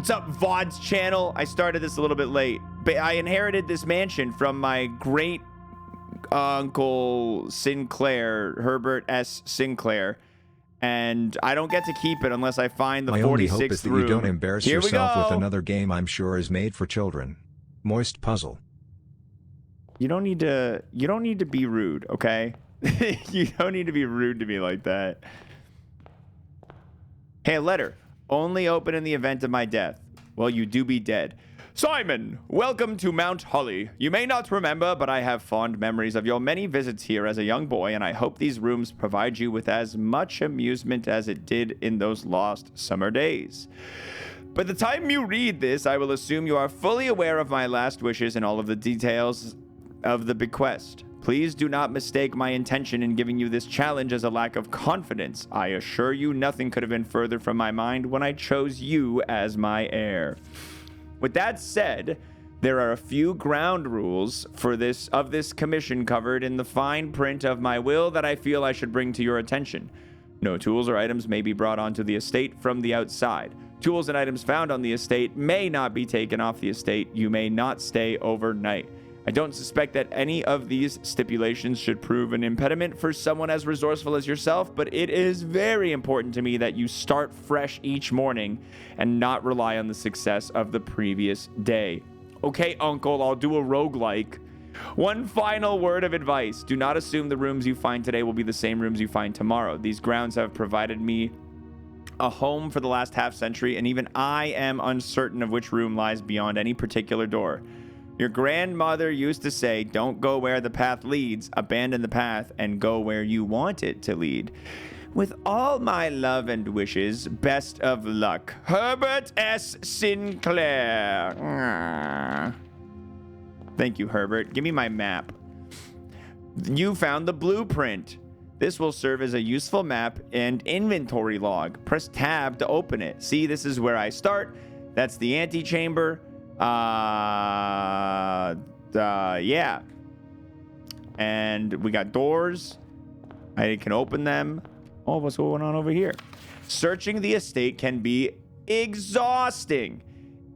What's up, VODS channel? I started this a little bit late, but I inherited this mansion from my great uncle Sinclair, Herbert S. Sinclair, and I don't get to keep it unless I find the 46th room. My only hope is that you don't embarrass yourself with another game I'm sure is made for children. Moist puzzle. You don't need to be rude, okay? You don't need to be rude to me like that. Hey, a letter. Only open in the event of my death. Well, you do be dead. Simon, welcome to Mount Holly. You may not remember, but I have fond memories of your many visits here as a young boy, and I hope these rooms provide you with as much amusement as it did in those lost summer days. By the time you read this, I will assume you are fully aware of my last wishes and all of the details of the bequest. Please do not mistake my intention in giving you this challenge as a lack of confidence. I assure you nothing could have been further from my mind when I chose you as my heir. With that said, there are a few ground rules for this commission covered in the fine print of my will that I feel I should bring to your attention. No tools or items may be brought onto the estate from the outside. Tools and items found on the estate may not be taken off the estate. You may not stay overnight. I don't suspect that any of these stipulations should prove an impediment for someone as resourceful as yourself, but it is very important to me that you start fresh each morning and not rely on the success of the previous day. Okay, Uncle, I'll do a roguelike. One final word of advice. Do not assume the rooms you find today will be the same rooms you find tomorrow. These grounds have provided me a home for the last half century, and even I am uncertain of which room lies beyond any particular door. Your grandmother used to say, don't go where the path leads, abandon the path, and go where you want it to lead. With all my love and wishes, best of luck. Herbert S. Sinclair. Thank you, Herbert. Give me my map. You found the blueprint. This will serve as a useful map and inventory log. Press tab to open it. See, this is where I start. That's the antechamber. Yeah. And we got doors. I can open them. Oh, what's going on over here? Searching the estate can be exhausting.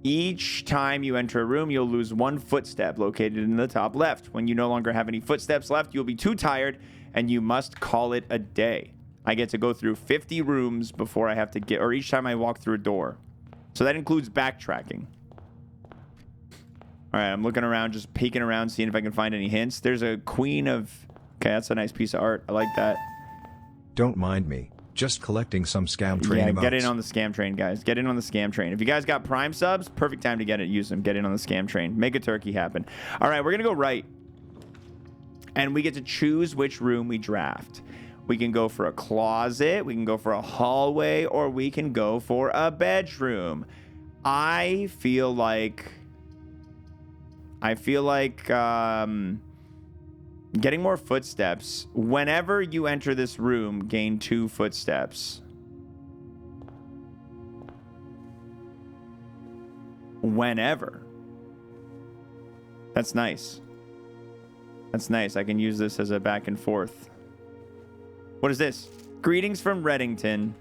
Each time you enter a room, you'll lose one footstep located in the top left. When you no longer have any footsteps left, you'll be too tired and you must call it a day. I get to go through 50 rooms before I have to get, or each time I walk through a door. So that includes backtracking. All right, I'm looking around, just peeking around, seeing if I can find any hints. There's a queen of... Okay, that's a nice piece of art. I like that. Don't mind me. Just collecting some scam train emotes. Get in on the scam train, guys. Get in on the scam train. If you guys got Prime subs, perfect time to use them. Get in on the scam train. Make a turkey happen. All right, we're going to go right. And we get to choose which room we draft. We can go for a closet, we can go for a hallway, or we can go for a bedroom. I feel like getting more footsteps. Whenever you enter this room, gain 2 footsteps. Whenever. That's nice. That's nice. I can use this as a back and forth. What is this? Greetings from Reddington.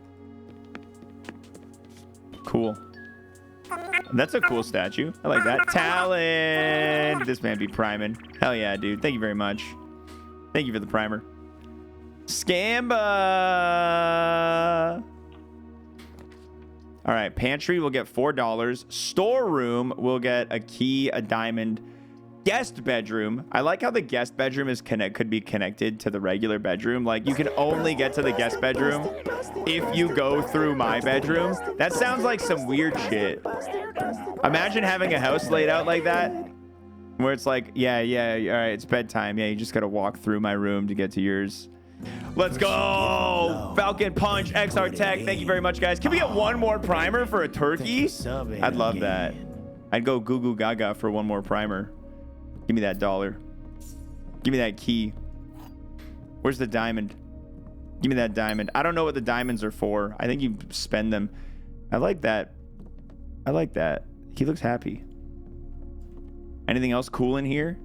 Cool. That's a cool statue. I like that. Talent. This man be priming. Hell yeah, dude. Thank you very much. Thank you for the primer. Scamba. All right. Pantry will get $4. Storeroom will get a key, a diamond. Guest bedroom. I like how the guest bedroom could be connected to the regular bedroom. Like, you can only get to the guest bedroom if you go through my bedroom. That sounds like some weird shit. Imagine having a house laid out like that, where it's like, yeah, all right, it's bedtime. Yeah, you just gotta walk through my room to get to yours. Let's go! Falcon Punch, XR Tech. Thank you very much, guys. Can we get one more primer for a turkey? I'd love that. I'd go goo goo gaga for one more primer. Give me that $1. Give me that key. Where's the diamond? Give me that diamond. I don't know what the diamonds are for. I think you spend them. I like that. I like that. He looks happy. Anything else cool in here?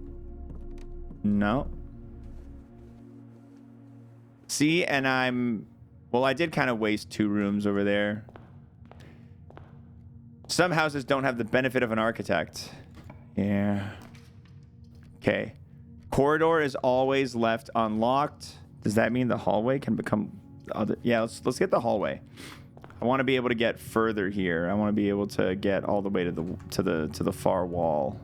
No. See, and well, I did kind of waste 2 rooms over there. Some houses don't have the benefit of an architect. Yeah. Okay. Corridor is always left unlocked. Does that mean the hallway can become other? Yeah, let's get the hallway. I want to be able to get further here. I want to be able to get all the way to the far wall.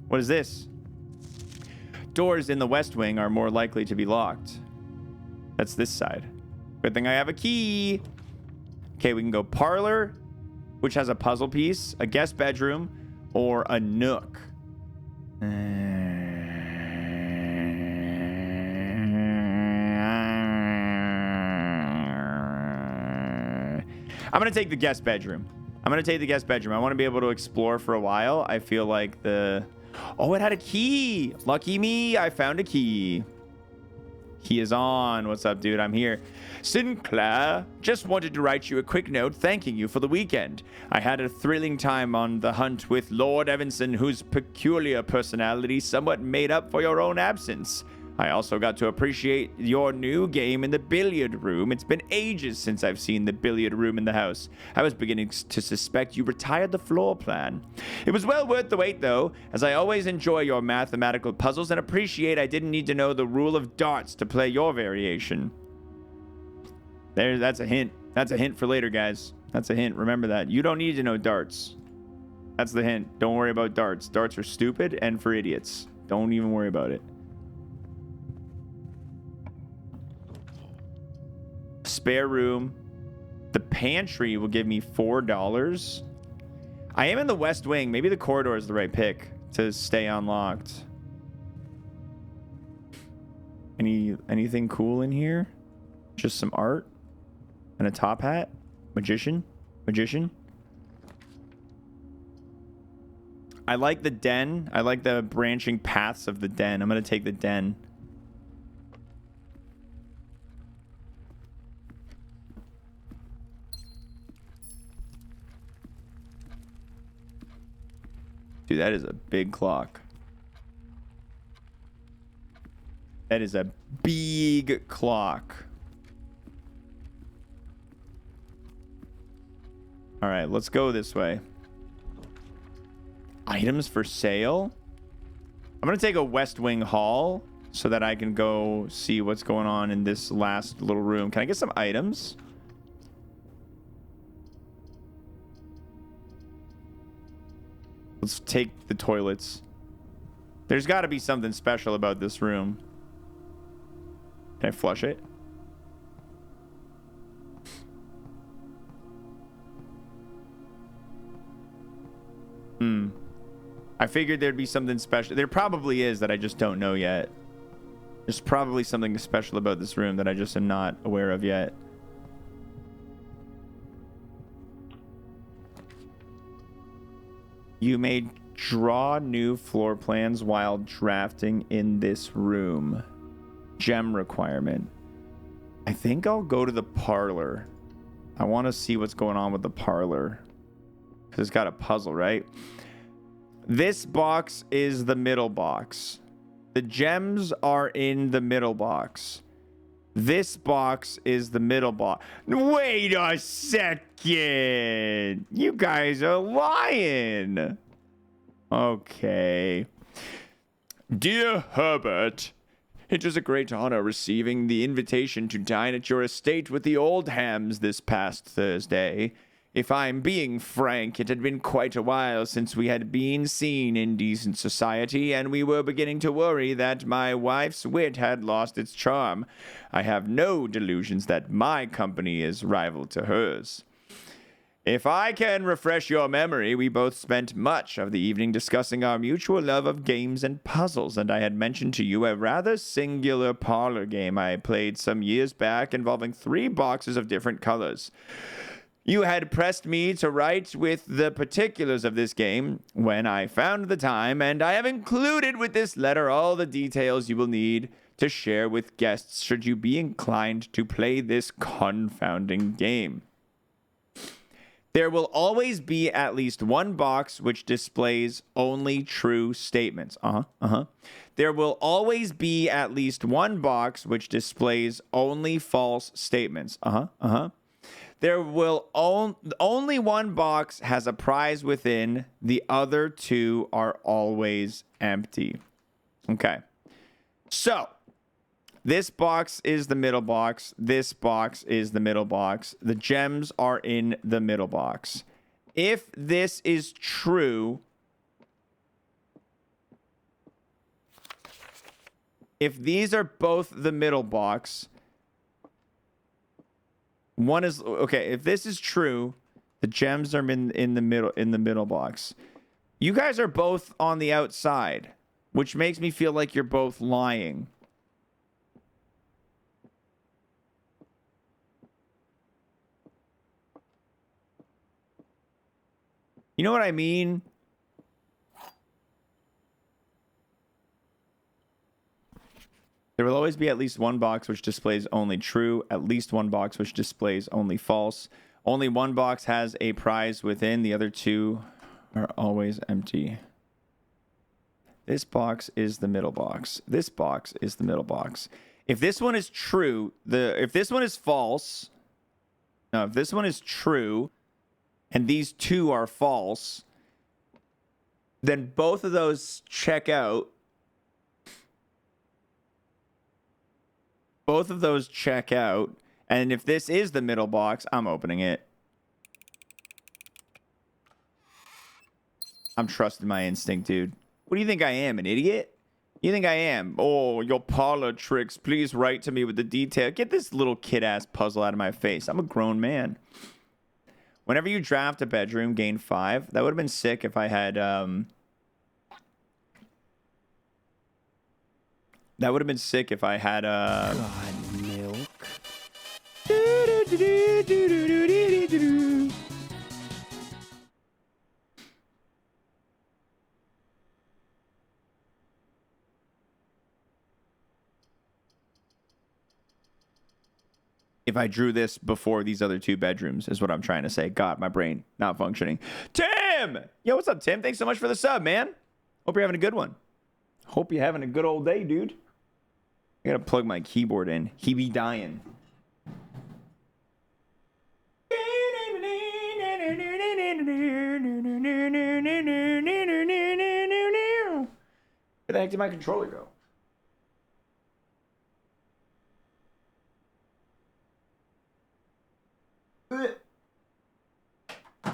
What is this? Doors in the west wing are more likely to be locked. That's this side. Good thing I have a key. Okay, we can go parlor, which has a puzzle piece, a guest bedroom, or a nook. I'm going to take the guest bedroom. I want to be able to explore for a while. I feel like the... Oh, it had a key. Lucky me. I found a key. Key is on. What's up, dude? I'm here. Sinclair, just wanted to write you a quick note thanking you for the weekend. I had a thrilling time on the hunt with Lord Evanson, whose peculiar personality somewhat made up for your own absence. I also got to appreciate your new game in the billiard room. It's been ages since I've seen the billiard room in the house. I was beginning to suspect you retired the floor plan. It was well worth the wait, though, as I always enjoy your mathematical puzzles and appreciate I didn't need to know the rule of darts to play your variation. That's a hint. That's a hint for later, guys. That's a hint. Remember that. You don't need to know darts. That's the hint. Don't worry about darts. Darts are stupid and for idiots. Don't even worry about it. Spare room. The pantry will give me $4. I am in the west wing. Maybe the corridor is the right pick to stay unlocked. Anything cool in here? Just some art and a top hat. Magician. I like the den. I like the branching paths of the den. I'm gonna take the den. Dude, that is a big clock. That is a big clock. All right, let's go this way. Items for sale? I'm going to take a West Wing hall so that I can go see what's going on in this last little room. Can I get some items? Let's take the toilets. There's got to be something special about this room. Can I flush it? I figured there'd be something special. There probably is that I just don't know yet. There's probably something special about this room that I just am not aware of yet. You may draw new floor plans while drafting in this room. Gem requirement. I think I'll go to the parlor. I want to see what's going on with the parlor. Because it's got a puzzle, right? This box is the middle box. The gems are in the middle box. This box is the middle box. Wait a second. You guys are lying. Okay. Dear Herbert, it is a great honor receiving the invitation to dine at your estate with the Oldhams this past Thursday. If I'm being frank, it had been quite a while since we had been seen in decent society, and we were beginning to worry that my wife's wit had lost its charm. I have no delusions that my company is rival to hers. If I can refresh your memory, we both spent much of the evening discussing our mutual love of games and puzzles, and I had mentioned to you a rather singular parlor game I played some years back involving 3 boxes of different colors. You had pressed me to write with the particulars of this game when I found the time, and I have included with this letter all the details you will need to share with guests should you be inclined to play this confounding game. There will always be at least one box which displays only true statements. There will always be at least one box which displays only false statements. There will only one box has a prize within. The other two are always empty. Okay. So, this box is the middle box. This box is the middle box. The gems are in the middle box. If this is true, if these are both the middle box, one is okay. If this is true, the gems are in the middle box. You guys are both on the outside, which makes me feel like you're both lying. You know what I mean? There will always be at least one box which displays only true, at least one box which displays only false. Only one box has a prize within, the other two are always empty. This box is the middle box. This box is the middle box. If this one is true, if this one is false, no, if this one is true and these two are false, then both of those check out. Both of those check out. And if this is the middle box, I'm opening it. I'm trusting my instinct, dude. What do you think I am, an idiot? You think I am? Oh, your parlor tricks. Please write to me with the detail. Get this little kid-ass puzzle out of my face. I'm a grown man. Whenever you draft a bedroom, gain 5. That would have been sick if I had... That would have been sick if I had God, milk. If I drew this before these other two bedrooms, is what I'm trying to say. God, my brain not functioning. Tim! Yo, what's up, Tim? Thanks so much for the sub, man. Hope you're having a good one. Hope you're having a good old day, dude. I gotta plug my keyboard in. He be dying. Where the heck did my controller go?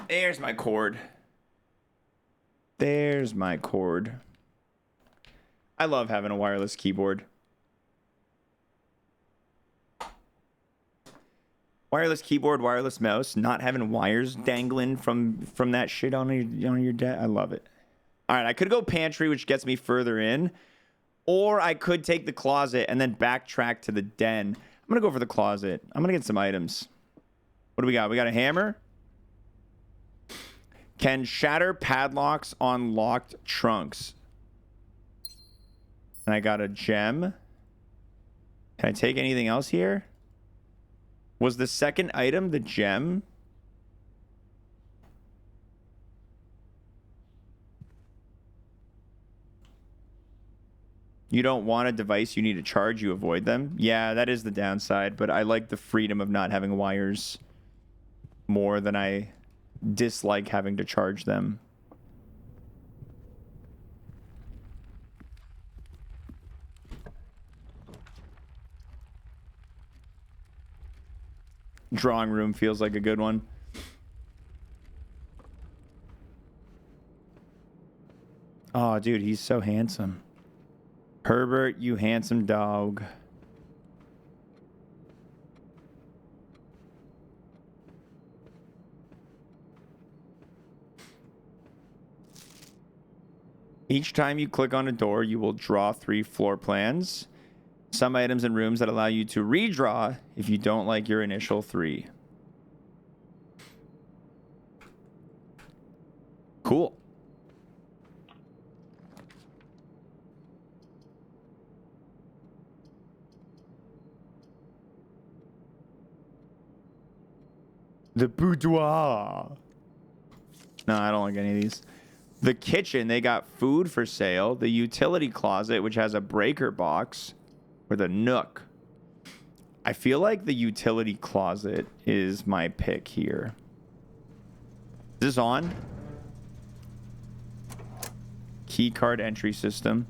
There's my cord. There's my cord. I love having a wireless keyboard. Wireless keyboard, wireless mouse, not having wires dangling from that shit on your desk. I love it. All right, I could go pantry, which gets me further in, or I could take the closet and then backtrack to the den. I'm gonna go for the closet. I'm gonna get some items. What do we got? We got a hammer. Can shatter padlocks on locked trunks. And I got a gem. Can I take anything else here? Was the second item the gem? You don't want a device you need to charge, you avoid them. Yeah, that is the downside, but I like the freedom of not having wires more than I dislike having to charge them. Drawing room feels like a good one. Oh, dude, he's so handsome. Herbert, you handsome dog. Each time you click on a door, you will draw 3 floor plans. Some items and rooms that allow you to redraw if you don't like your initial 3. Cool. The boudoir. No, I don't like any of these. The kitchen, they got food for sale. The utility closet, which has a breaker box. Or the nook. I feel like the utility closet is my pick here. Is this on? Key card entry system.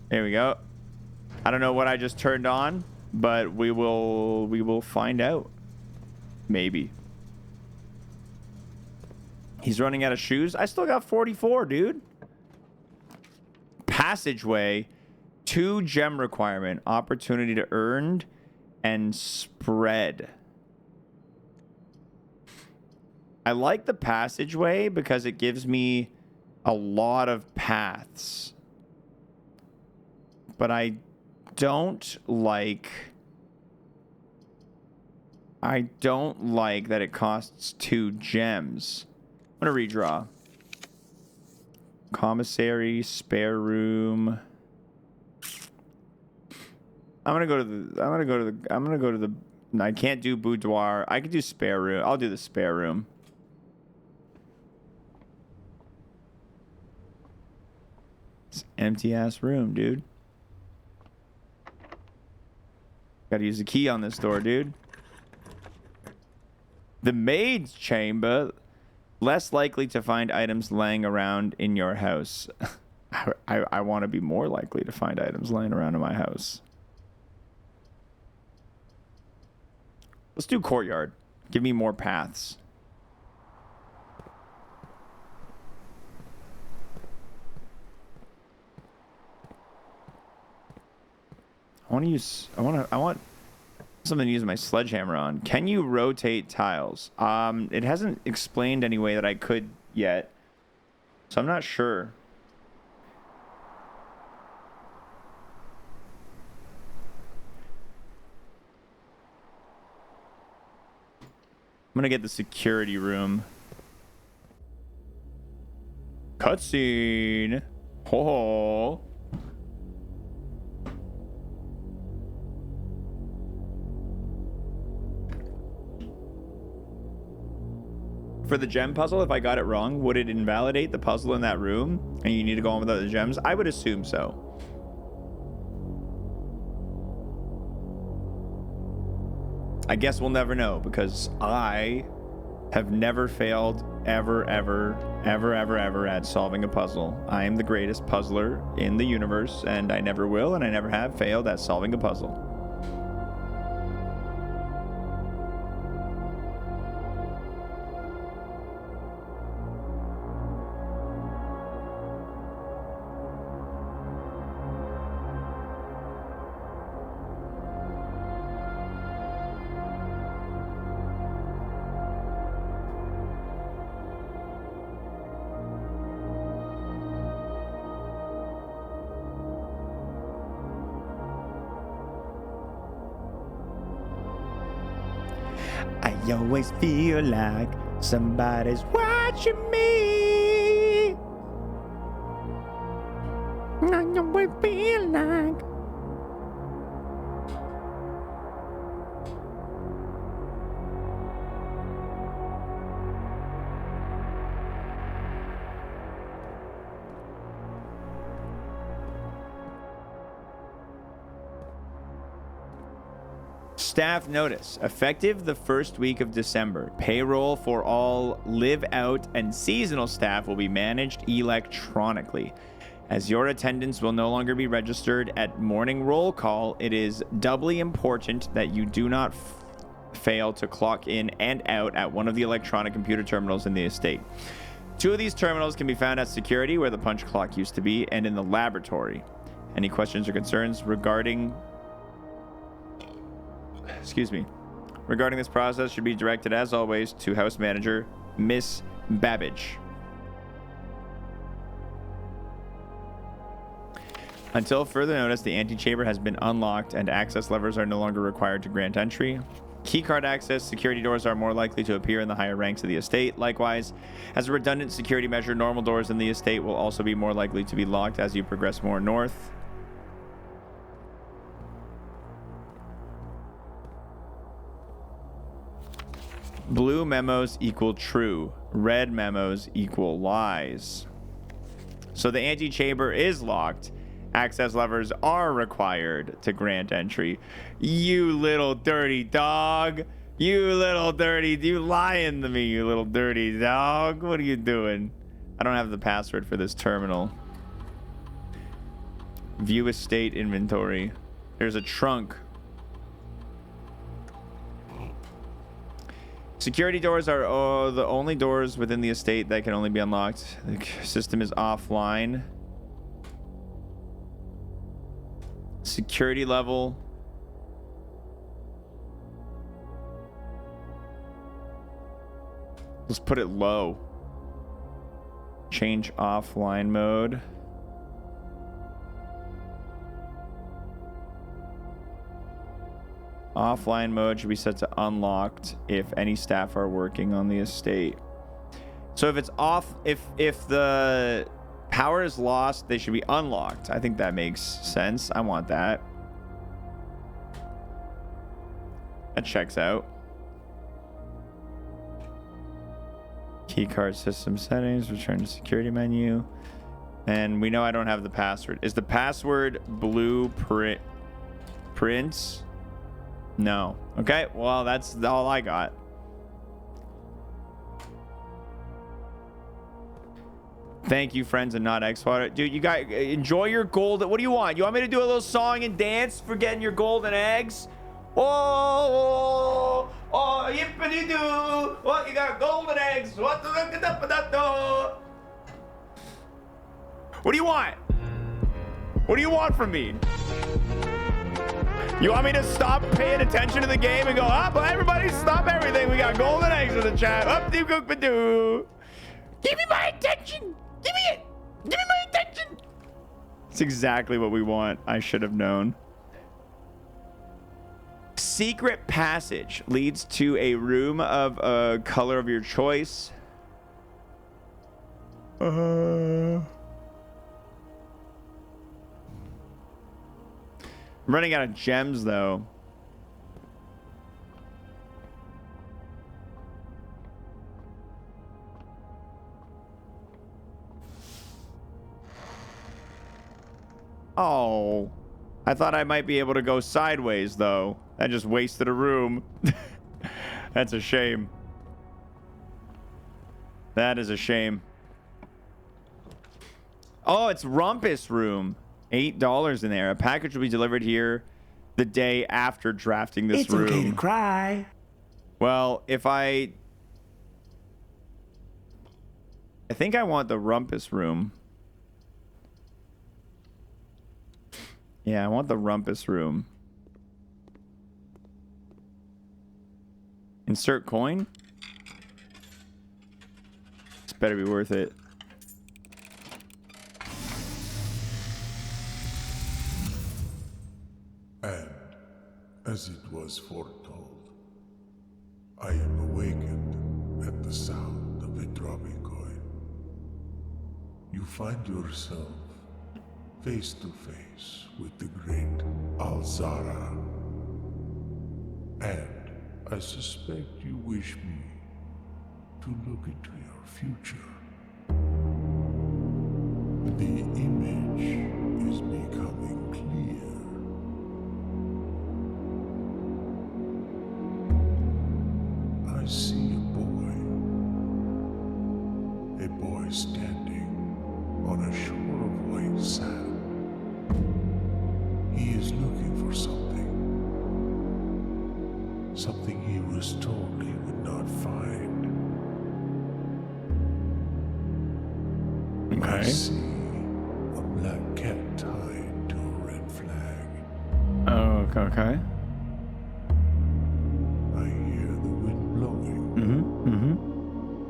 There we go. I don't know what I just turned on, but we will find out. Maybe. He's running out of shoes. I still got 44, dude. Passageway. 2 gem requirement. Opportunity to earn and spread. I like the passageway because it gives me a lot of paths. But I don't like that it costs 2 gems. I'm gonna redraw. Commissary, spare room. I'm gonna go to the I can't do boudoir. I could do spare room. I'll do the spare room. It's an empty ass room, dude. Gotta use the key on this door, dude. The maid's chamber. Less likely to find items laying around in your house. I want to be more likely to find items laying around in my house. Let's do courtyard. Give me more paths. I want something to use my sledgehammer on. Can you rotate tiles? It hasn't explained any way that I could yet, so I'm not sure. I'm gonna get the security room. Cutscene. Ho ho. For the gem puzzle, if I got it wrong, would it invalidate the puzzle in that room and you need to go on without the gems? I would assume so. I guess we'll never know because I have never failed ever at solving a puzzle. I am the greatest puzzler in the universe, and I never will, and I never have failed at solving a puzzle. I always feel like somebody's watching me. I always feel like. Staff notice. Effective the first week of December. Payroll for all live out and seasonal staff will be managed electronically. As your attendance will no longer be registered at morning roll call, it is doubly important that you do not fail to clock in and out at one of the electronic computer terminals in the estate. 2 of these terminals can be found at security, where the punch clock used to be, and in the laboratory. Any questions or concerns regarding this process should be directed, as always, to House Manager Miss Babbage. Until further notice, the antechamber has been unlocked and access levers are no longer required to grant entry. Keycard access security doors are more likely to appear in the higher ranks of the estate. Likewise, as a redundant security measure, normal doors in the estate will also be more likely to be locked as you progress more north. Blue memos equal true. Red memos equal lies. So the antechamber is locked. Access levers are required to grant entry. You little dirty dog. You little dirty... You lying to me, you little dirty dog. What are you doing? I don't have the password for this terminal. View estate inventory. There's a trunk. Security doors are the only doors within the estate that can only be unlocked. The system is offline. Security level. Let's put it low. Change offline mode. Offline mode should be set to unlocked if any staff are working on the estate. So if it's off, if the power is lost, they should be unlocked. I think that makes sense. I want that. That checks out. Keycard system settings, return to security menu. And we know I don't have the password. Is the password blueprint? Prince? No. Okay, well, that's all I got. Thank you, friends, and not xwater. Dude, you guys enjoy your gold. What do you want? You want me to do a little song and dance for getting your golden eggs? Oh, yippity-doo. What, you got golden eggs? What do you want? What do you want from me? You want me to stop paying attention to the game and go, but everybody stop everything. We got golden eggs in the chat. Up-doo-cook-ba-doo. Give me my attention. Give me it. Give me my attention. It's exactly what we want. I should have known. Secret passage leads to a room of a color of your choice. I'm running out of gems, though. Oh, I thought I might be able to go sideways, though. I just wasted a room. That's a shame. That is a shame. Oh, it's Rumpus Room. $8 in there. A package will be delivered here the day after drafting this room. It's okay to cry. Well, if I think I want the Rumpus Room. Yeah, I want the Rumpus Room. Insert coin? This better be worth it. And, as it was foretold, I am awakened at the sound of a dropping coin. You find yourself face to face with the great Alzara. And I suspect you wish me to look into your future. The image is becoming clear. I see a boy standing on a shore of white sand. He is looking for something he was told he would not find. Okay. I see a black cat tied to a red flag. Oh, okay. I hear the wind blowing.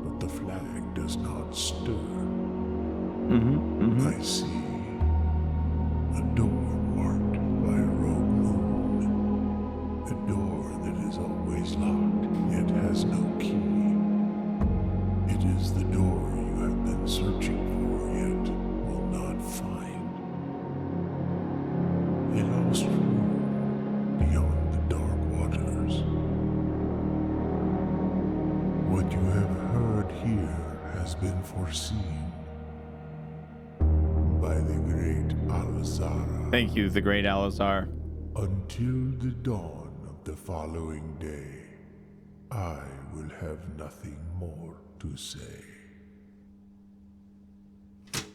But the flag does not stir. I see a door marked by a rogue moon. A door that is always locked, yet has no key. It is the door you have been searching for, yet will not find. A lost room beyond the dark waters. What you have heard here has been foreseen. Alazara. Thank you, the great Alazar. Until the dawn of the following day, I will have nothing more to say.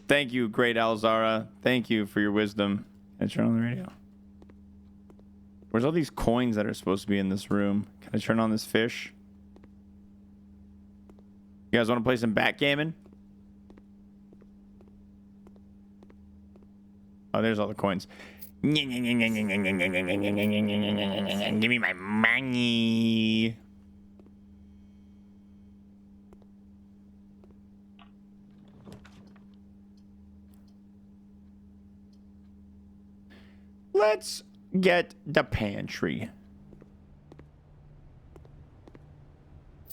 Thank you, great Alzara. Thank you for your wisdom. Can I turn on the radio? Where's all these coins that are supposed to be in this room? Can I turn on this fish? You guys want to play some backgammon? Oh, there's all the coins. Give me my money. Let's get the pantry.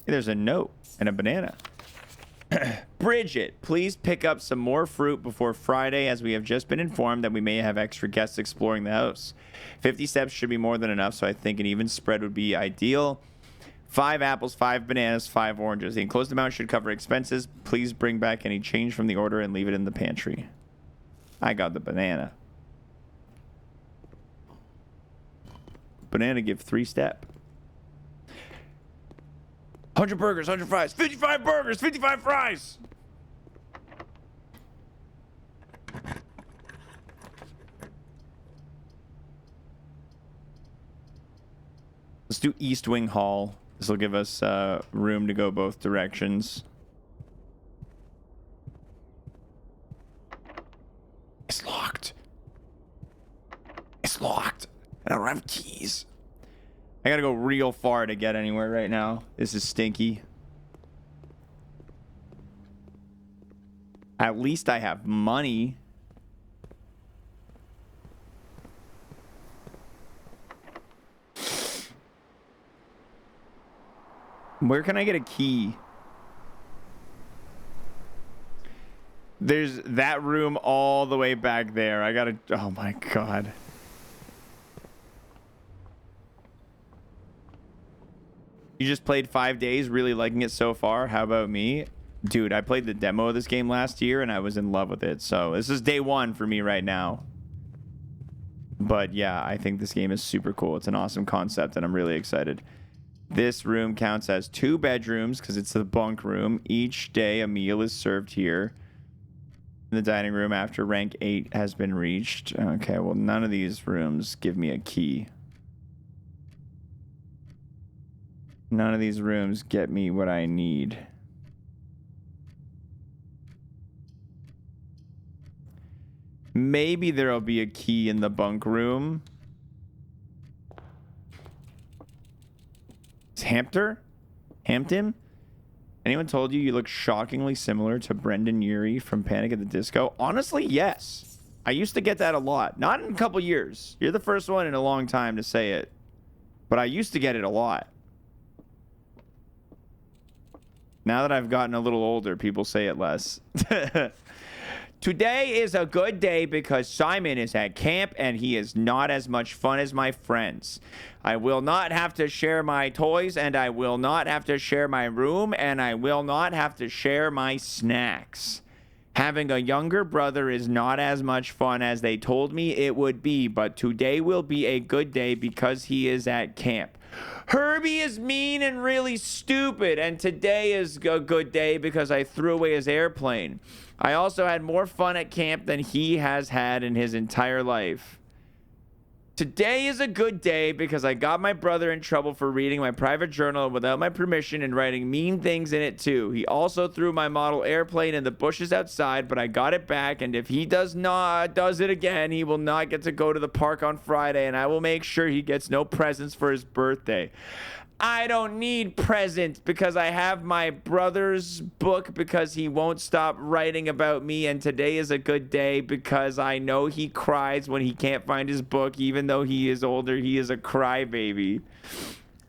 There's a note and a banana. Bridget, please pick up some more fruit before Friday, as we have just been informed that we may have extra guests exploring the house. 50 steps should be more than enough, so I think an even spread would be ideal. 5 apples, 5 bananas, 5 oranges. The enclosed amount should cover expenses. Please bring back any change from the order and leave it in the pantry. I got the banana. Banana give 3 step. 100 burgers, 100 fries, 55 burgers, 55 fries. Let's do East Wing Hall. This will give us room to go both directions. It's locked. It's locked. I don't have keys. I gotta go real far to get anywhere right now. This is stinky. At least I have money. Where can I get a key? There's that room all the way back there. I gotta... Oh my god. You just played 5 days, really liking it so far? How about me? Dude, I played the demo of this game last year and I was in love with it. So this is day 1 for me right now. But yeah, I think this game is super cool. It's an awesome concept and I'm really excited. This room counts as 2 bedrooms because it's the bunk room. Each day a meal is served here in the dining room after rank 8 has been reached. Okay, well, none of these rooms give me a key. None of these rooms get me what I need. Maybe there'll be a key in the bunk room. Is Hampton? Anyone told you look shockingly similar to Brendan Urie from Panic at the Disco? Honestly, yes. I used to get that a lot. Not in a couple years. You're the first one in a long time to say it. But I used to get it a lot. Now that I've gotten a little older, people say it less. Today is a good day because Simon is at camp and he is not as much fun as my friends. I will not have to share my toys and I will not have to share my room and I will not have to share my snacks. Having a younger brother is not as much fun as they told me it would be, but today will be a good day because he is at camp. Herbie is mean and really stupid, and today is a good day because I threw away his airplane. I also had more fun at camp than he has had in his entire life. Today is a good day because I got my brother in trouble for reading my private journal without my permission and writing mean things in it too. He also threw my model airplane in the bushes outside, but I got it back, and if he does it again, he will not get to go to the park on Friday, and I will make sure he gets no presents for his birthday. I don't need presents because I have my brother's book because he won't stop writing about me, and today is a good day because I know he cries when he can't find his book. Even though he is older, he is a crybaby.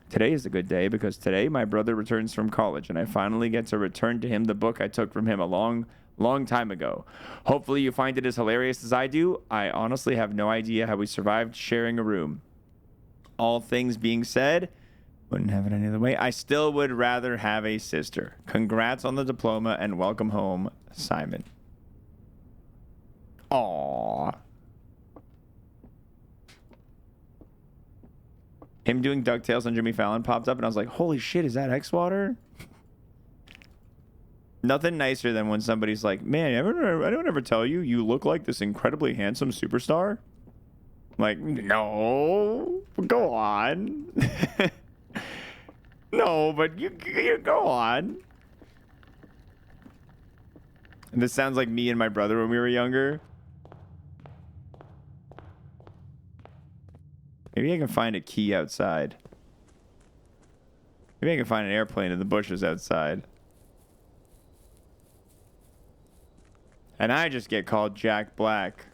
Today is a good day because today my brother returns from college and I finally get to return to him the book I took from him a long time ago. Hopefully you find it as hilarious as I do. I honestly have no idea how we survived sharing a room. All things being said, wouldn't have it any other way. I still would rather have a sister. Congrats on the diploma and welcome home, Simon. Aww. Him doing DuckTales on Jimmy Fallon popped up, and I was like, holy shit, is that xwater? Nothing nicer than when somebody's like, man, anyone ever tell you you look like this incredibly handsome superstar? I'm like, no, go on. No, but you go on. And this sounds like me and my brother when we were younger. Maybe I can find a key outside. Maybe I can find an airplane in the bushes outside. And I just get called Jack Black.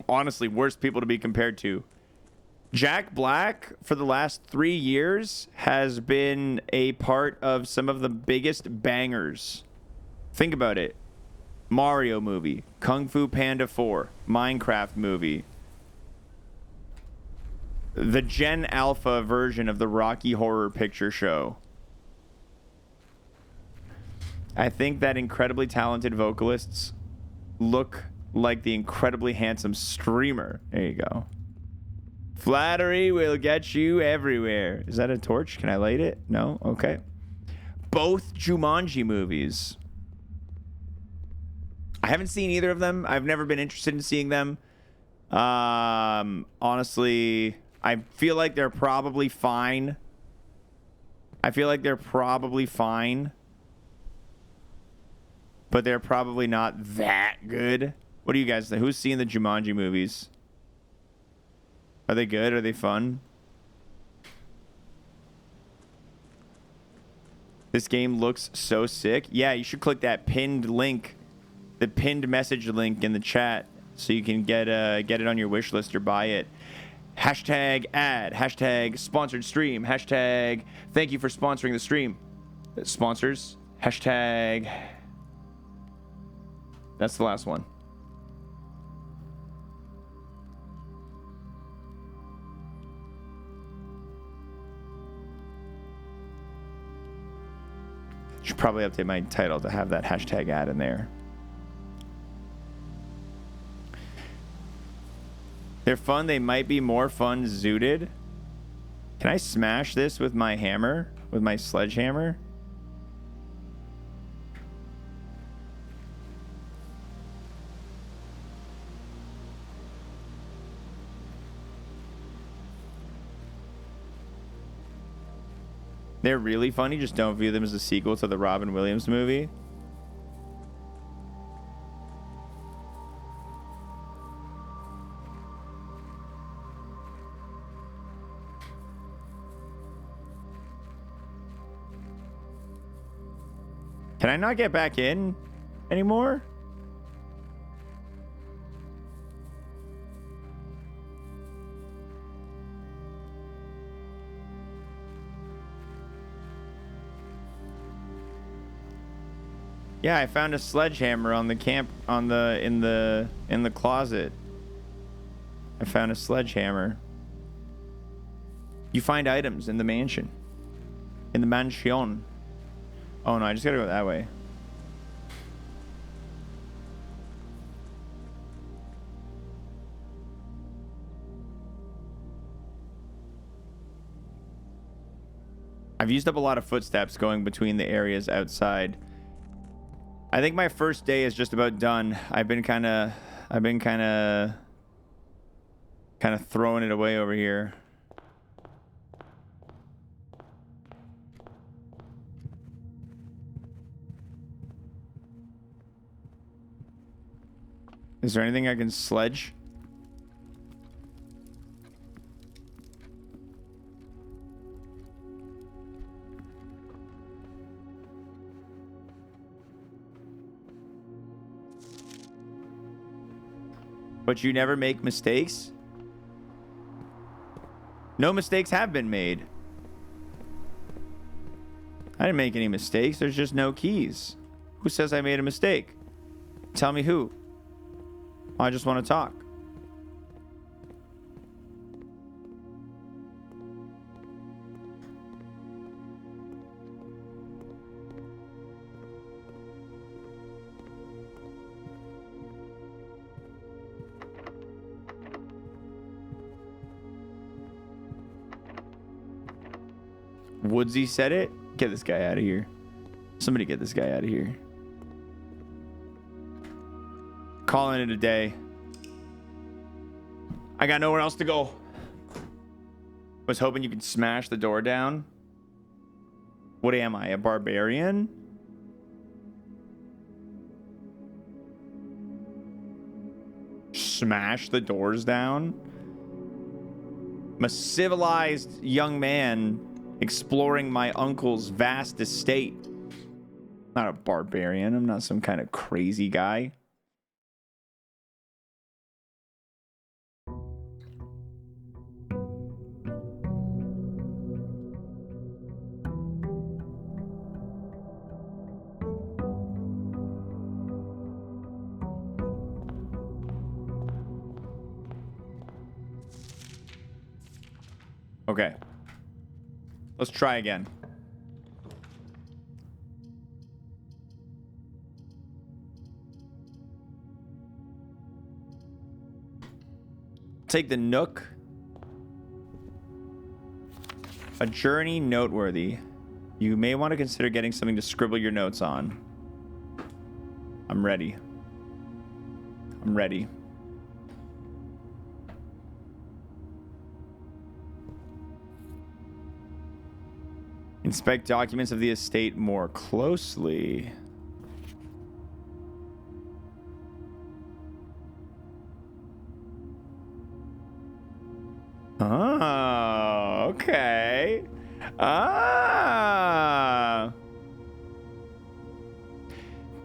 Honestly, worst people to be compared to. Jack Black, for the last 3 years, has been a part of some of the biggest bangers. Think about it. Mario movie, Kung Fu Panda 4, Minecraft movie. The Gen Alpha version of the Rocky Horror Picture Show. I think that incredibly talented vocalists look like the incredibly handsome streamer. There you go. Flattery will get you everywhere. Is that a torch? Can I light it? No? Okay. Both Jumanji movies. I haven't seen either of them. I've never been interested in seeing them. Honestly, I feel like they're probably fine. But they're probably not that good. What do you guys think? Who's seen the Jumanji movies? Are they good? Are they fun? This game looks so sick. Yeah, you should click that pinned link, the pinned message link in the chat, so you can get it on your wish list or buy it. Hashtag ad, hashtag sponsored stream, hashtag thank you for sponsoring the stream. Sponsors, hashtag. That's the last one. Should probably update my title to have that hashtag ad in there. They're fun. They might be more fun zooted. Can I smash this with my hammer? With my sledgehammer? They're really funny. Just don't view them as a sequel to the Robin Williams movie. Can I not get back in anymore? Yeah, I found a sledgehammer on the camp in the closet. I found a sledgehammer. You find items in the mansion. In the mansion. Oh no, I just gotta go that way. I've used up a lot of footsteps going between the areas outside. I think my first day is just about done. I've been kind of throwing it away over here. Is there anything I can sledge? But you never make mistakes? No mistakes have been made. I didn't make any mistakes. There's just no keys. Who says I made a mistake? Tell me who. I just want to talk. Woodsy said it. Get this guy out of here. Somebody get this guy out of here. Calling it a day. I got nowhere else to go. Was hoping you could smash the door down. What am I, a barbarian? Smash the doors down? I'm a civilized young man exploring my uncle's vast estate. Not a barbarian. I'm not some kind of crazy guy. Okay. Let's try again. Take the Nook. A journey noteworthy. You may want to consider getting something to scribble your notes on. I'm ready. I'm ready. Inspect documents of the estate more closely. Oh, okay. Ah.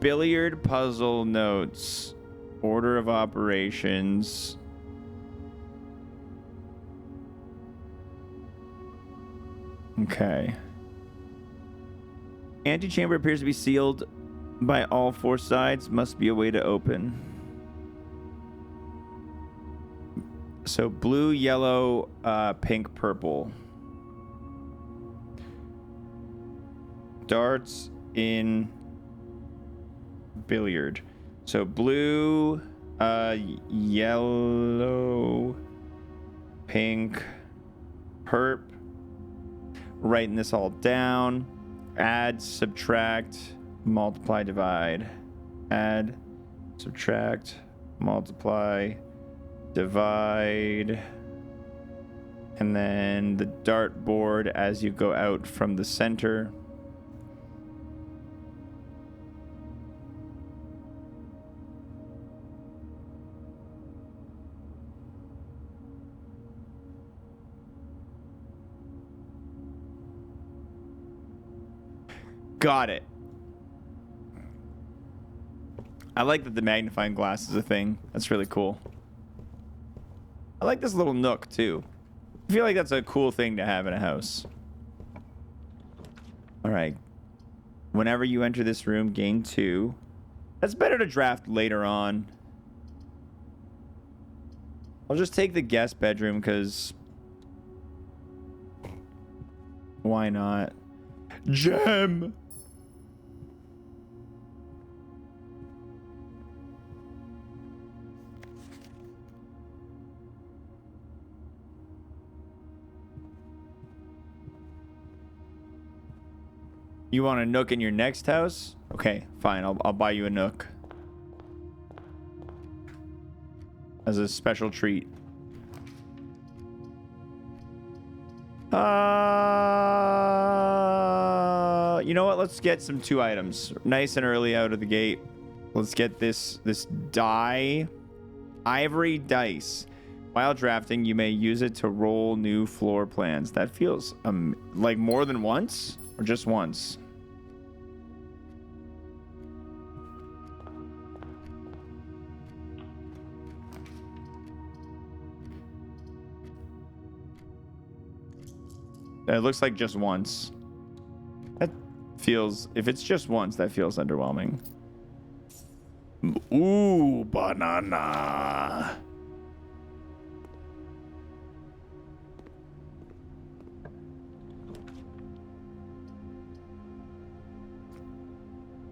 Billiard puzzle notes. Order of operations. Okay. Antechamber appears to be sealed by all four sides. Must be a way to open. So blue, yellow, pink, purple. Darts in billiard. So blue, yellow, pink, perp. Writing this all down. Add, subtract, multiply, divide. Add, subtract, multiply, divide. And then the dartboard as you go out from the center. Got it. I like that the magnifying glass is a thing. That's really cool. I like this little nook too. I feel like that's a cool thing to have in a house. All right. Whenever you enter this room, gain 2. That's better to draft later on. I'll just take the guest bedroom because why not? Gem. You want a nook in your next house? Okay, fine. I'll buy you a nook. As a special treat. You know what? Let's get some 2 items. Nice and early out of the gate. Let's get this die. Ivory dice. While drafting, you may use it to roll new floor plans. That feels like more than once or just once. It looks like just once. That feels... If it's just once, that feels underwhelming. Ooh, banana.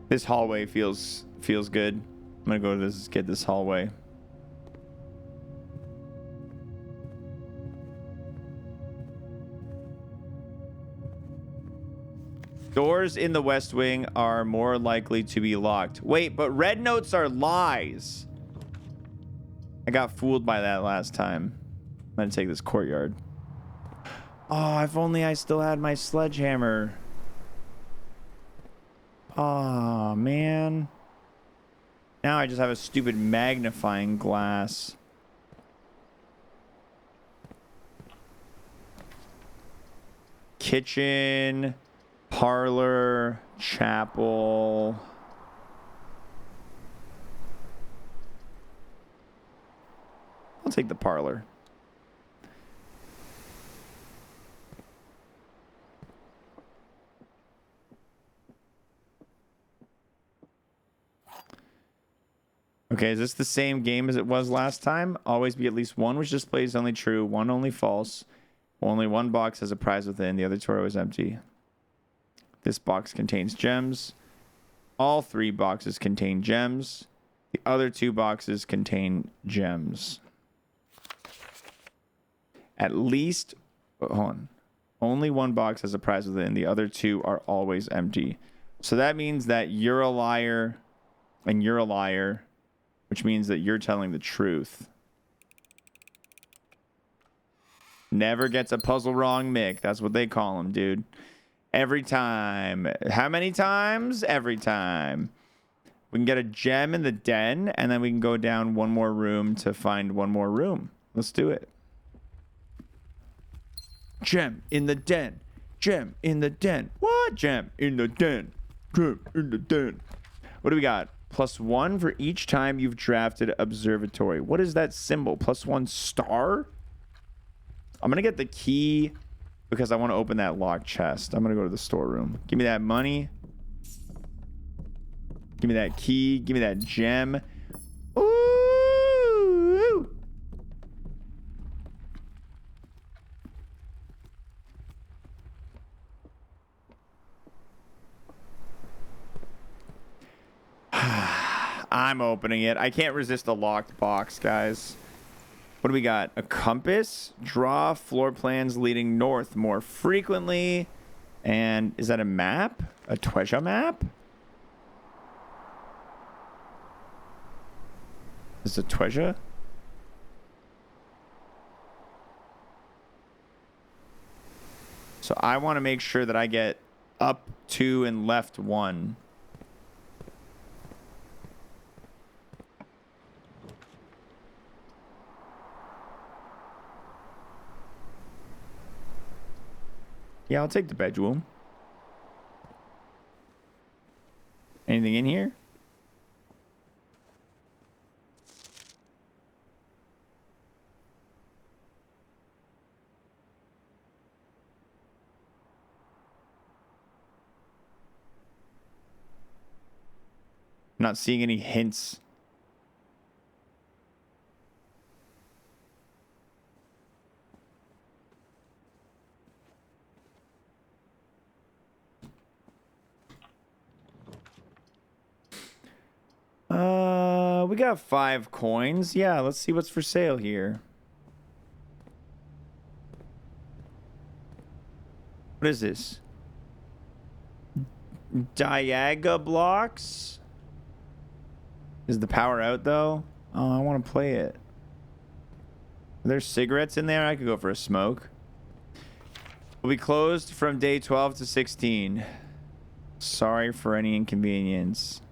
This hallway feels good. I'm gonna go to this, get this hallway. Doors in the West Wing are more likely to be locked. Wait, but red notes are lies. I got fooled by that last time. I'm gonna take this courtyard. Oh, if only I still had my sledgehammer. Oh, man. Now I just have a stupid magnifying glass. Kitchen, parlor, chapel. I'll take the parlor. Okay, is this the same game as it was last time? Always be at least one which displays only true, one only false. Only one box has a prize within, the other two are always empty. This box contains gems. All 3 boxes contain gems. The other 2 boxes contain gems. At least, hold on. Only one box has a prize within, the other 2 are always empty. So that means that you're a liar and you're a liar, which means that you're telling the truth. Never gets a puzzle wrong, Mick. That's what they call him, dude. Every time. How many times? Every time. We can get a gem in the den, and then we can go down one more room to find one more room. Let's do it. Gem in the den. Gem in the den. What? Gem in the den. Gem in the den. What do we got? +1 for each time you've drafted observatory. What is that symbol? +1 star? I'm going to get the key because I want to open that locked chest. I'm going to go to the storeroom. Give me that money. Give me that key. Give me that gem. Ooh! I'm opening it. I can't resist a locked box, guys. What do we got? A compass. Draw floor plans leading north more frequently. And is that a map? A treasure map? Is it a treasure? So I want to make sure that I get up 2 and left 1. Yeah, I'll take the bedroom. Anything in here? I'm not seeing any hints. We got 5 coins. Yeah, let's see what's for sale here. What is this? Diaga blocks? Is the power out though? Oh, I want to play it. Are there cigarettes in there? I could go for a smoke. We'll be closed from day 12 to 16. Sorry for any inconvenience.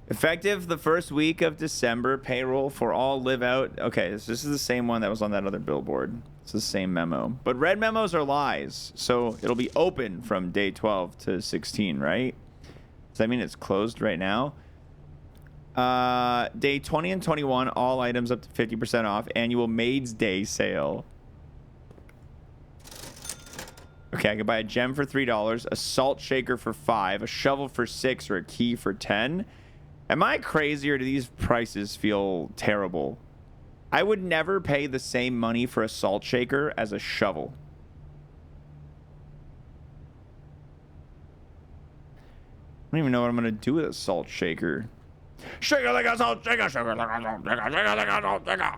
Effective the first week of December, payroll for all live out. Okay, this is the same one that was on that other billboard. It's the same memo. But red memos are lies. So it'll be open from day 12 to 16, right? Does that mean it's closed right now? Day 20 and 21, all items up to 50% off. Annual Maid's Day sale. Okay, I could buy a gem for $3, a salt shaker for $5, a shovel for $6, or a key for $10. Am I crazy or do these prices feel terrible? I would never pay the same money for a salt shaker as a shovel. I don't even know what I'm going to do with a salt shaker. Shake it like a salt shaker, shake it like a salt shaker, shake it like a salt shaker.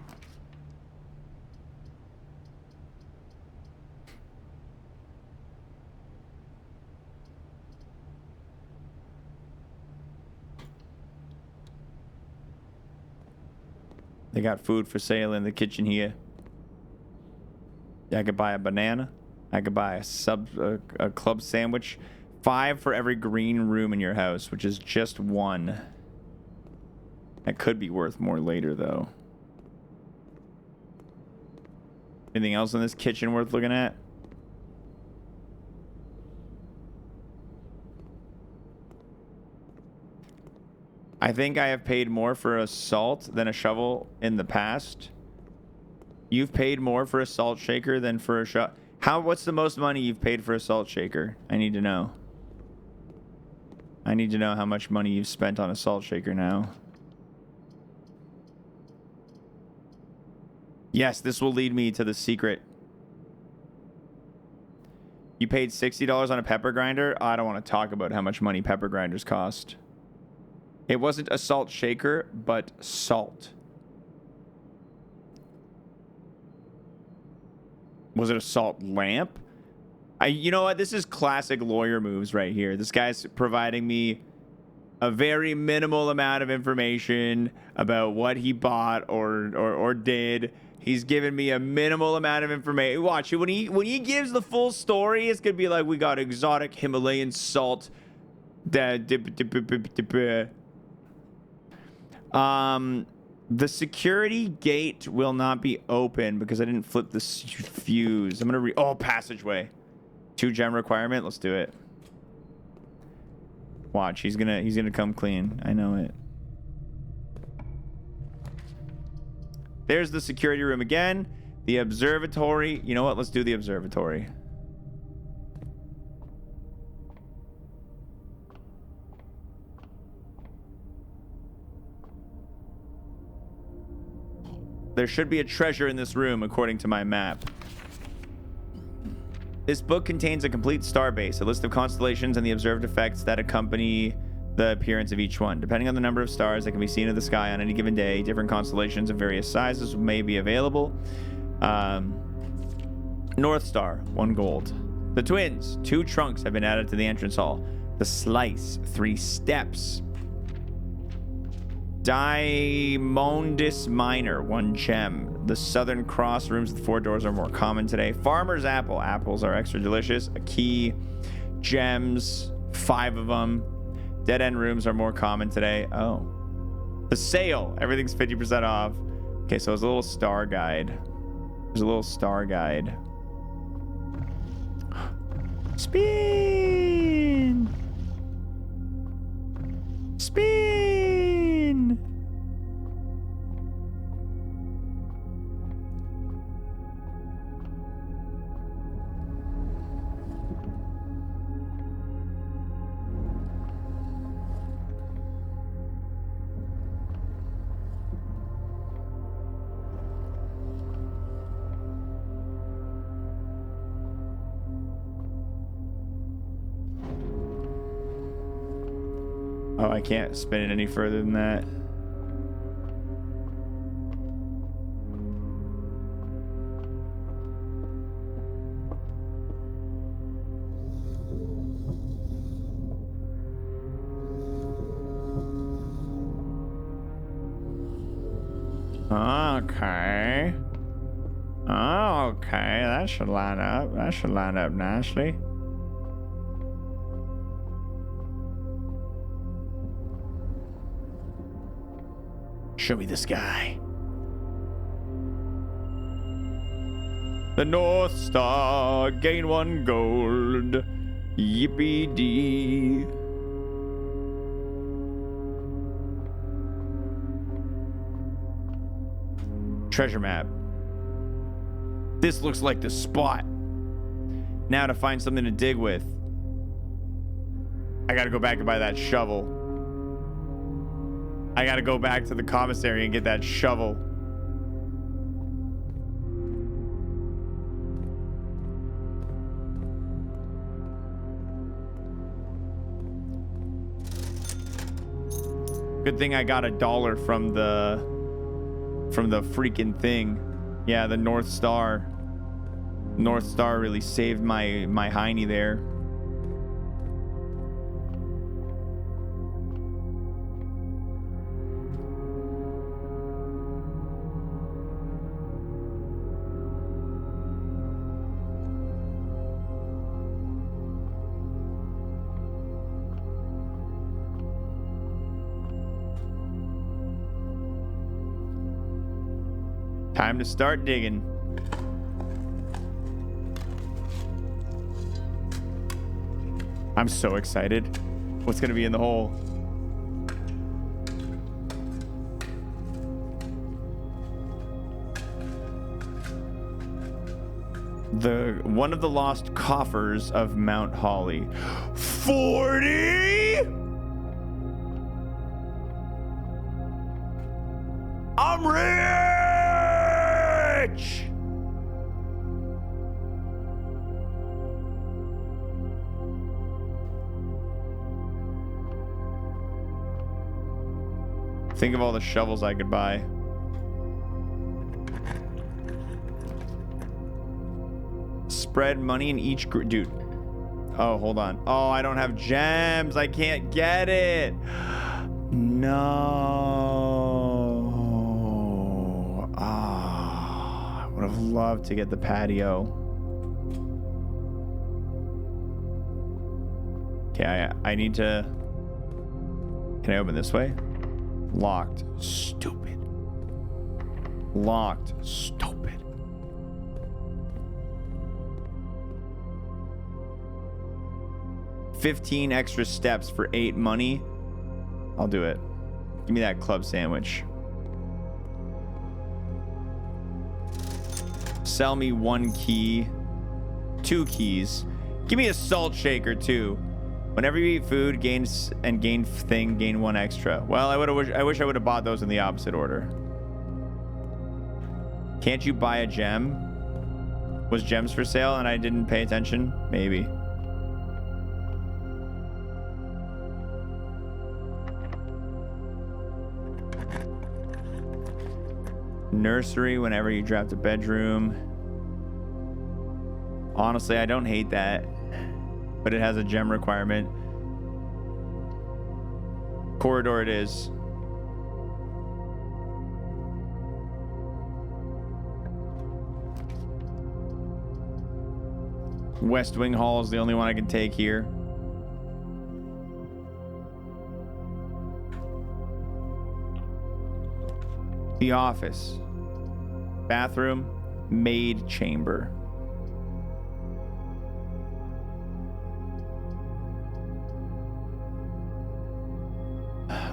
They got food for sale in the kitchen here. I could buy a banana. I could buy a club sandwich. 5 for every green room in your house, which is just 1. That could be worth more later, though. Anything else in this kitchen worth looking at? I think I have paid more for a salt than a shovel in the past. You've paid more for a salt shaker than for a shovel. What's the most money you've paid for a salt shaker? I need to know. I need to know how much money you've spent on a salt shaker now. Yes, this will lead me to the secret. You paid $60 on a pepper grinder? I don't want to talk about how much money pepper grinders cost. It wasn't a salt shaker, but salt. Was it a salt lamp? You know what? This is classic lawyer moves right here. This guy's providing me a very minimal amount of information about what he bought or did. He's giving me a minimal amount of information. Watch it. When he gives the full story, it's gonna be like, we got exotic Himalayan salt. The security gate will not be open because I didn't flip the fuse. I'm gonna oh, passageway. 2 gem requirement. Let's do it. Watch. He's gonna come clean. I know it. There's the security room again. The observatory. You know what? Let's do the observatory. There should be a treasure in this room, according to my map. This book contains a complete star base, a list of constellations and the observed effects that accompany the appearance of each one. Depending on the number of stars that can be seen in the sky on any given day, different constellations of various sizes may be available. North Star, 1 gold. The twins, 2 trunks have been added to the entrance hall. The slice, 3 steps. Diamondus Minor, 1 gem. The Southern Cross rooms with 4 doors are more common today. Farmer's Apple. Apples are extra delicious. A key. Gems. 5 of them. Dead end rooms are more common today. Oh. The sale. Everything's 50% off. Okay, so there's a little star guide. There's a little star guide. Spin! Spin! Oh, I can't spin it any further than that. Okay. Okay, that should line up. That should line up nicely. Show me the sky. The North Star, gain 1 gold. Yippee-dee. Treasure map. This looks like the spot. Now to find something to dig with. I gotta go back and buy that shovel. I gotta go back to the commissary and get that shovel. Good thing I got $1 from the freaking thing. Yeah, the North Star. North Star really saved my hiney there. Time to start digging. I'm so excited. What's gonna be in the hole? One of the lost coffers of Mount Holly. 40? I'm rich! Think of all the shovels I could buy. Spread money in each group. Dude. Oh, hold on. Oh, I don't have gems. I can't get it. No. Ah, I would have loved to get the patio. Okay, I need to... Can I open this way? Locked. Stupid. Locked. Stupid. 15 extra steps for 8 money. I'll do it. Give me that club sandwich. Sell me 1 key. 2 keys. Give me a salt shaker too. Whenever you eat food, gain 1 extra. Well, I wish I would have bought those in the opposite order. Can't you buy a gem? Was gems for sale and I didn't pay attention? Maybe. Nursery whenever you draft a bedroom. Honestly, I don't hate that, but it has a gem requirement. Corridor it is. West Wing Hall is the only one I can take here. The office. Bathroom. Maid chamber.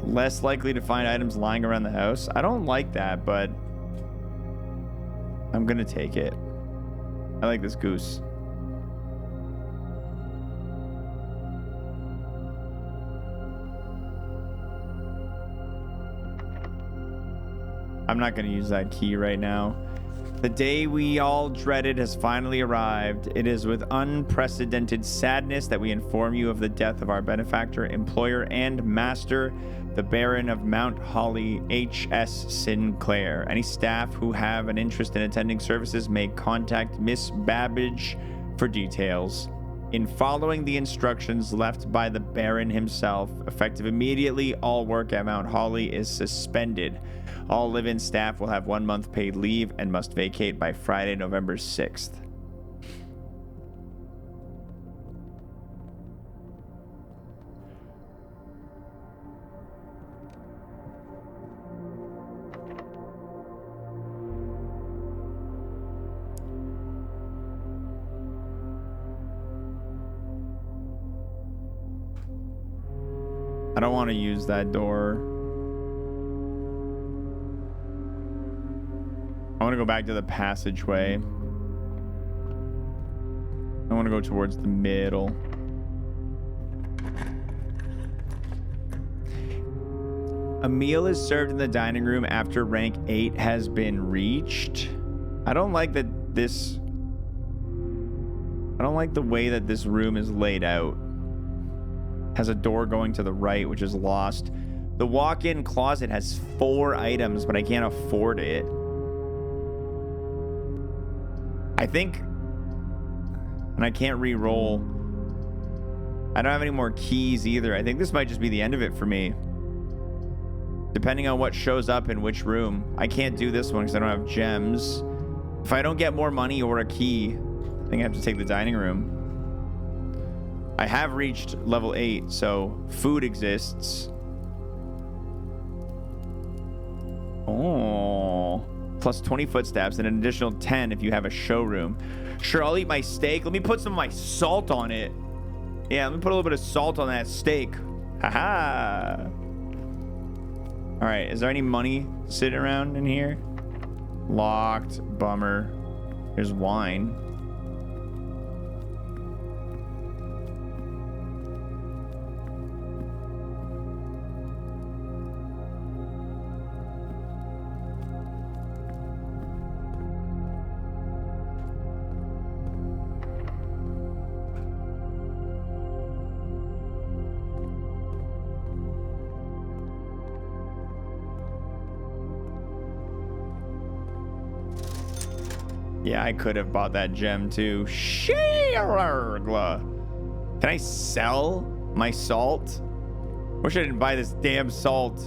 Less likely to find items lying around the house. I don't like that, but I'm gonna take it. I like this goose. I'm not going to use that key right now. The day we all dreaded has finally arrived. It is with unprecedented sadness that we inform you of the death of our benefactor, employer, and master, the Baron of Mount Holly, H.S. Sinclair. Any staff who have an interest in attending services may contact Miss Babbage for details. In following the instructions left by the Baron himself, effective immediately, all work at Mount Holly is suspended. All live-in staff will have 1 month paid leave and must vacate by Friday, November 6th. I don't want to use that door. I want to go back to the passageway. I want to go towards the middle. A meal is served in the dining room after rank 8 has been reached. I don't like that this... I don't like the way that this room is laid out. Has a door going to the right, which is lost. The walk-in closet has 4 items, but I can't afford it. I think, and I can't re-roll. I don't have any more keys either. I think this might just be the end of it for me. Depending on what shows up in which room. I can't do this one because I don't have gems. If I don't get more money or a key, I think I have to take the dining room. I have reached level 8, so food exists. Oh, plus 20 footsteps and an additional 10 if you have a showroom. Sure, I'll eat my steak. Let me put some of my salt on it. Yeah, let me put a little bit of salt on that steak. Haha. All right, is there any money sitting around in here? Locked. Bummer. There's wine. Yeah, I could have bought that gem too. Can I sell my salt? Wish I didn't buy this damn salt.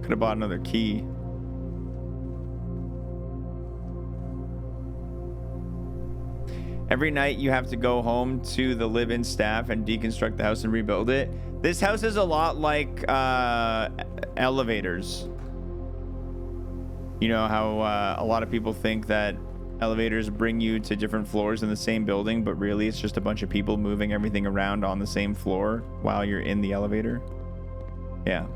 Could have bought another key. Every night you have to go home to the live-in staff and deconstruct the house and rebuild it. This house is a lot like elevators. You know how a lot of people think that elevators bring you to different floors in the same building, but really it's just a bunch of people moving everything around on the same floor while you're in the elevator. Yeah.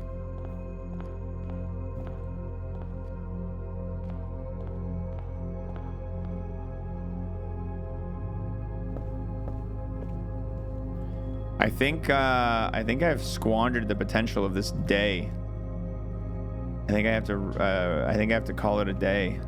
I think I've squandered the potential of this day. I think I have to call it a day.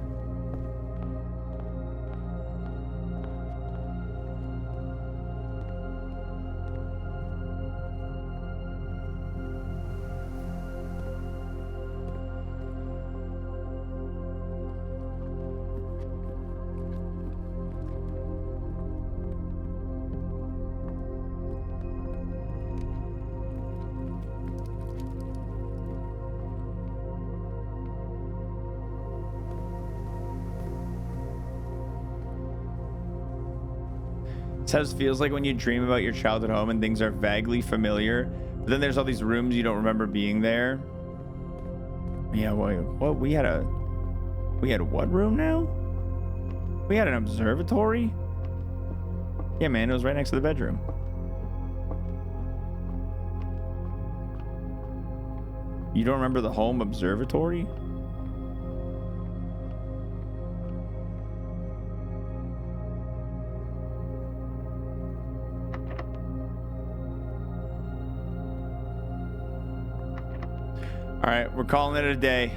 This house feels like when you dream about your childhood home and things are vaguely familiar, but then there's all these rooms you don't remember being there. Yeah, what we had what room now? We had an observatory? Yeah, man, it was right next to the bedroom. You don't remember the home observatory? All right, we're calling it a day.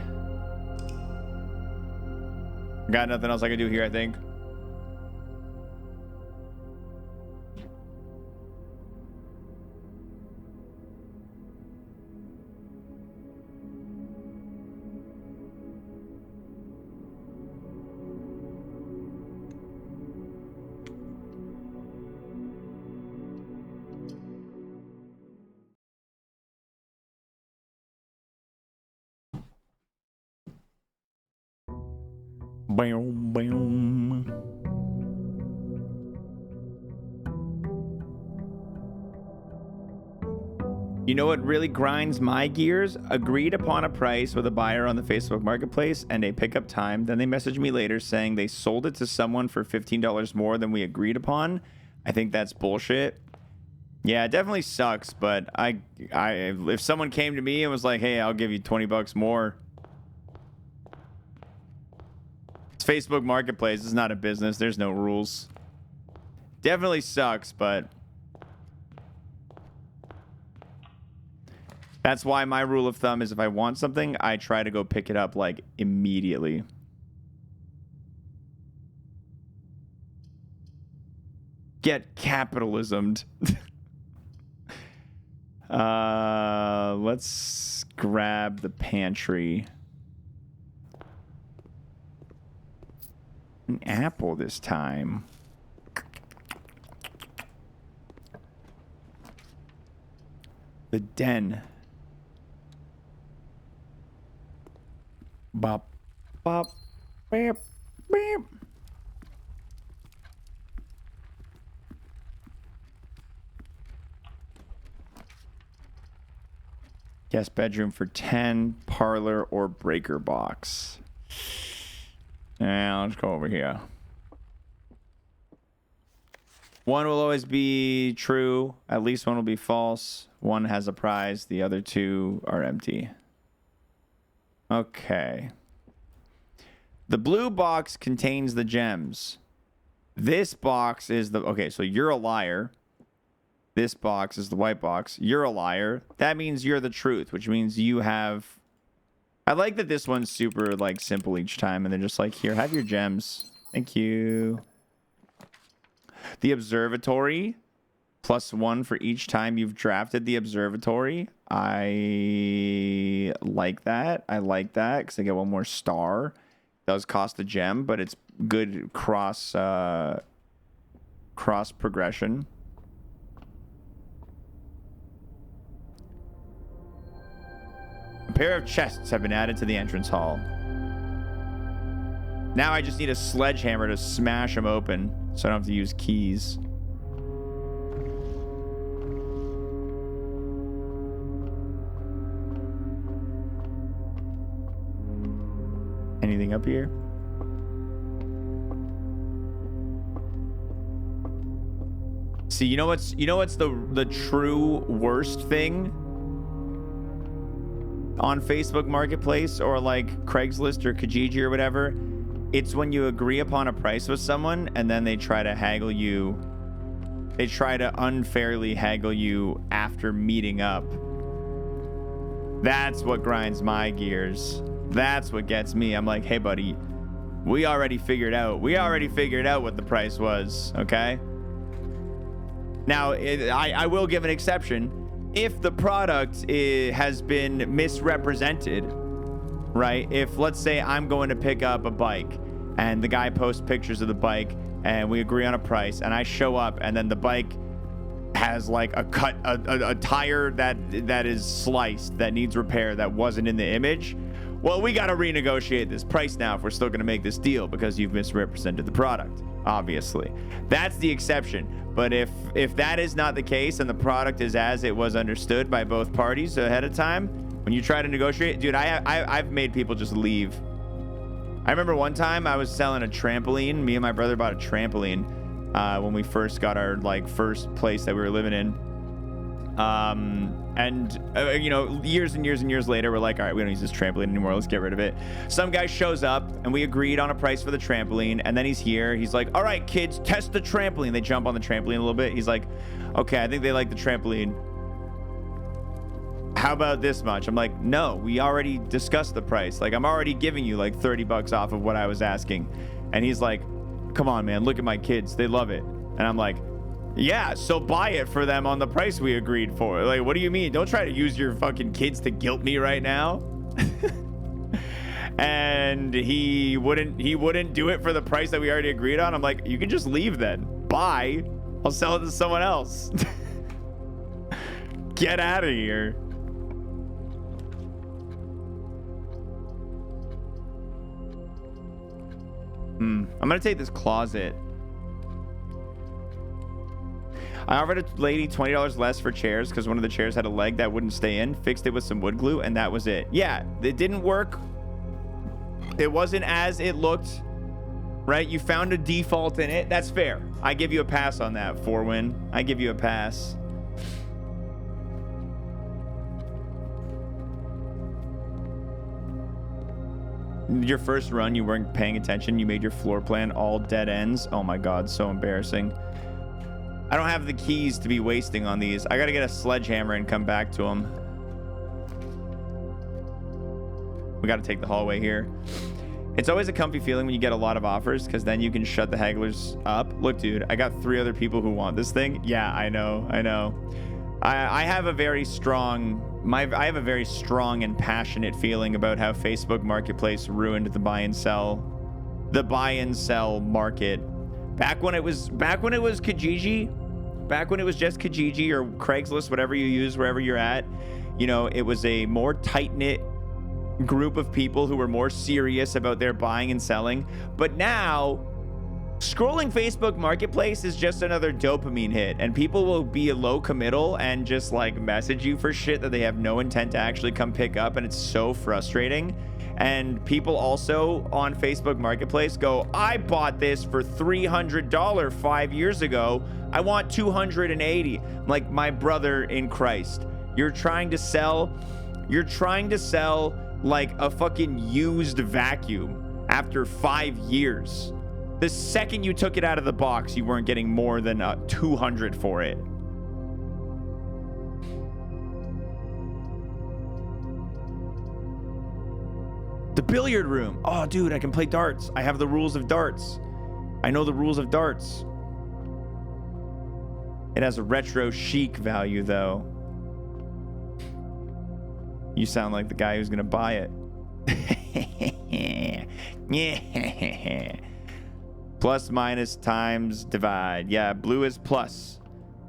Got nothing else I can do here, I think. Boom, boom. You know what really grinds my gears? Agreed upon a price with a buyer on the Facebook Marketplace and a pickup time. Then they message me later saying they sold it to someone for $15 more than we agreed upon. I think that's bullshit. Yeah, it definitely sucks, but if someone came to me and was like, "Hey, I'll give you 20 bucks more." It's Facebook Marketplace. It's not a business. There's no rules. Definitely sucks, but that's why my rule of thumb is if I want something, I try to go pick it up like immediately. Get capitalismed. Let's grab the pantry. An apple this time. The den. Bop, bop, beep, beep. Guest bedroom for 10, parlor or breaker box. Yeah, let's go over here. One will always be true. At least one will be false. One has a prize. The other two are empty. Okay. The blue box contains the gems. This box is the... Okay, so you're a liar. This box is the white box. You're a liar. That means you're the truth, which means you have... I like that this one's super, like, simple each time. And they're just like, here, have your gems. Thank you. The observatory, +1 for each time you've drafted the observatory. I like that. I like that because I get one more star. Does cost a gem, but it's good cross progression. A pair of chests have been added to the entrance hall. Now I just need a sledgehammer to smash them open, so I don't have to use keys. Anything up here? See, you know what's the true worst thing on Facebook Marketplace or like Craigslist or Kijiji or whatever? It's when you agree upon a price with someone and then they try to haggle you. They try to unfairly haggle you after meeting up. That's what grinds my gears. That's what gets me. I'm like, hey, buddy, we already figured out what the price was, okay? Now, I will give an exception. If the product has been misrepresented, right? If, let's say, I'm going to pick up a bike and the guy posts pictures of the bike and we agree on a price and I show up and then the bike has like a tire that is sliced, that needs repair, that wasn't in the image, well, we got to renegotiate this price now if we're still going to make this deal because you've misrepresented the product, obviously. That's the exception. But if that is not the case and the product is as it was understood by both parties ahead of time, when you try to negotiate, dude, I've made people just leave. I remember one time I was selling a trampoline. Me and my brother bought a trampoline when we first got our like first place that we were living in. You know, years and years and years later, we're like, all right, we don't use this trampoline anymore. Let's get rid of it. Some guy shows up and we agreed on a price for the trampoline. And then he's here. He's like, all right, kids, test the trampoline. They jump on the trampoline a little bit. He's like, okay, I think they like the trampoline. How about this much? I'm like, no, we already discussed the price. Like, I'm already giving you like $30 off of what I was asking. And he's like, come on, man, look at my kids. They love it. And I'm like, yeah, so buy it for them on the price we agreed for. Like, what do you mean? Don't try to use your fucking kids to guilt me right now. And he wouldn't do it for the price that we already agreed on. I'm like, you can just leave then. Bye. I'll sell it to someone else. Get out of here. I'm gonna take this closet. I offered a lady $20 less for chairs because one of the chairs had a leg that wouldn't stay in. Fixed it with some wood glue, and that was it. Yeah, it didn't work. It wasn't as it looked, right? You found a default in it. That's fair. I give you a pass on that, Forwin. I give you a pass. Your first run, you weren't paying attention. You made your floor plan all dead ends. Oh my God, so embarrassing. I don't have the keys to be wasting on these. I gotta get a sledgehammer and come back to them. We gotta take the hallway here. It's always a comfy feeling when you get a lot of offers because then you can shut the hagglers up. Look, dude, I got 3 other people who want this thing. Yeah, I know. I have a very strong and passionate feeling about how Facebook Marketplace ruined the buy and sell market. Back when it was Kijiji, back when it was just Kijiji or Craigslist, whatever you use, wherever you're at, you know, it was a more tight-knit group of people who were more serious about their buying and selling. But now Scrolling Facebook Marketplace is just another dopamine hit, and people will be low committal and just like message you for shit that they have no intent to actually come pick up, and it's so frustrating. And people also on Facebook Marketplace go, I bought this for $300 5 years ago. I want $280. Like, my brother in Christ, you're trying to sell like a fucking used vacuum after 5 years. The second you took it out of the box, you weren't getting more than $200 for it. The billiard room. Oh, dude, I can play darts. I have the rules of darts. I know the rules of darts. It has a retro chic value, though. You sound like the guy who's gonna buy it. Yeah. Plus, minus, times, divide. Yeah, blue is plus.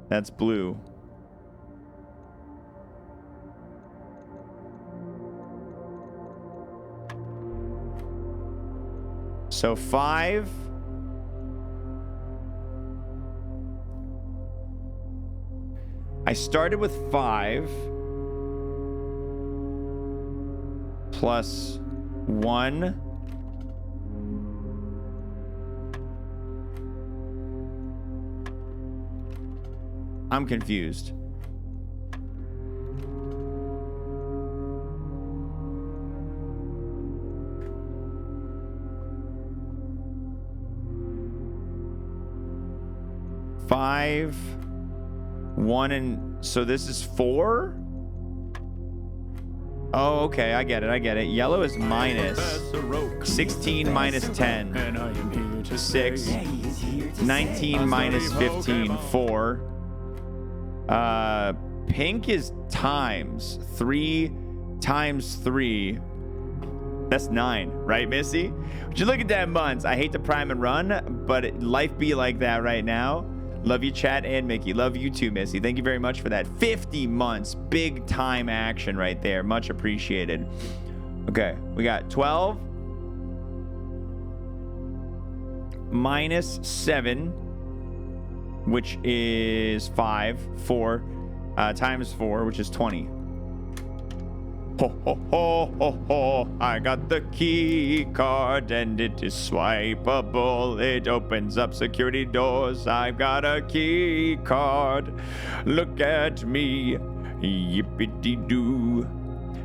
That's blue. So 5. I started with 5 plus 1. I'm confused. Five, 1, and so this is 4. Oh, okay, I get it. Yellow is minus 16 minus 10, 6, 19 minus 15, 4. Pink is times 3 times 3. That's 9, right, Missy? Would you look at that months? I hate to prime and run, but life be like that right now. Love you, chat, and Mickey. Love you too, Missy. Thank you very much for that. 50 months. Big time action right there. Much appreciated. Okay, we got 12 minus 7, which is 5, 4, times 4, which is 20. Ho, ho, ho, ho, ho. I got the key card and it is swipeable. It opens up security doors. I've got a key card. Look at me. Yippity-doo.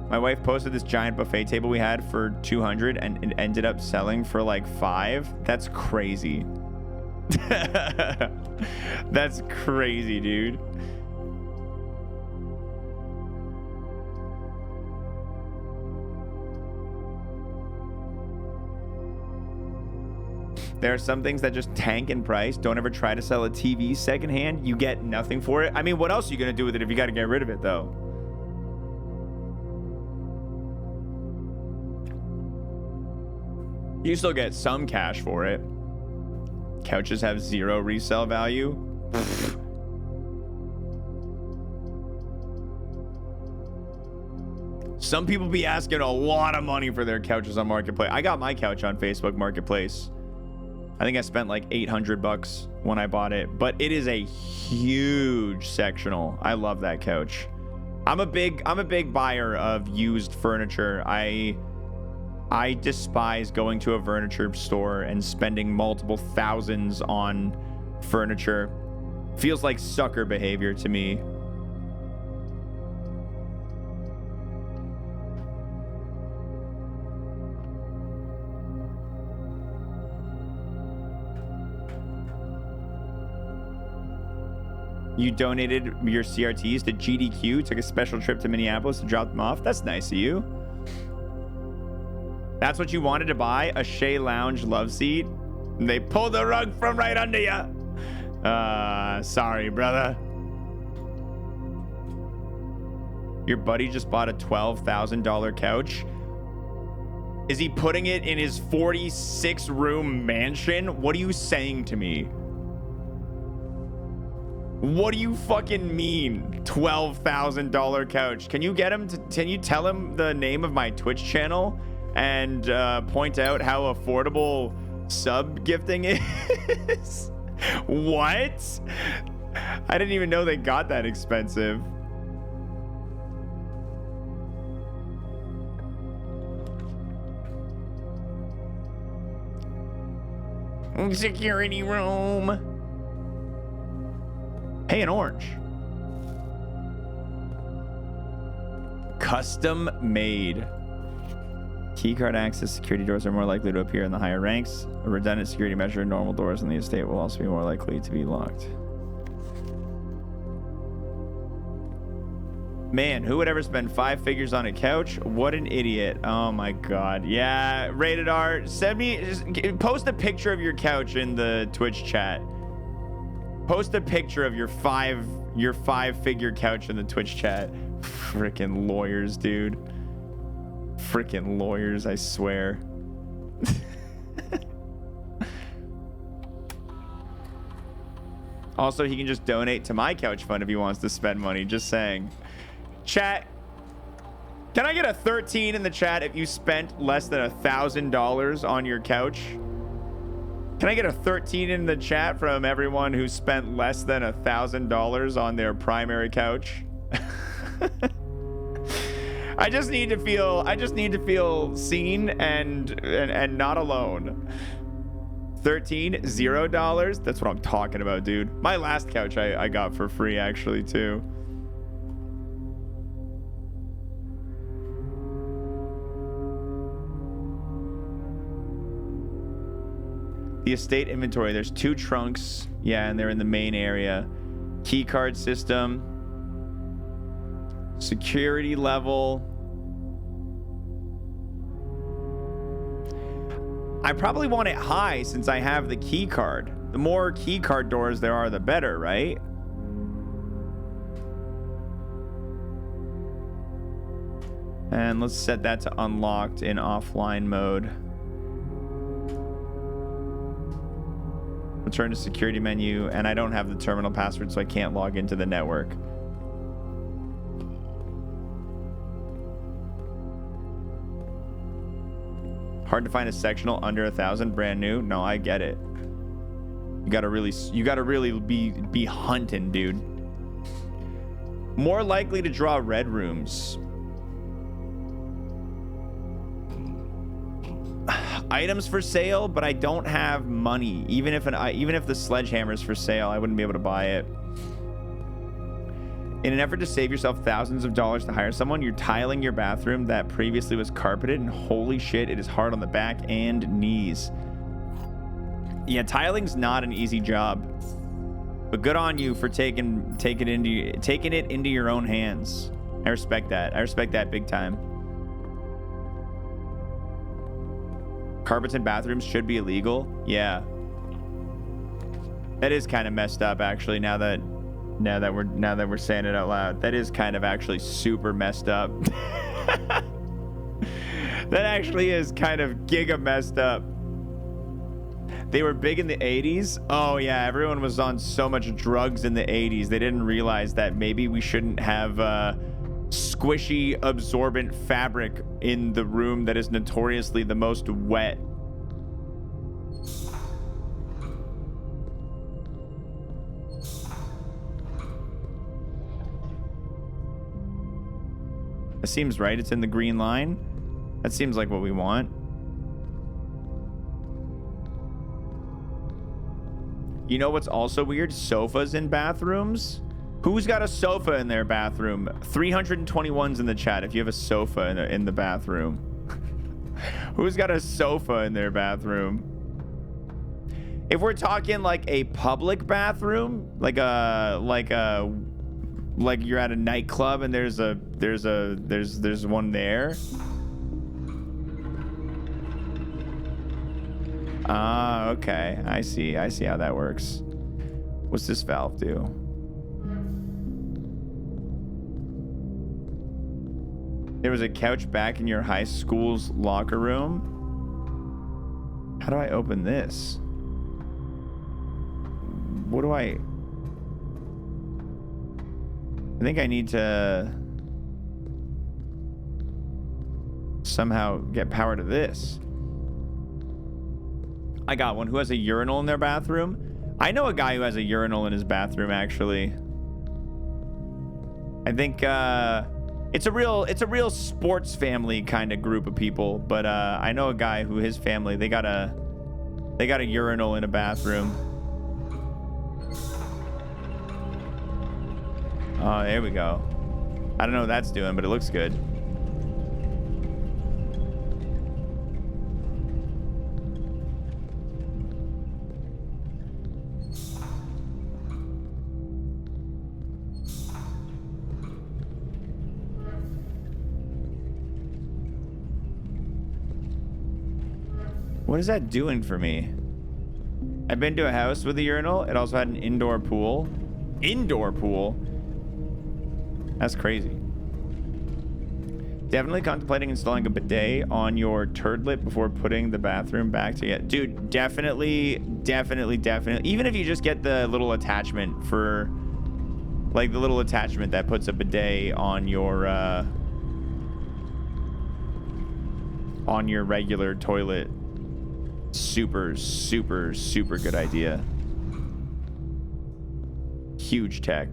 My wife posted this giant buffet table we had for $200 and it ended up selling for like $5. That's crazy. That's crazy, dude. There are some things that just tank in price. Don't ever try to sell a TV secondhand. You get nothing for it. I mean, what else are you going to do with it if you got to get rid of it, though? You still get some cash for it. Couches have 0 resale value. Some people be asking a lot of money for their couches on Marketplace. I got my couch on Facebook Marketplace. I think I spent like $800 when I bought it, but it is a huge sectional. I love that couch. I'm a big buyer of used furniture. I despise going to a furniture store and spending multiple thousands on furniture. Feels like sucker behavior to me. You donated your CRTs to GDQ, took a special trip to Minneapolis to drop them off. That's nice of you. That's what you wanted to buy? A Shea Lounge love seat? And they pulled the rug from right under you. Sorry, brother. Your buddy just bought a $12,000 couch. Is he putting it in his 46-room mansion? What are you saying to me? What do you fucking mean? $12,000 couch. Can you get him to, can you tell him the name of my Twitch channel and point out how affordable sub gifting is? What? I didn't even know they got that expensive. Security room. Hey, an orange. Custom made. Keycard access security doors are more likely to appear in the higher ranks. A redundant security measure, normal doors in the estate will also be more likely to be locked. Man, who would ever spend 5 figures on a couch? What an idiot. Oh my god. Yeah, rated R. Post a picture of your couch in the Twitch chat. Post a picture of your 5-figure couch in the Twitch chat. Freaking lawyers, dude. Freaking lawyers, I swear. Also, he can just donate to my couch fund if he wants to spend money. Just saying. Chat, can I get a 13 in the chat if you spent less than $1,000 on your couch? Can I get a 13 in the chat from everyone who spent less than $1,000 on their primary couch? I just need to feel seen and not alone. 13, $0. That's what I'm talking about, dude. My last couch I got for free actually too. The estate inventory, there's 2 trunks. Yeah, and they're in the main area. Key card system. Security level. I probably want it high since I have the key card. The more key card doors there are, the better, right? And let's set that to unlocked in offline mode. Return to security menu, and I don't have the terminal password, so I can't log into the network. Hard to find a sectional under 1,000, brand new. No, I get it. You gotta really be hunting, dude. More likely to draw red rooms. Items for sale, but I don't have money. Even if the sledgehammer is for sale, I wouldn't be able to buy it. In an effort to save yourself thousands of dollars to hire someone, you're tiling your bathroom that previously was carpeted, and holy shit, it is hard on the back and knees. Yeah, tiling's not an easy job, but good on you for taking it into your own hands. I respect that. I respect that big time. Carpets in bathrooms should be illegal. Yeah, that is kind of messed up, actually. Now that we're saying it out loud, that is kind of actually super messed up. That actually is kind of giga messed up. They were big in the 80s. Oh yeah, everyone was on so much drugs in the 80s. They didn't realize that maybe we shouldn't have squishy, absorbent fabric in the room that is notoriously the most wet. That seems right. It's in the green line. That seems like what we want. You know what's also weird? Sofas in bathrooms. Who's got a sofa in their bathroom? 321's in the chat if you have a sofa in the bathroom. Who's got a sofa in their bathroom? If we're talking like a public bathroom, like you're at a nightclub and there's one there. Ah, okay. I see how that works. What's this valve do? There was a couch back in your high school's locker room. How do I open this? What do I think I need to somehow get power to this. I got one. Who has a urinal in their bathroom? I know a guy who has a urinal in his bathroom, actually. I think it's a real sports family kind of group of people, but I know a guy who his family, they got a urinal in a bathroom. Oh, there we go. I don't know what that's doing, but it looks good. What is that doing for me? I've been to a house with a urinal. It also had an indoor pool. Indoor pool? That's crazy. Definitely contemplating installing a bidet on your turdlet before putting the bathroom back together. Dude, definitely. Even if you just get the little attachment for, like the little attachment that puts a bidet on your regular toilet. Super good idea. Huge tech.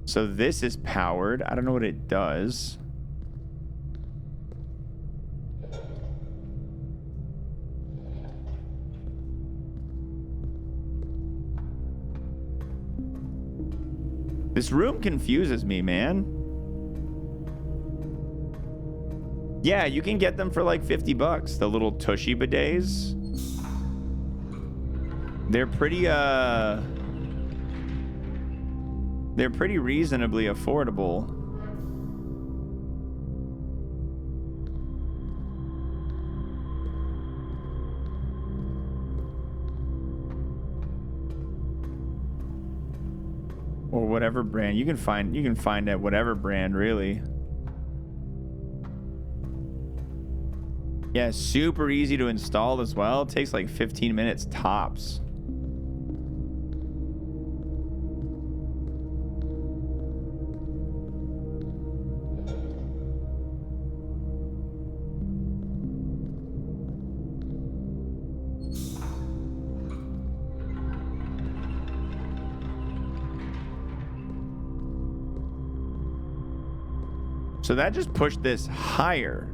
So this is powered. I don't know what it does. This room confuses me, man. Yeah, you can get them for like $50. The little tushy bidets. They're pretty reasonably affordable. Or whatever brand you can find at whatever brand, really. Yeah, super easy to install as well. It takes like 15 minutes tops. So that just pushed this higher.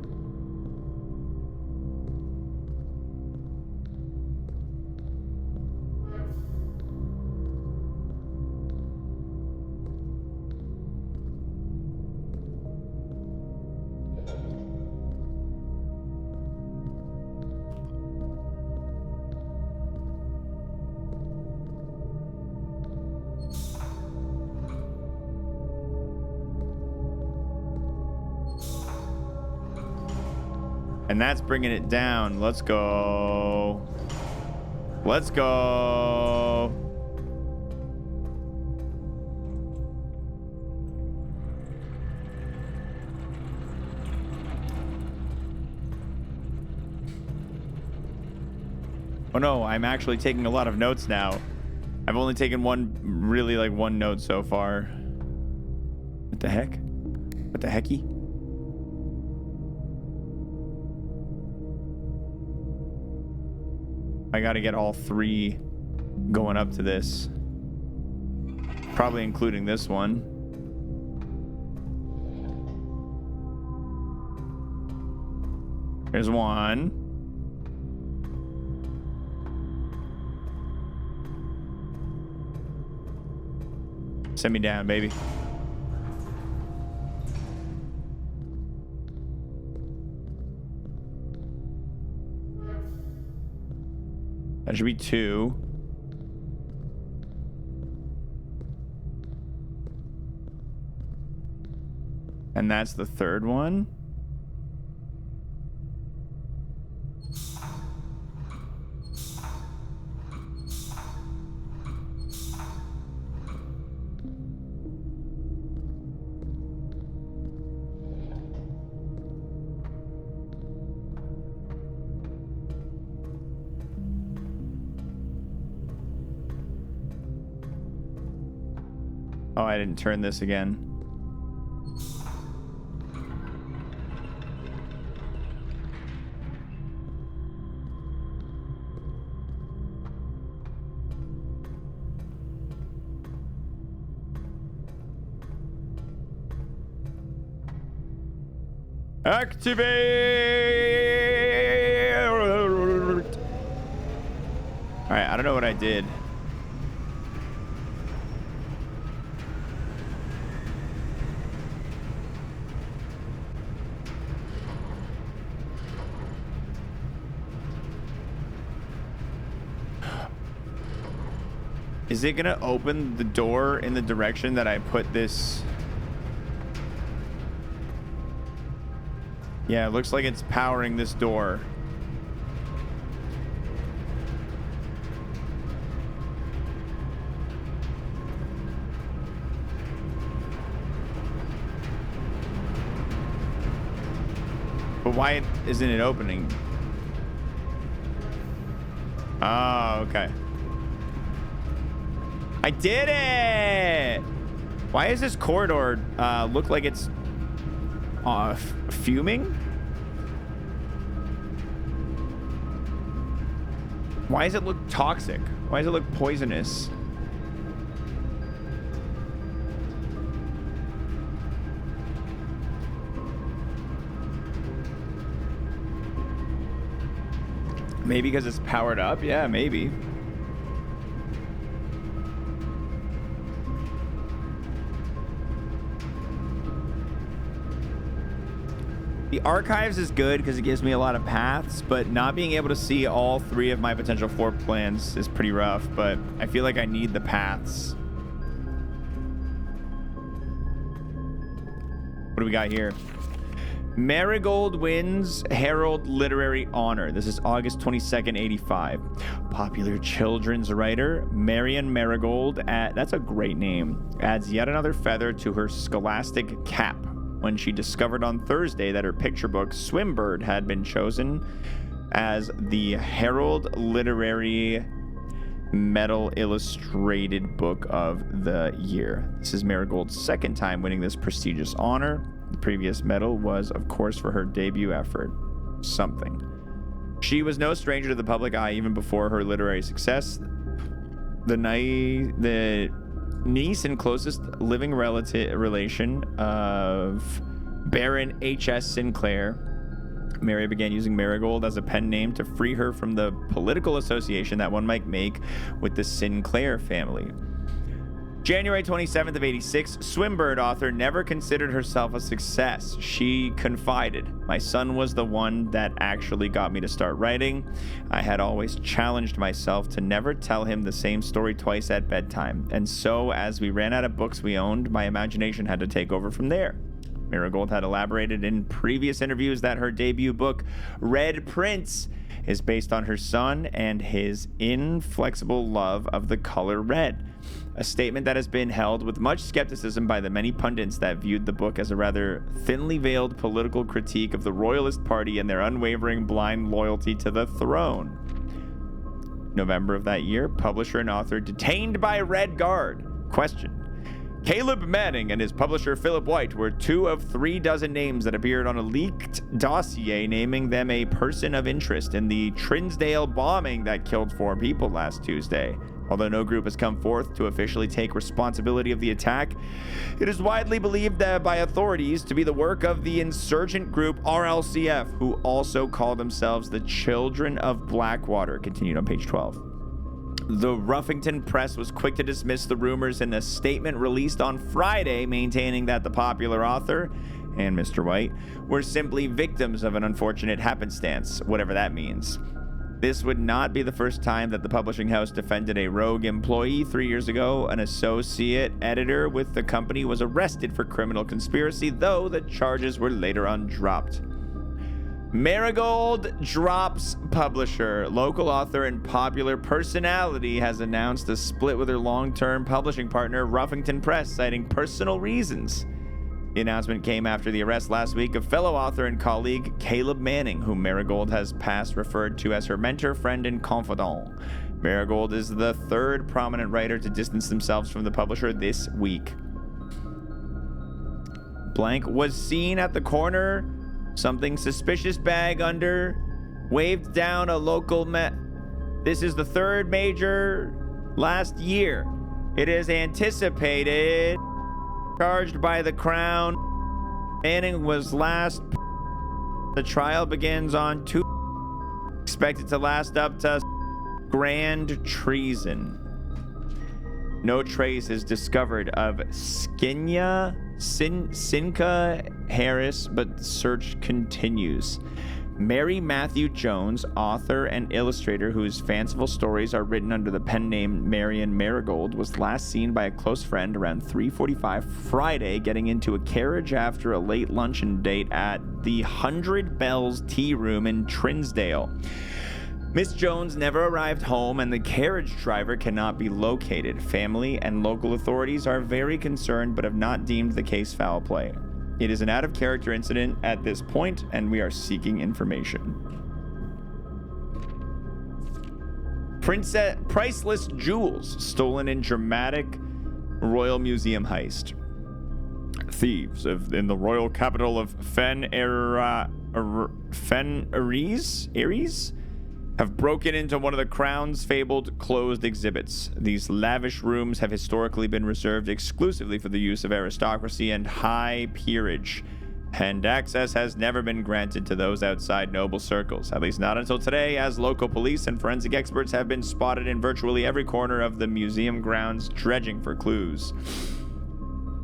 And that's bringing it down. Let's go. Let's go. Oh no, I'm actually taking a lot of notes now. I've only taken one note so far. What the heck? What the hecky? I gotta get all three going up to this. Probably including this one. There's one. Send me down, baby. That should be two. And that's the third one. Oh, I didn't turn this again. Activate! Alright, I don't know what I did. Is it gonna open the door in the direction that I put this? Yeah, it looks like it's powering this door. But why isn't it opening? Oh, okay. I did it! Why does this corridor look like it's fuming? Why does it look toxic? Why does it look poisonous? Maybe because it's powered up? Yeah, maybe. The archives is good because it gives me a lot of paths, but not being able to see all 3 of my potential floor plans is pretty rough, but I feel like I need the paths. What do we got here? Marigold wins Herald Literary Honor. This is August 22nd, 85. Popular children's writer Marion Marigold, that's a great name, adds yet another feather to her scholastic cap when she discovered on Thursday that her picture book, Swimbird, had been chosen as the Herald Literary Medal Illustrated Book of the Year. This is Marigold's second time winning this prestigious honor. The previous medal was, of course, for her debut effort, Something. She was no stranger to the public eye even before her literary success. The niece and closest living relation of Baron H.S. Sinclair, Mary began using Marigold as a pen name to free her from the political association that one might make with the Sinclair family. January 27th of 86, Swimbird author never considered herself a success. She confided, "My son was the one that actually got me to start writing. I had always challenged myself to never tell him the same story twice at bedtime. And so, as we ran out of books we owned, my imagination had to take over from there." Marigold had elaborated in previous interviews that her debut book, Red Prince, is based on her son and his inflexible love of the color red. A statement that has been held with much skepticism by the many pundits that viewed the book as a rather thinly veiled political critique of the Royalist Party and their unwavering blind loyalty to the throne. November of that year, publisher and author detained by Red Guard. Question: Caleb Manning and his publisher Philip White were 2 of 3 dozen names that appeared on a leaked dossier naming them a person of interest in the Trinsdale bombing that killed 4 people last Tuesday. Although no group has come forth to officially take responsibility of the attack, it is widely believed that by authorities to be the work of the insurgent group RLCF, who also call themselves the Children of Blackwater. Continued on page 12. The Ruffington Press was quick to dismiss the rumors in a statement released on Friday, maintaining that the popular author and Mr. White were simply victims of an unfortunate happenstance, whatever that means. This would not be the first time that the publishing house defended a rogue employee. 3 years ago, an associate editor with the company was arrested for criminal conspiracy, though the charges were later on dropped. Marigold drops publisher. Local author and popular personality has announced a split with her long-term publishing partner, Ruffington Press, citing personal reasons. The announcement came after the arrest last week of fellow author and colleague Caleb Manning, whom Marigold has past referred to as her mentor, friend, and confidant. Marigold is the 3rd prominent writer to distance themselves from the publisher this week. blank was seen at the corner. Something suspicious bag under. Waved down a local This is the third major last year. It is anticipated. Charged by the Crown. Manning was last. The trial begins on 2. Expected to last up to grand treason. No trace is discovered of Sinka Harris, but search continues. Mary Matthew Jones, author and illustrator whose fanciful stories are written under the pen name Marion Marigold, was last seen by a close friend around 3:45 Friday getting into a carriage after a late luncheon date at the 100 Bells Tea Room in Trinsdale. Miss Jones never arrived home and the carriage driver cannot be located. Family and local authorities are very concerned but have not deemed the case foul play. It is an out-of-character incident at this point, and we are seeking information. Priceless jewels stolen in dramatic Royal Museum heist. Thieves in the royal capital of Aries have broken into one of the Crown's fabled closed exhibits. These lavish rooms have historically been reserved exclusively for the use of aristocracy and high peerage, and access has never been granted to those outside noble circles, at least not until today, as local police and forensic experts have been spotted in virtually every corner of the museum grounds dredging for clues.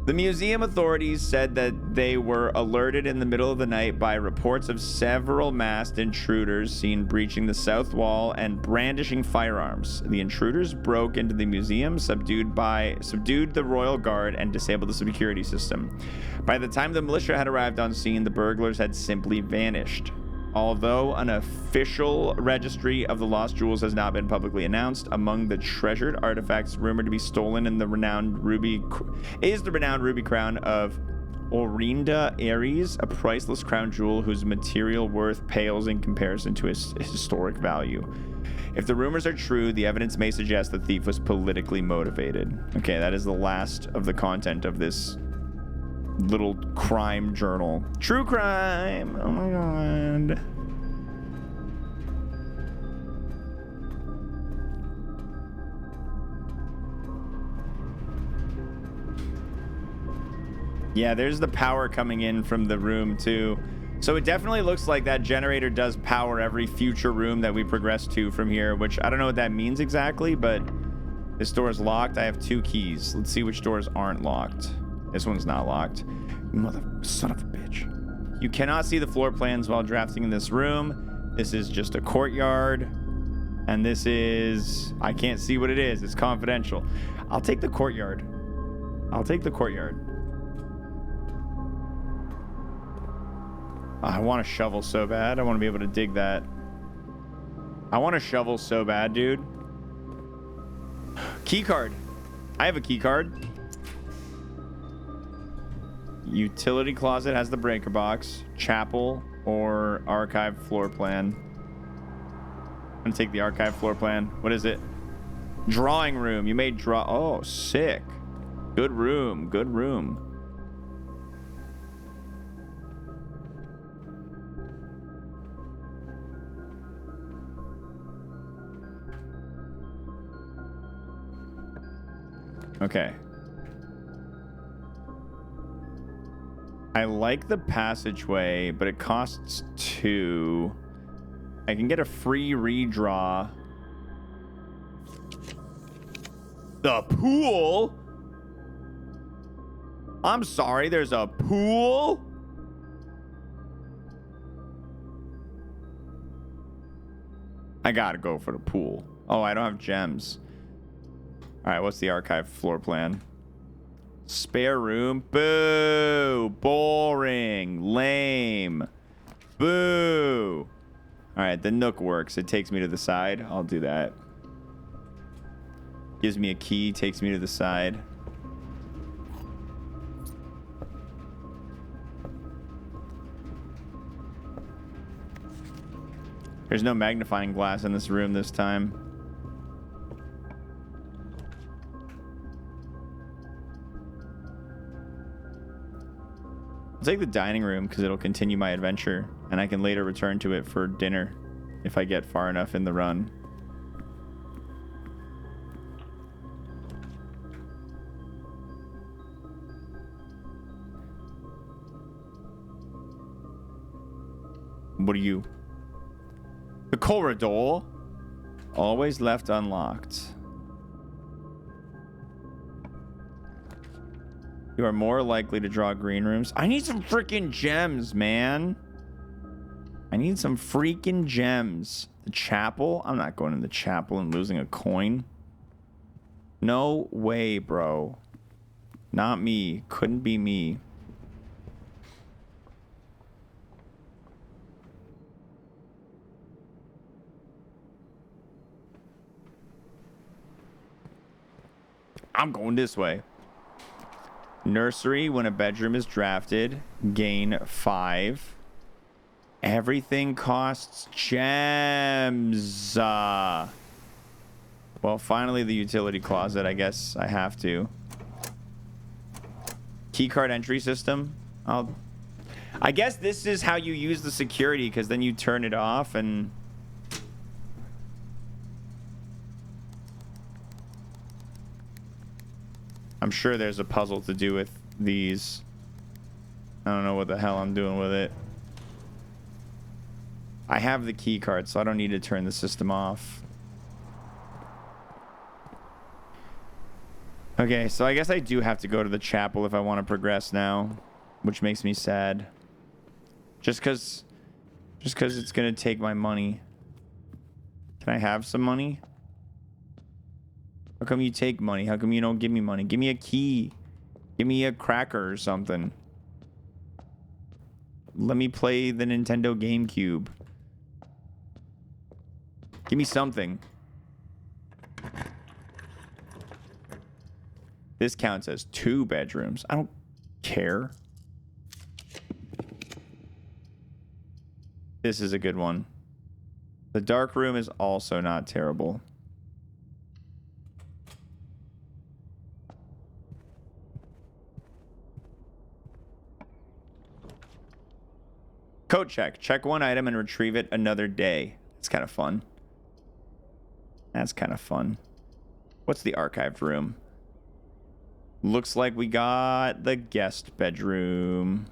The museum authorities said that they were alerted in the middle of the night by reports of several masked intruders seen breaching the south wall and brandishing firearms. The intruders broke into the museum, subdued the royal guard, and disabled the security system. By the time the militia had arrived on scene, the burglars had simply vanished. Although an official registry of the lost jewels has not been publicly announced, among the treasured artifacts rumored to be stolen in the renowned ruby crown of Orinda Aries, a priceless crown jewel whose material worth pales in comparison to its historic value. If the rumors are true, the evidence may suggest the thief was politically motivated. Okay, that is the last of the content of this little crime journal. True crime. Oh my god. Yeah, there's the power coming in from the room too. So it definitely looks like that generator does power every future room that we progress to from here, which I don't know what that means exactly, but this door is locked. I have 2 keys. Let's see which doors aren't locked. This one's not locked. Mother son of a bitch. You cannot see the floor plans while drafting in this room. This is just a courtyard. And this is... I can't see what it is. It's confidential. I'll take the courtyard. I'll take the courtyard. I want a shovel so bad. I want to be able to dig that. I want a shovel so bad, dude. Key card. I have a key card. Utility closet has the breaker box. Chapel or archive floor plan. I'm gonna take the archive floor plan. What is it? Drawing room. You may draw. Oh, sick. Good room. Good room. Okay. I like the passageway, but it costs 2. I can get a free redraw. The pool? I'm sorry, there's a pool? I gotta go for the pool. Oh, I don't have gems. All right, what's the archive floor plan? Spare room. Boo. Boring. Lame. Boo. All right, the nook works. It takes me to the side. I'll do that. Gives me a key. Takes me to the side. There's no magnifying glass in this room this time. I'll take the dining room because it'll continue my adventure, and I can later return to it for dinner if I get far enough in the run. What are you? The corridor? Always left unlocked. You are more likely to draw green rooms. I need some freaking gems, man. I need some freaking gems. The chapel? I'm not going to the chapel and losing a coin. No way, bro. Not me. Couldn't be me. I'm going this way. Nursery, when a bedroom is drafted, gain 5. Everything costs gems. Well, finally the utility closet. I guess I have to. Keycard entry system. I guess this is how you use the security, because then you turn it off and... I'm sure there's a puzzle to do with these. I don't know what the hell I'm doing with it. I have the key card, so I don't need to turn the system off. Okay, so I guess I do have to go to the chapel if I want to progress now, which makes me sad. Just because it's going to take my money. Can I have some money? How come you take money? How come you don't give me money? Give me a key. Give me a cracker or something. Let me play the Nintendo GameCube. Give me something. This counts as 2 bedrooms. I don't care. This is a good one. The dark room is also not terrible. Code check. Check one item and retrieve it another day. It's kind of fun. That's kind of fun. What's the archived room? Looks like we got the guest bedroom.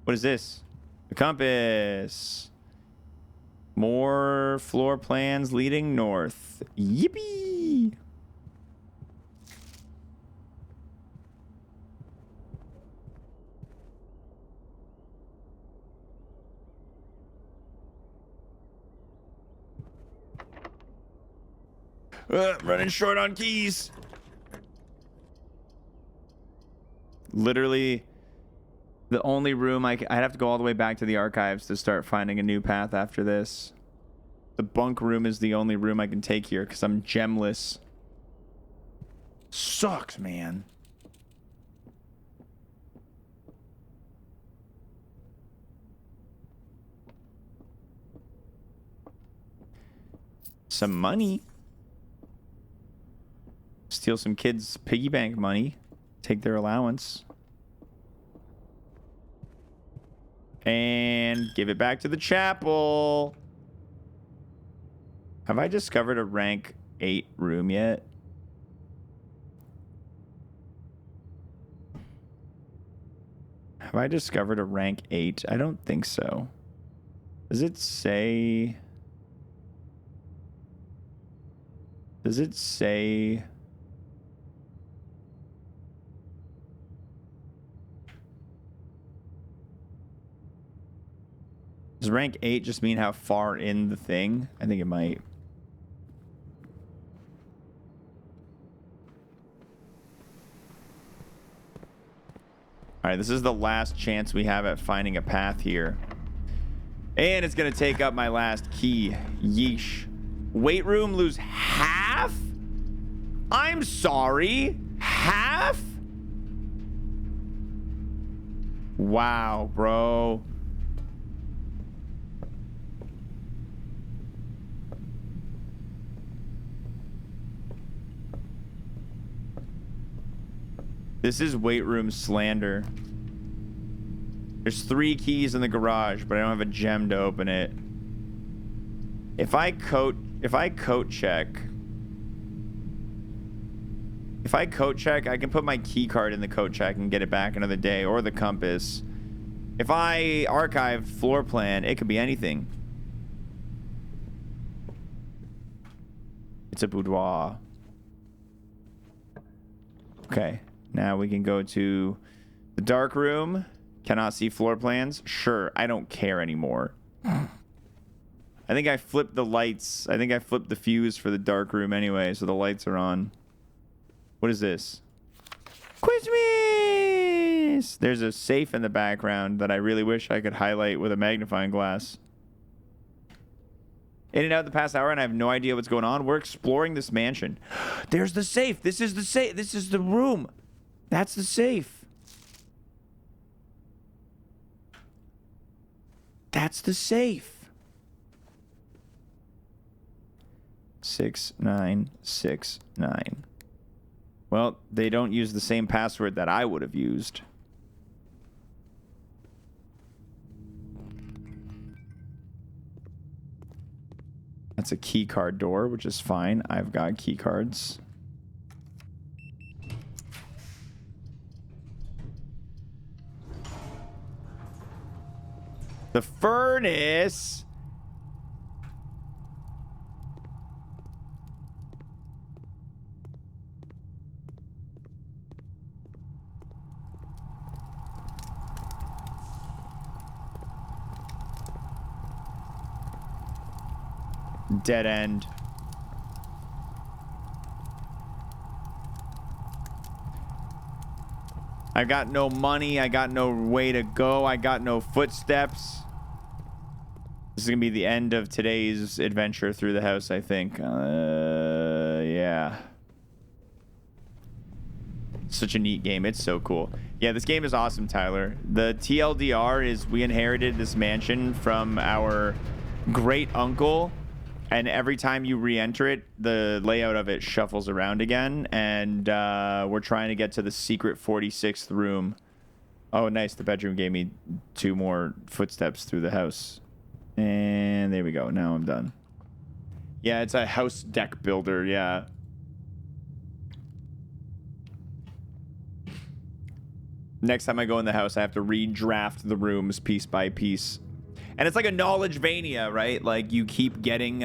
What is this? The compass. More floor plans leading north. Yippee! Running short on keys. Literally, the only room I'd have to go all the way back to the archives to start finding a new path after this. The bunk room is the only room I can take here because I'm gemless. Sucks, man. Some money. Steal some kids' piggy bank money. Take their allowance. And give it back to the chapel. Have I discovered a rank 8 room yet? Have I discovered a rank 8? I don't think so. Does it say... Does it say... Does rank 8 just mean how far in the thing? I think it might. Alright, this is the last chance we have at finding a path here. And it's going to take up my last key. Yeesh. Weight room, lose half? I'm sorry. Half? Wow, bro. This is weight room slander. There's 3 keys in the garage, but I don't have a gem to open it. If I coat check, I can put my key card in the coat check and get it back another day, or the compass. If I archive floor plan, it could be anything. It's a boudoir. Okay, now we can go to the dark room. Cannot see floor plans. Sure, I don't care anymore. I think I flipped the lights. I think I flipped the fuse for the dark room anyway, so the lights are on. What is this? Christmas! There's a safe in the background that I really wish I could highlight with a magnifying glass. In and out the past hour, and I have no idea what's going on. We're exploring this mansion. There's the safe. This is the safe. This is the room. That's the safe. That's the safe. 6969. Well, they don't use the same password that I would have used. That's a key card door, which is fine. I've got key cards. The furnace. Dead end. I got no money. I got no way to go. I got no footsteps. This is going to be the end of today's adventure through the house, I think. Yeah. Such a neat game. It's so cool. Yeah, this game is awesome, Tyler. The TLDR is we inherited this mansion from our great uncle. And every time you re-enter it, the layout of it shuffles around again. And we're trying to get to the secret 46th room. Oh, nice. The bedroom gave me 2 more footsteps through the house. And there we go. Now I'm done. Yeah, it's a house deck builder. Yeah. Next time I go in the house, I have to redraft the rooms piece by piece. And it's like a knowledge-vania, right? Like, you keep getting,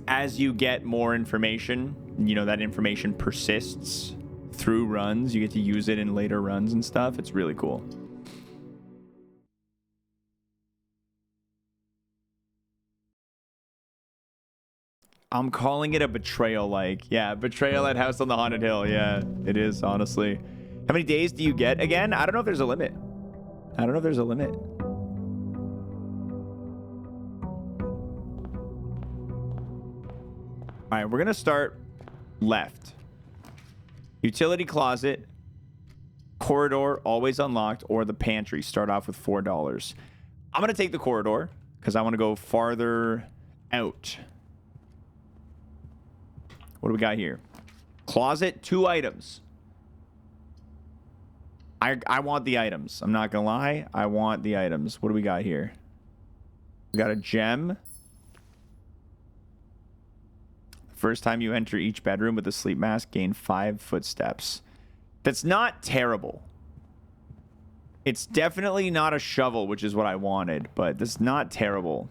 as you get more information, you know, that information persists through runs. You get to use it in later runs and stuff. It's really cool. I'm calling it a betrayal, like. Yeah, betrayal at House on the Haunted Hill. Yeah, it is, honestly. How many days do you get again? I don't know if there's a limit. I don't know if there's a limit. All right, we're going to start left. Utility closet, corridor, always unlocked, or the pantry. Start off with $4. I'm going to take the corridor because I want to go farther out. What do we got here? Closet, 2 items. I want the items. I'm not going to lie. I want the items. What do we got here? We got a gem. First time you enter each bedroom with a sleep mask, gain 5 footsteps. That's not terrible. It's definitely not a shovel, which is what I wanted, but that's not terrible.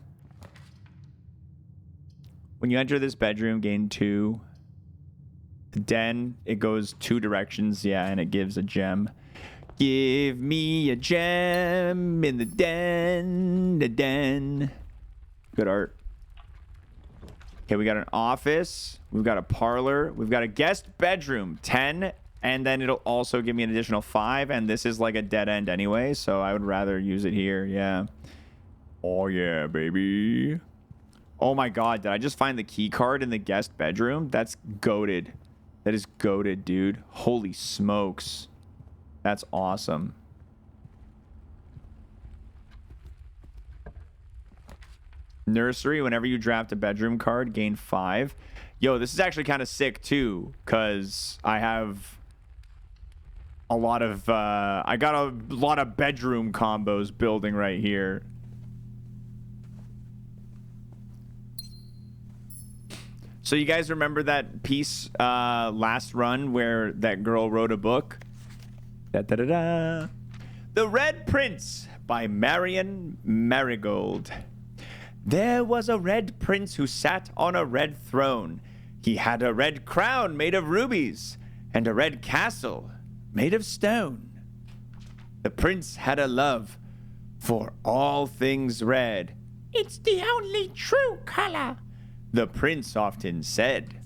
When you enter this bedroom, gain 2. The den, it goes 2 directions, yeah, and it gives a gem. Give me a gem in the den, the den. Good art. Okay, we got an office. We've got a parlor. We've got a guest bedroom, 10. And then it'll also give me an additional 5. And this is like a dead end anyway, so I would rather use it here. Yeah. Oh, yeah, baby. Oh, my God. Did I just find the key card in the guest bedroom? That's goated. That is goated, dude. Holy smokes. That's awesome. Nursery, whenever you draft a bedroom card, gain 5. Yo, this is actually kind of sick too, because I have a lot of I got a lot of bedroom combos building right here. So you guys remember that piece last run where that girl wrote a book? Da, da, da, da. The Red Prince by Marion Marigold. There was a red prince who sat on a red throne. He had a red crown made of rubies and a red castle made of stone. The prince had a love for all things red. It's the only true color, the prince often said.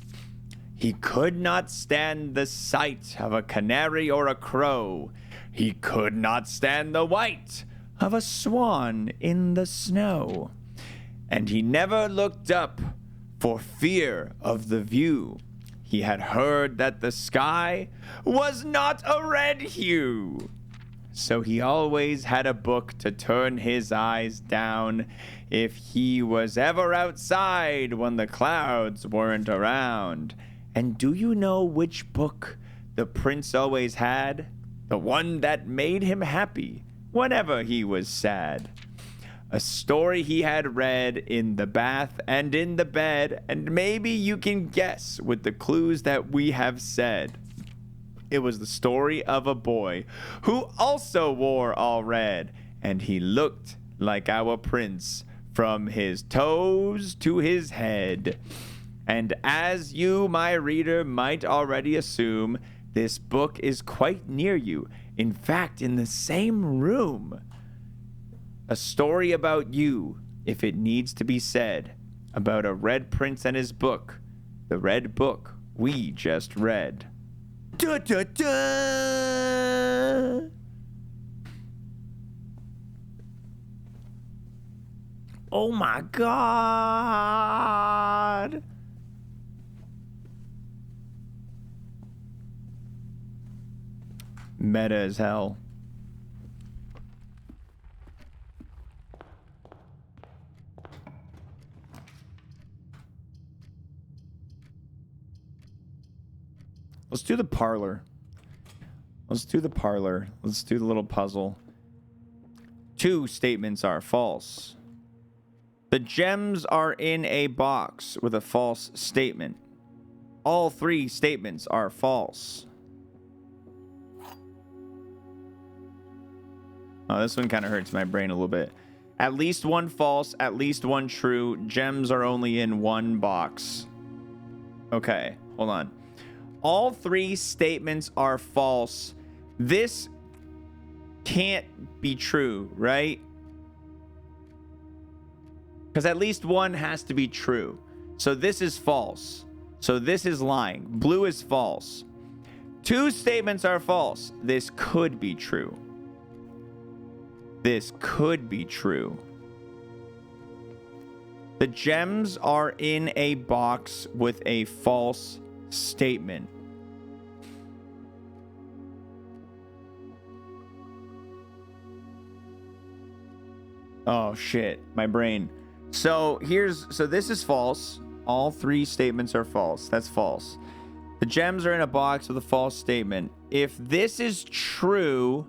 He could not stand the sight of a canary or a crow. He could not stand the white of a swan in the snow. And he never looked up for fear of the view. He had heard that the sky was not a red hue. So he always had a book to turn his eyes down if he was ever outside when the clouds weren't around. And do you know which book the prince always had? The one that made him happy whenever he was sad. A story he had read in the bath and in the bed, and maybe you can guess with the clues that we have said. It was the story of a boy who also wore all red, and he looked like our prince from his toes to his head. And as you, my reader, might already assume, this book is quite near you. In fact, in the same room. A story about you, if it needs to be said, about a red prince and his book. The red book we just read. Da, da, da. Oh my God. Meta as hell. Let's do the parlor. Let's do the parlor. Let's do the little puzzle. 2 statements are false. The gems are in a box with a false statement. All 3 statements are false. Oh, this one kind of hurts my brain a little bit. At least 1 false, at least 1 true. Gems are only in 1 box. Okay, hold on. All 3 statements are false. This can't be true, right? Because at least 1 has to be true. So this is false. So this is lying. Blue is false. 2 statements are false. This could be true. This could be true. The gems are in a box with a false statement. Oh shit, my brain. So this is false. All 3 statements are false. That's false. The gems are in a box with a false statement. If this is true,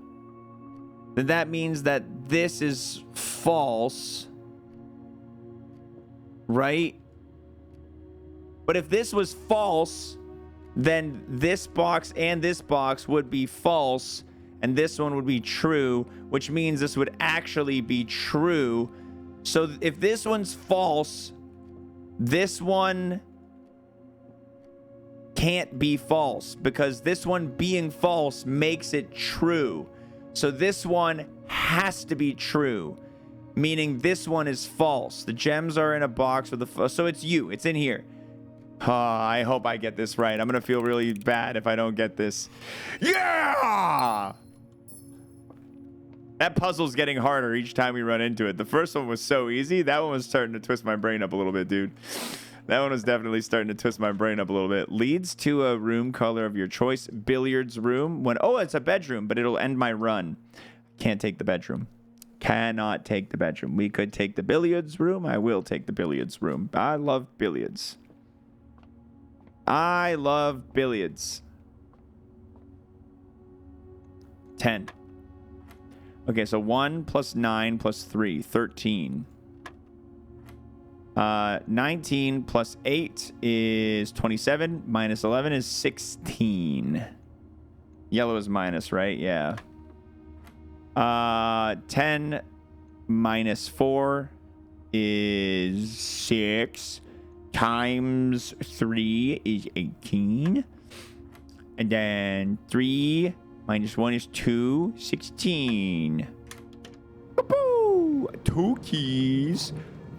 then that means that this is false, right? But if this was false, then this box and this box would be false, and this one would be true, which means this would actually be true. So if this one's false, this one can't be false, because this one being false makes it true. So this one has to be true, meaning this one is false. The gems are in a box with a... So it's you. It's in here. I hope I get this right. I'm going to feel really bad if I don't get this. Yeah! That puzzle's getting harder each time we run into it. The first one was so easy. That one was starting to twist my brain up a little bit, dude. That one was definitely starting to twist my brain up a little bit. Leads to a room color of your choice. Billiards room. Oh, it's a bedroom, but it'll end my run. Can't take the bedroom. Cannot take the bedroom. We could take the billiards room. I will take the billiards room. I love billiards. I love billiards. 10. Okay, so 1 plus 9 plus 3, 13. 19 plus 8 is 27. Minus 11 is 16. Yellow is minus, right? Yeah. 10 minus 4 is 6. Times 3 is 18. And then 3 minus 1 is 2. 16. Woo-hoo! 2 keys.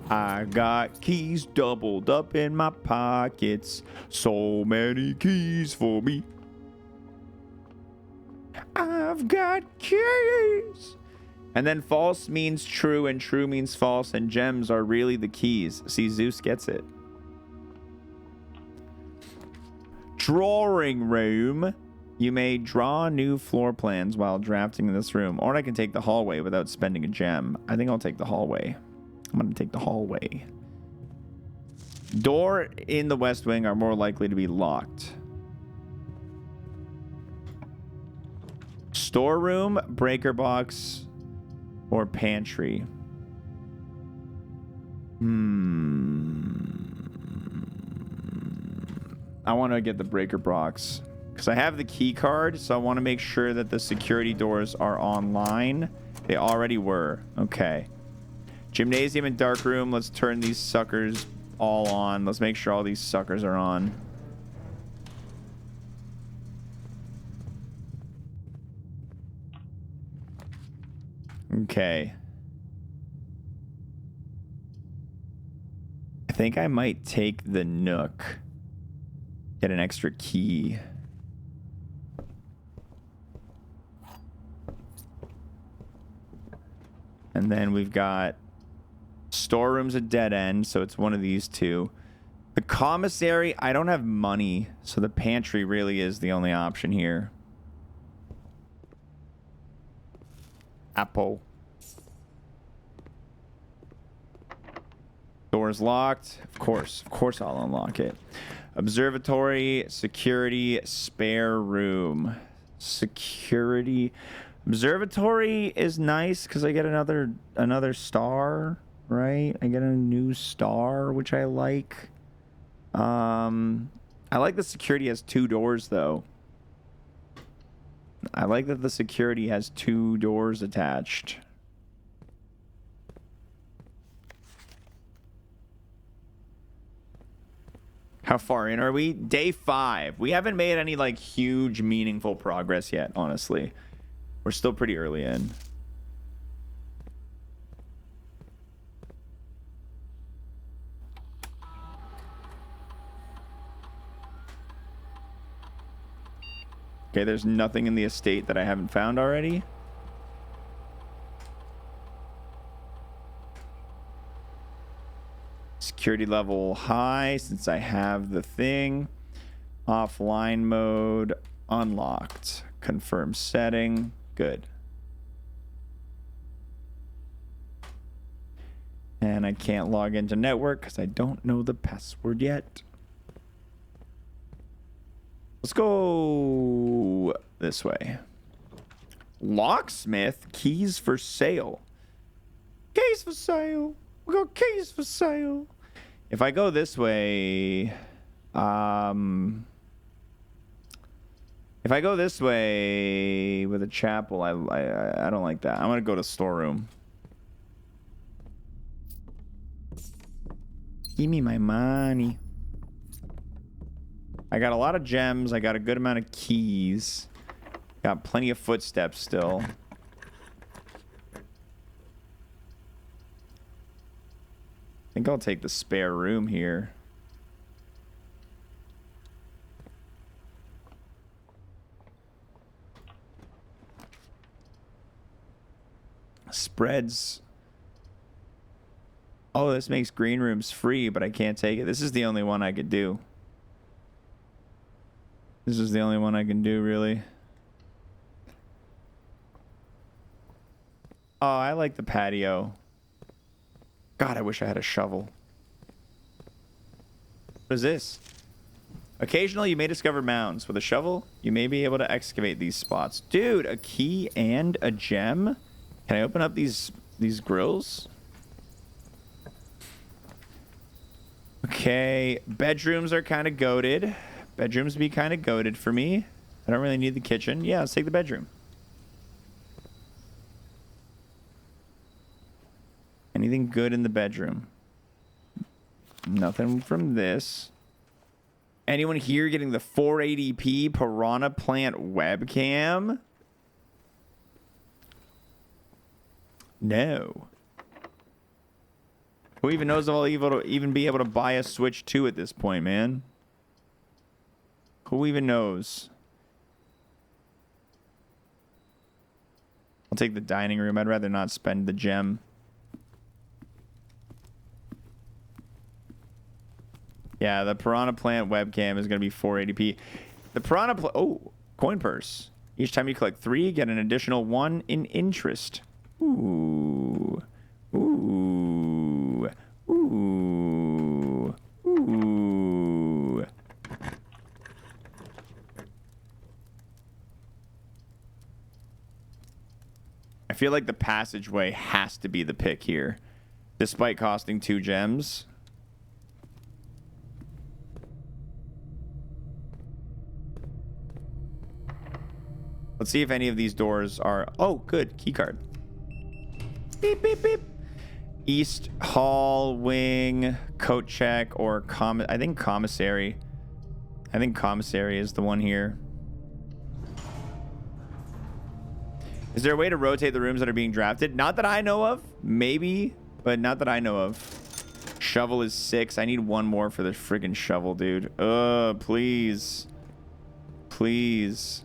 I got keys doubled up in my pockets. So many keys for me. I've got keys. And then false means true and true means false, and gems are really the keys. See, Zeus gets it. Drawing room. You may draw new floor plans while drafting in this room, or I can take the hallway without spending a gem. I think I'll take the hallway. I'm going to take the hallway. Door in the west wing are more likely to be locked. Storeroom, breaker box, or pantry. I want to get the breaker box because I have the key card, so I want to make sure that the security doors are online. They already were. Okay. Gymnasium and dark room. Let's turn these suckers all on. Let's make sure all these suckers are on. Okay. I think I might take the Nook. Get an extra key. And then we've got storeroom's a dead end, so it's one of these two. The commissary, I don't have money, so the pantry really is the only option here. Apple. Door's locked. Of course I'll unlock it. Observatory, security, spare room. Security. Observatory is nice because I get another star, right? I get a new star, which I like. I like the security has 2 doors, though. I like that the security has 2 doors attached. How far in are we? Day 5. We haven't made any, like, huge, meaningful progress yet, honestly. We're still pretty early in. Okay, there's nothing in the estate that I haven't found already. Security level high since I have the thing. Offline mode unlocked. Confirm setting. Good. And I can't log into network because I don't know the password yet. Let's go this way. Locksmith, keys for sale. Keys for sale. We got keys for sale. If I go this way, if I go this way with a chapel, I don't like that. I'm gonna go to storeroom. Give me my money. I got a lot of gems. I got a good amount of keys. Got plenty of footsteps still. I think I'll take the spare room here. Spreads. Oh, this makes green rooms free, but I can't take it. This is the only one I could do. This is the only one I can do, really. Oh, I like the patio. God, I wish I had a shovel. What is this? Occasionally, you may discover mounds. With a shovel, you may be able to excavate these spots. Dude, a key and a gem? Can I open up these grills? Okay, bedrooms are kind of goated. Bedrooms be kind of goated for me. I don't really need the kitchen. Yeah, let's take the bedroom. Anything good in the bedroom? Nothing from this. Anyone here getting the 480p Piranha Plant webcam? No. Who even knows if I'll even be able to buy a Switch 2 at this point, man? Who even knows? I'll take the dining room. I'd rather not spend the gem. Yeah, the Piranha Plant webcam is going to be 480p. The Piranha Plant... Oh, coin purse. Each time you collect 3, get an additional 1 in interest. Ooh. Ooh. Ooh. Ooh. I feel like the passageway has to be the pick here, despite costing 2 gems. Let's see if any of these doors are... Oh, good. Keycard. Beep, beep, beep. East Hall, Wing, Coat Check, or... I think Commissary. I think Commissary is the one here. Is there a way to rotate the rooms that are being drafted? Not that I know of. Maybe, but not that I know of. Shovel is 6. I need 1 more for the friggin' shovel, dude. Please. Please.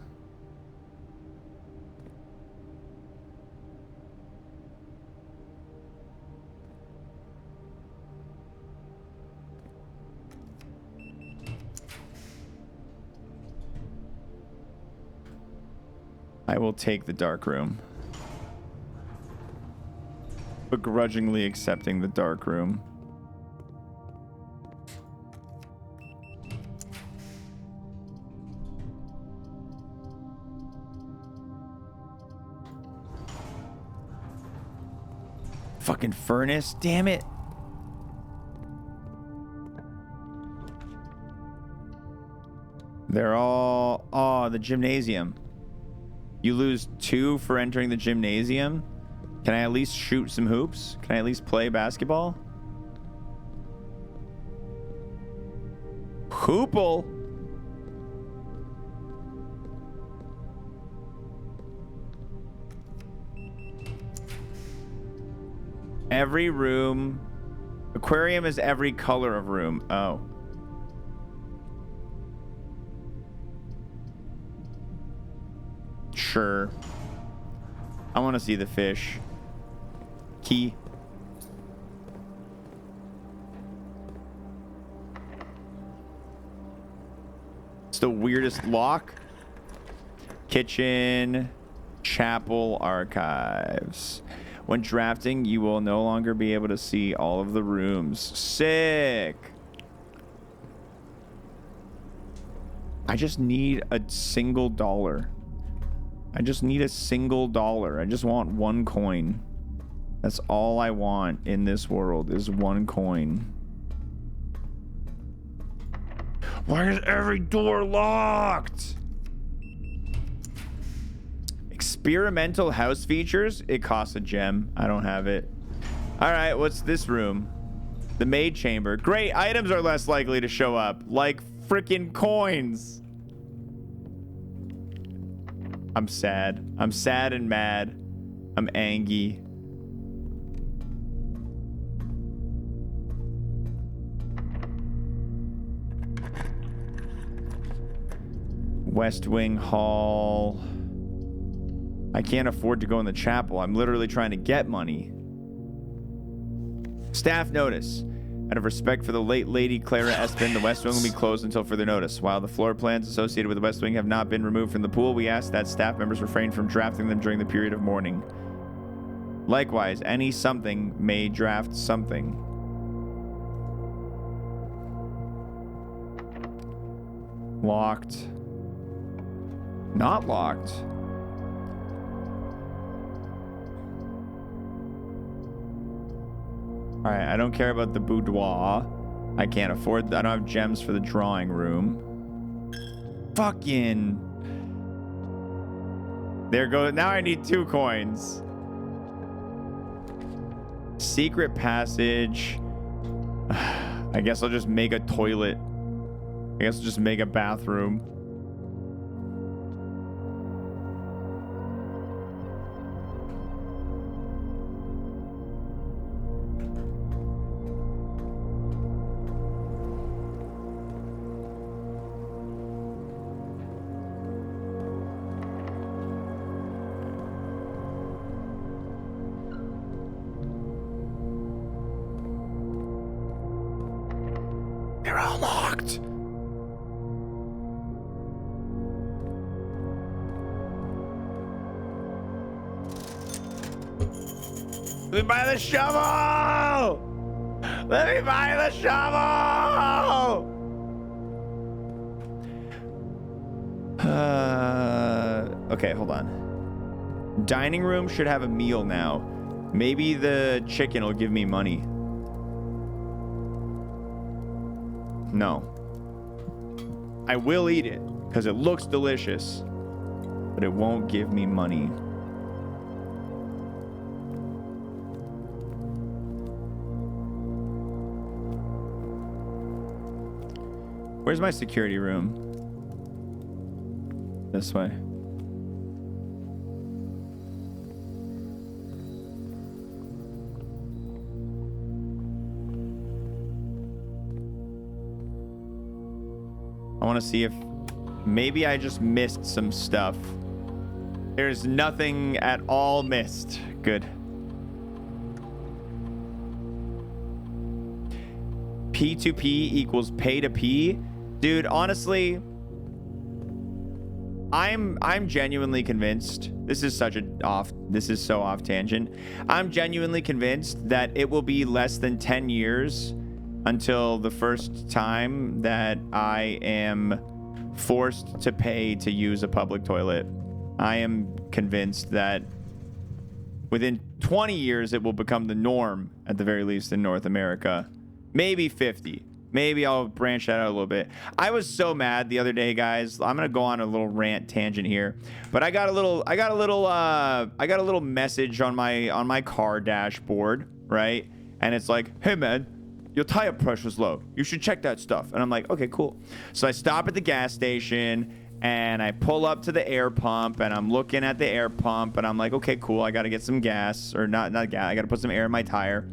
I will take the dark room. Begrudgingly accepting the dark room. Fucking furnace, damn it. They're all... Oh, the gymnasium. You lose 2 for entering the gymnasium. Can I at least shoot some hoops? Can I at least play basketball? Hoople. Every room. Aquarium is every color of room. Oh. Sure. I want to see the fish. Key. It's the weirdest lock. Kitchen. Chapel archives. When drafting, you will no longer be able to see all of the rooms. Sick. I just need a single dollar. I just need a single dollar. I just want 1 coin. That's all I want in this world is 1 coin. Why is every door locked? Experimental house features. It costs a gem. I don't have it. All right, what's this room? The maid chamber. Great, items are less likely to show up. Like freaking coins. I'm sad. I'm sad and mad. I'm angry. West Wing Hall. I can't afford to go in the chapel. I'm literally trying to get money. Staff notice. Out of respect for the late Lady Clara Espin, the West Wing will be closed until further notice. While the floor plans associated with the West Wing have not been removed from the pool, we ask that staff members refrain from drafting them during the period of mourning. Likewise, any something may draft something. Locked. Not locked. All right, I don't care about the boudoir. I can't afford that. I don't have gems for the drawing room. Fucking. There goes. Now I need 2 coins. Secret passage. I guess I'll just make a toilet. I guess I'll just make a bathroom. They're all locked. Let me buy the shovel! Let me buy the shovel! Okay, hold on. Dining room should have a meal now. Maybe the chicken will give me money. No. I will eat it because it looks delicious, but it won't give me money. Where's my security room? This way. I want to see if maybe I just missed some stuff. There's nothing at all missed. Good. P2P equals pay to P. Dude, honestly, I'm genuinely convinced. This is so off tangent. I'm genuinely convinced that it will be less than 10 years until the first time that I am forced to pay to use a public toilet. I am convinced that within 20 years, it will become the norm, at the very least in North America. Maybe 50. Maybe I'll branch that out a little bit. I was so mad the other day, guys. I'm gonna go on a little rant tangent here, but I got a little message on my car dashboard, right? And it's like, hey man, your tire pressure's low. You should check that stuff. And I'm like, okay, cool. So I stop at the gas station and I pull up to the air pump and I'm looking at the air pump and I'm like, okay, cool. I got to get some gas, or not gas. I got to put some air in my tire.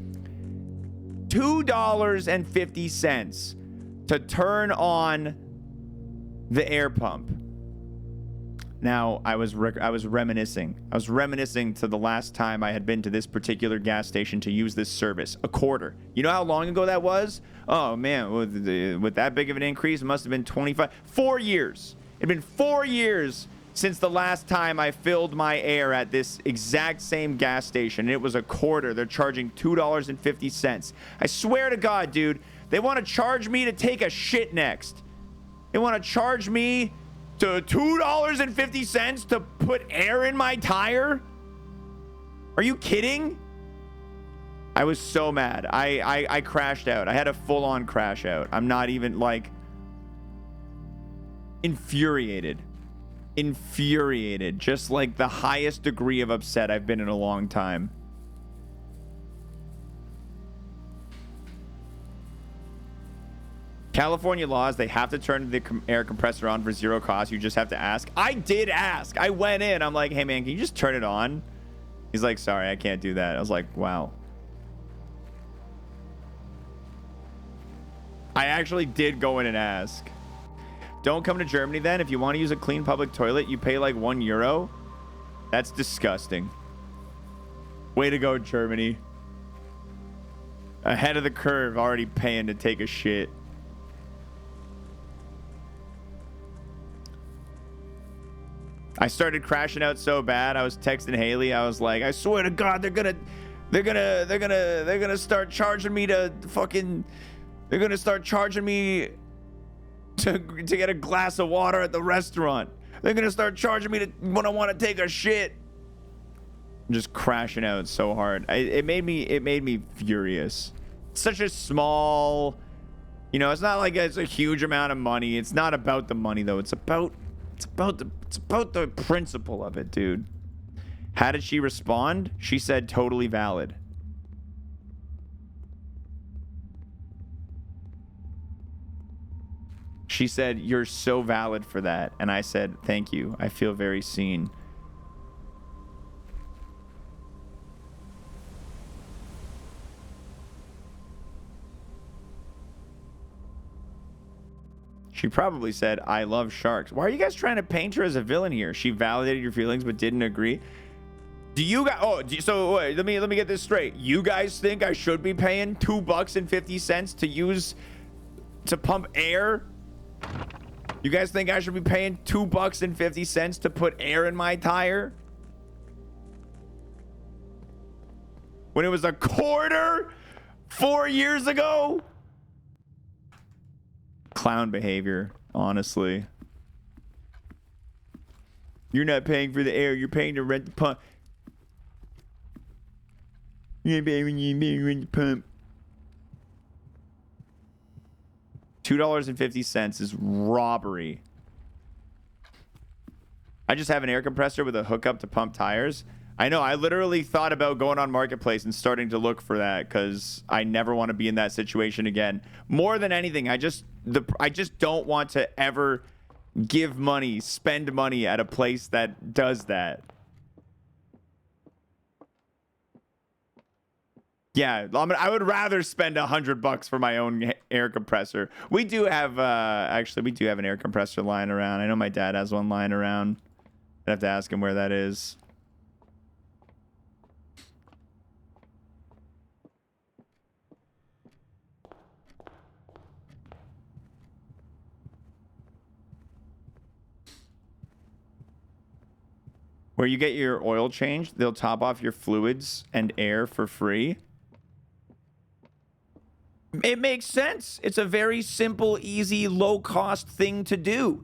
$2.50 to turn on the air pump. Now, I was reminiscing. I was reminiscing to the last time I had been to this particular gas station to use this service. A quarter. You know how long ago that was? Oh, man. With that big of an increase, it must have been 4 years. It had been 4 years since the last time I filled my air at this exact same gas station. It was a quarter. They're charging $2.50. I swear to God, dude, they want to charge me to take a shit next. They want to charge me to $2.50 to put air in my tire? Are you kidding? I was so mad. I crashed out. I had a full-on crash out. I'm not even like infuriated. Just like the highest degree of upset I've been in a long time. California laws, they have to turn the air compressor on for zero cost. You just have to ask. I did ask. I went in. I'm like, hey, man, can you just turn it on? He's like, sorry, I can't do that. I was like, wow. I actually did go in and ask. Don't come to Germany then. If you want to use a clean public toilet, you pay like €1. That's disgusting. Way to go, Germany. Ahead of the curve, already paying to take a shit. I started crashing out so bad. I was texting Haley. I was like, I swear to God, they're gonna start charging me to fucking. They're gonna start charging me to get a glass of water at the restaurant. They're gonna start charging me when I want to take a shit. I'm just crashing out so hard. It made me furious. Such a small, you know, it's not like it's a huge amount of money. It's not about the money though. It's about the principle of it, dude. How did she respond? She said totally valid. She said, "You're so valid for that." And I said, "Thank you. I feel very seen." She probably said, "I love sharks." Why are you guys trying to paint her as a villain here? She validated your feelings but didn't agree. Do you guys... Oh, so wait, let me get this straight. You guys think I should be paying $2.50 to use... to pump air? You guys think I should be paying $2.50 to put air in my tire? When it was a quarter 4 years ago? Clown behavior, honestly. You're not paying for the air. You're paying to rent the pump. You're paying to rent the pump. $2.50 is robbery. I just have an air compressor with a hookup to pump tires. I know. I literally thought about going on Marketplace and starting to look for that because I never want to be in that situation again. More than anything, I just don't want to ever give money, spend money at a place that does that. Yeah, I would rather spend $100 for my own air compressor. We do have, actually, we do have an air compressor lying around. I know my dad has one lying around. I'd have to ask him where that is. Where you get your oil changed, they'll top off your fluids and air for free. It makes sense. It's a very simple, easy, low-cost thing to do.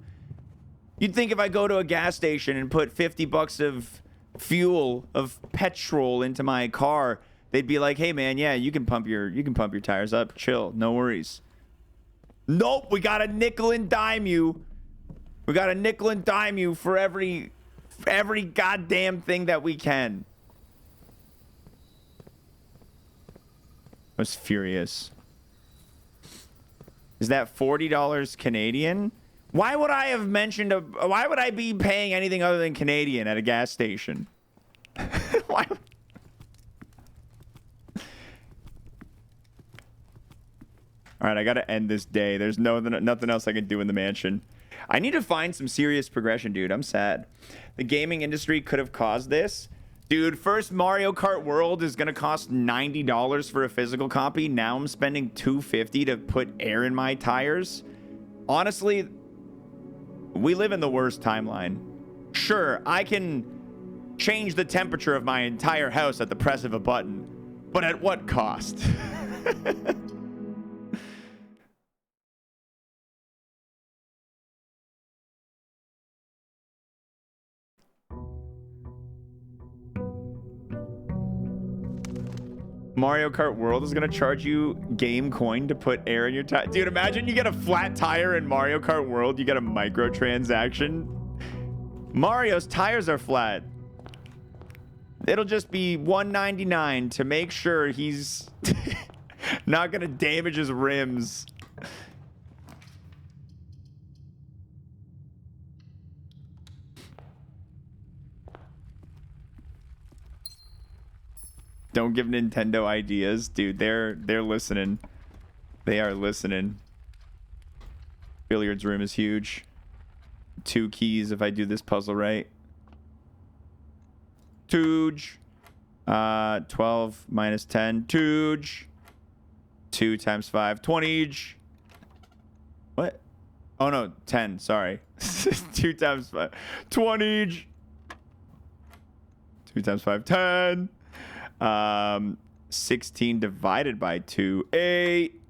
You'd think if I go to a gas station and put $50 of fuel, of petrol into my car, they'd be like, "Hey man, yeah, you can pump your tires up. Chill, no worries." Nope, we got a nickel and dime you. We got a nickel and dime you for every goddamn thing that we can. I was furious. Is that $40 Canadian? Why would I have mentioned why would I be paying anything other than Canadian at a gas station? Why? All right, I got to end this day. There's nothing else I can do in the mansion. I need to find some serious progression, dude. I'm sad. The gaming industry could have caused this. Dude, first Mario Kart World is going to cost $90 for a physical copy. Now I'm spending $250 to put air in my tires. Honestly, we live in the worst timeline. Sure, I can change the temperature of my entire house at the press of a button, but at what cost? Mario Kart World is going to charge you game coin to put air in your tire. Dude, imagine you get a flat tire in Mario Kart World. You get a microtransaction. Mario's tires are flat. It'll just be $1.99 to make sure he's not going to damage his rims. Don't give Nintendo ideas. Dude, they're listening. They are listening. Billiards room is huge. 2 keys if I do this puzzle right. Tooge. 12 minus 10. Tooge. 2 times 5. 20. What? Oh no, 10. Sorry. 2 times 5. 20. 2 times 5. 10. 16 divided by 2, 8.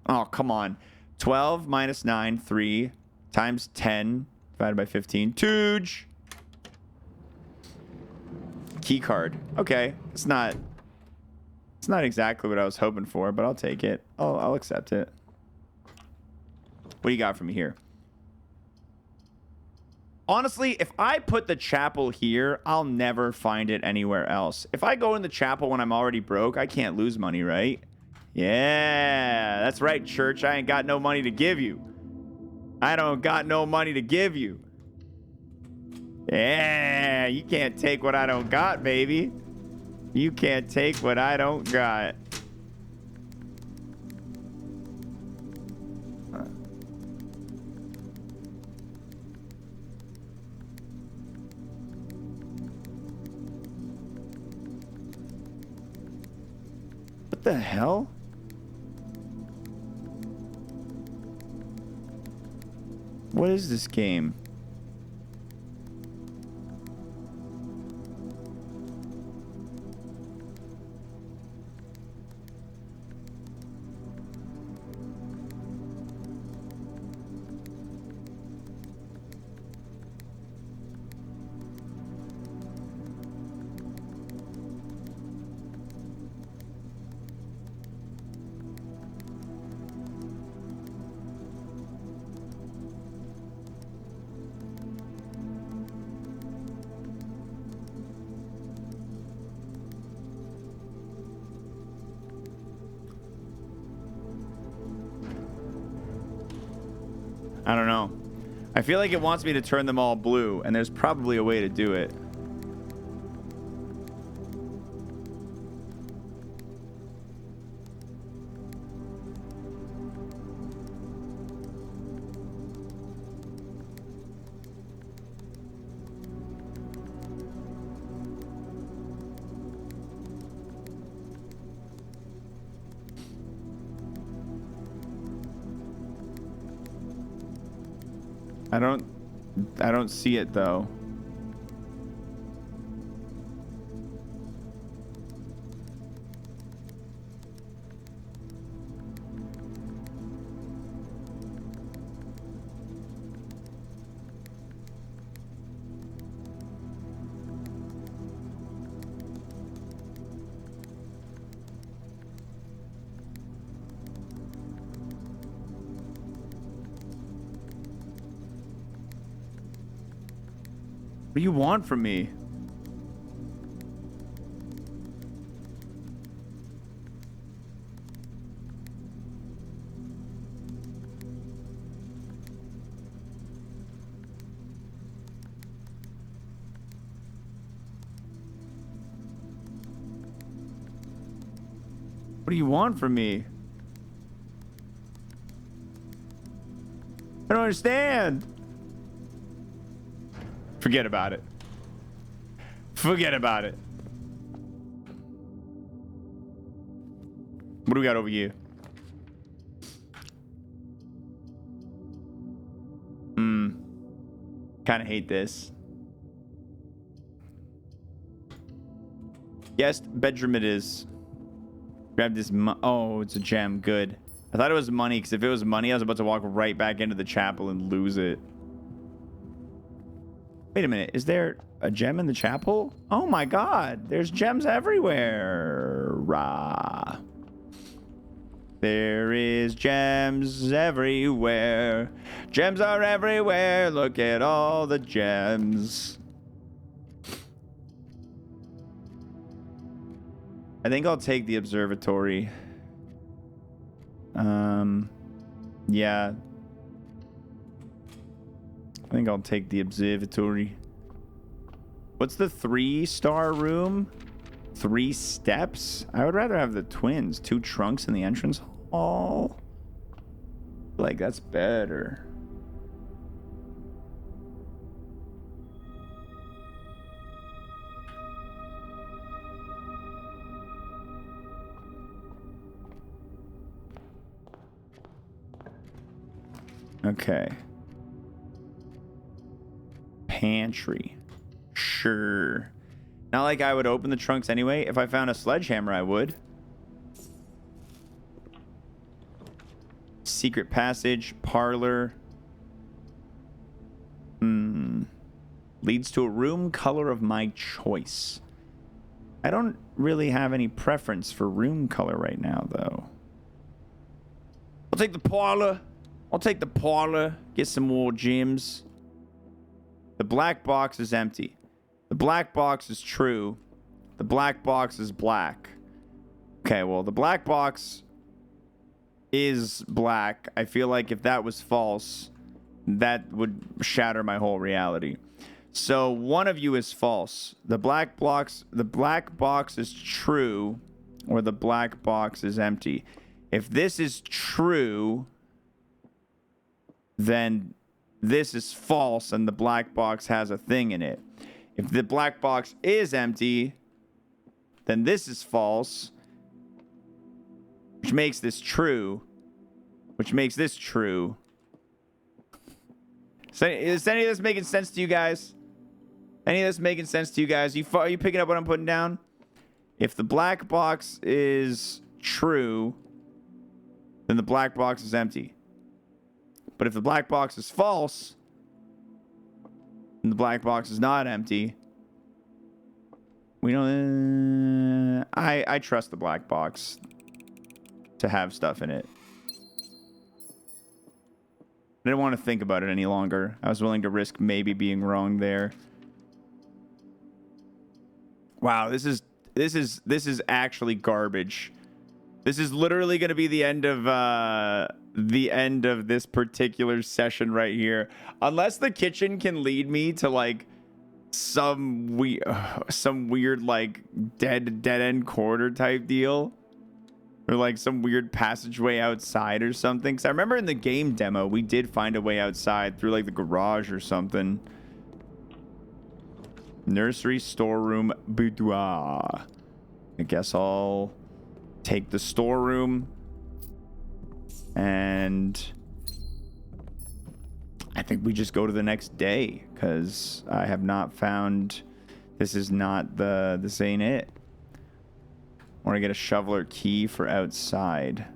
Oh, come on. 12 minus 9, 3 times 10 divided by 15. Tooge. Key card. Okay. It's not exactly what I was hoping for, but I'll take it. I'll accept it. What do you got for me here? Honestly, if I put the chapel here, I'll never find it anywhere else. If I go in the chapel when I'm already broke, I can't lose money, right? Yeah, that's right, church. I ain't got no money to give you. I don't got no money to give you. Yeah, you can't take what I don't got, baby. You can't take what I don't got. What the hell? What is this game? I don't know. I feel like it wants me to turn them all blue, and there's probably a way to do it. I don't see it though. What do you want from me? What do you want from me? I don't understand. Forget about it. Forget about it. What do we got over here? Kind of hate this. Guest bedroom it is. Grab this oh, it's a gem. Good. I thought it was money, because if it was money, I was about to walk right back into the chapel and lose it. Wait a minute. Is there a gem in the chapel? Oh my god. There's gems everywhere. Rah. There is gems everywhere. Gems are everywhere. Look at all the gems. I think I'll take the observatory. Yeah. I think I'll take the observatory. What's the 3-star room? 3 steps? I would rather have the twins. 2 trunks in the entrance hall. Like, that's better. Okay. Pantry. Sure. Not like I would open the trunks anyway. If I found a sledgehammer, I would. secret passage, parlor. Leads to a room color of my choice. I don't really have any preference for room color right now, though. I'll take the parlor. I'll take the parlor. Get some more gems. The black box is empty. The black box is true. The black box is black. Okay, well, the black box is black. I feel like if that was false, that would shatter my whole reality. So one of you is false. The black box is true, or the black box is empty. If this is true, then this is false and the black box has a thing in it. If the black box is empty, then this is false, which makes this true, which makes this true. So, is any of this making sense to you guys? Any of this making sense to you guys? Are you picking up what I'm putting down? If the black box is true, then the black box is empty. But if the black box is false, then the black box is not empty. We don't... I trust the black box to have stuff in it. I didn't want to think about it any longer. I was willing to risk maybe being wrong there. Wow, this is actually garbage. This is literally going to be the end of this particular session right here. Unless the kitchen can lead me to like some weird like dead end corridor type deal, or like some weird passageway outside or something. Because I remember in the game demo we did find a way outside through like the garage or something. Nursery, storeroom, boudoir. I guess I'll take the storeroom, and I think we just go to the next day because I have not found. This is not this ain't it. I want to get a shoveler key for outside.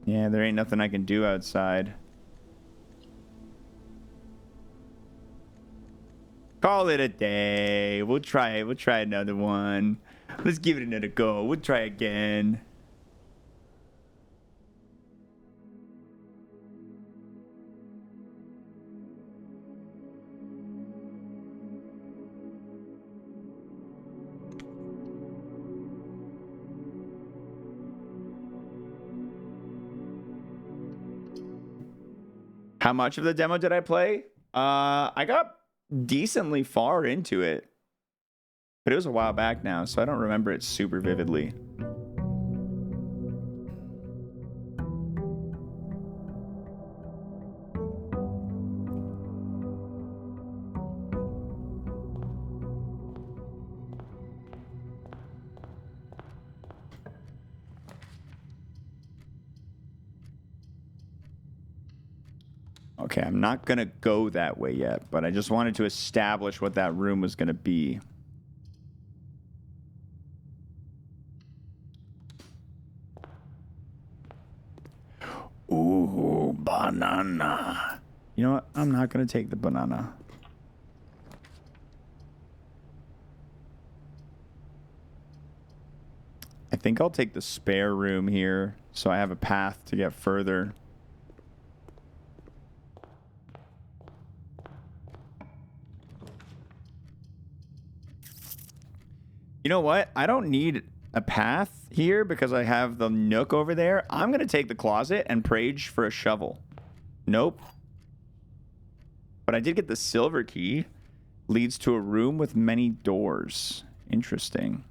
Yeah, there ain't nothing I can do outside. Call it a day. We'll try another one. Let's give it another go. We'll try again. How much of the demo did I play? I got decently far into it, but it was a while back now, so I don't remember it super vividly. Okay, I'm not gonna go that way yet, but I just wanted to establish what that room was gonna be. Ooh, banana. You know what? I'm not gonna take the banana. I think I'll take the spare room here, so I have a path to get further. You know what? I don't need a path here because I have the nook over there. I'm going to take the closet and prage for a shovel. Nope. But I did get the silver key. Leads to a room with many doors. Interesting.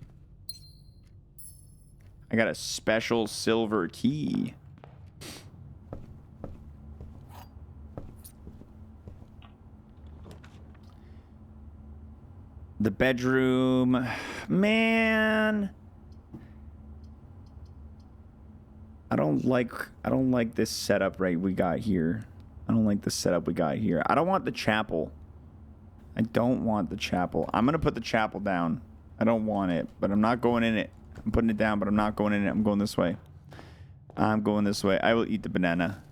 I got a special silver key. The bedroom, man. I don't like this setup we got here. I don't like the setup we got here. I don't want the chapel. I don't want the chapel. I'm going to put the chapel down. I don't want it, but I'm not going in it. I'm putting it down, but I'm not going in it. I'm going this way. I'm going this way. I will eat the banana.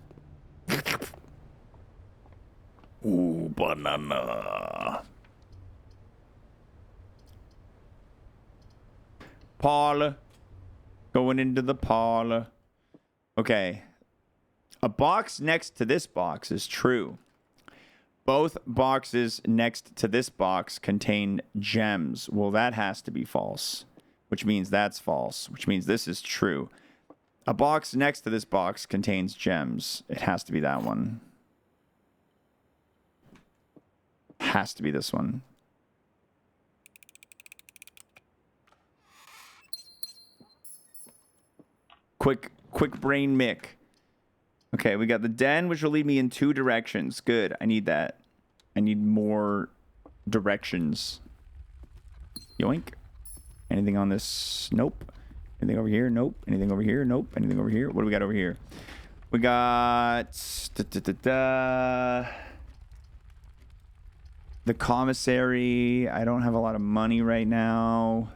Ooh, banana. Parlor. Going into the parlor. Okay. A box next to this box is true. Both boxes next to this box contain gems. Well, that has to be false, which means that's false, which means this is true. A box next to this box contains gems. It has to be that one. Has to be this one. Quick brain Mick. Okay, we got the den, which will lead me in 2 directions. Good. I need that. I need more directions. Yoink. Anything on this? Nope. Anything over here? Nope. Anything over here? Nope. Anything over here? What do we got over here? We got... the commissary. I don't have a lot of money right now.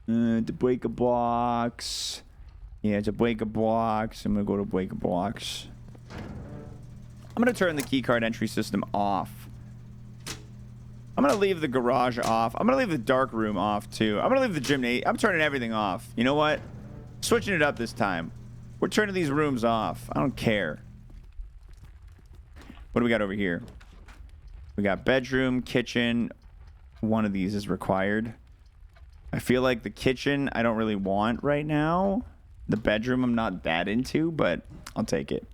To break a box. Yeah, to break a box. I'm going to go to break a box. I'm going to turn the keycard entry system off. I'm going to leave the garage off. I'm going to leave the dark room off, too. I'm going to leave the gymnasium. I'm turning everything off. You know what? Switching it up this time. We're turning these rooms off. I don't care. What do we got over here? We got bedroom, kitchen. One of these is required. I feel like the kitchen I don't really want right now. The bedroom I'm not that into, but I'll take it.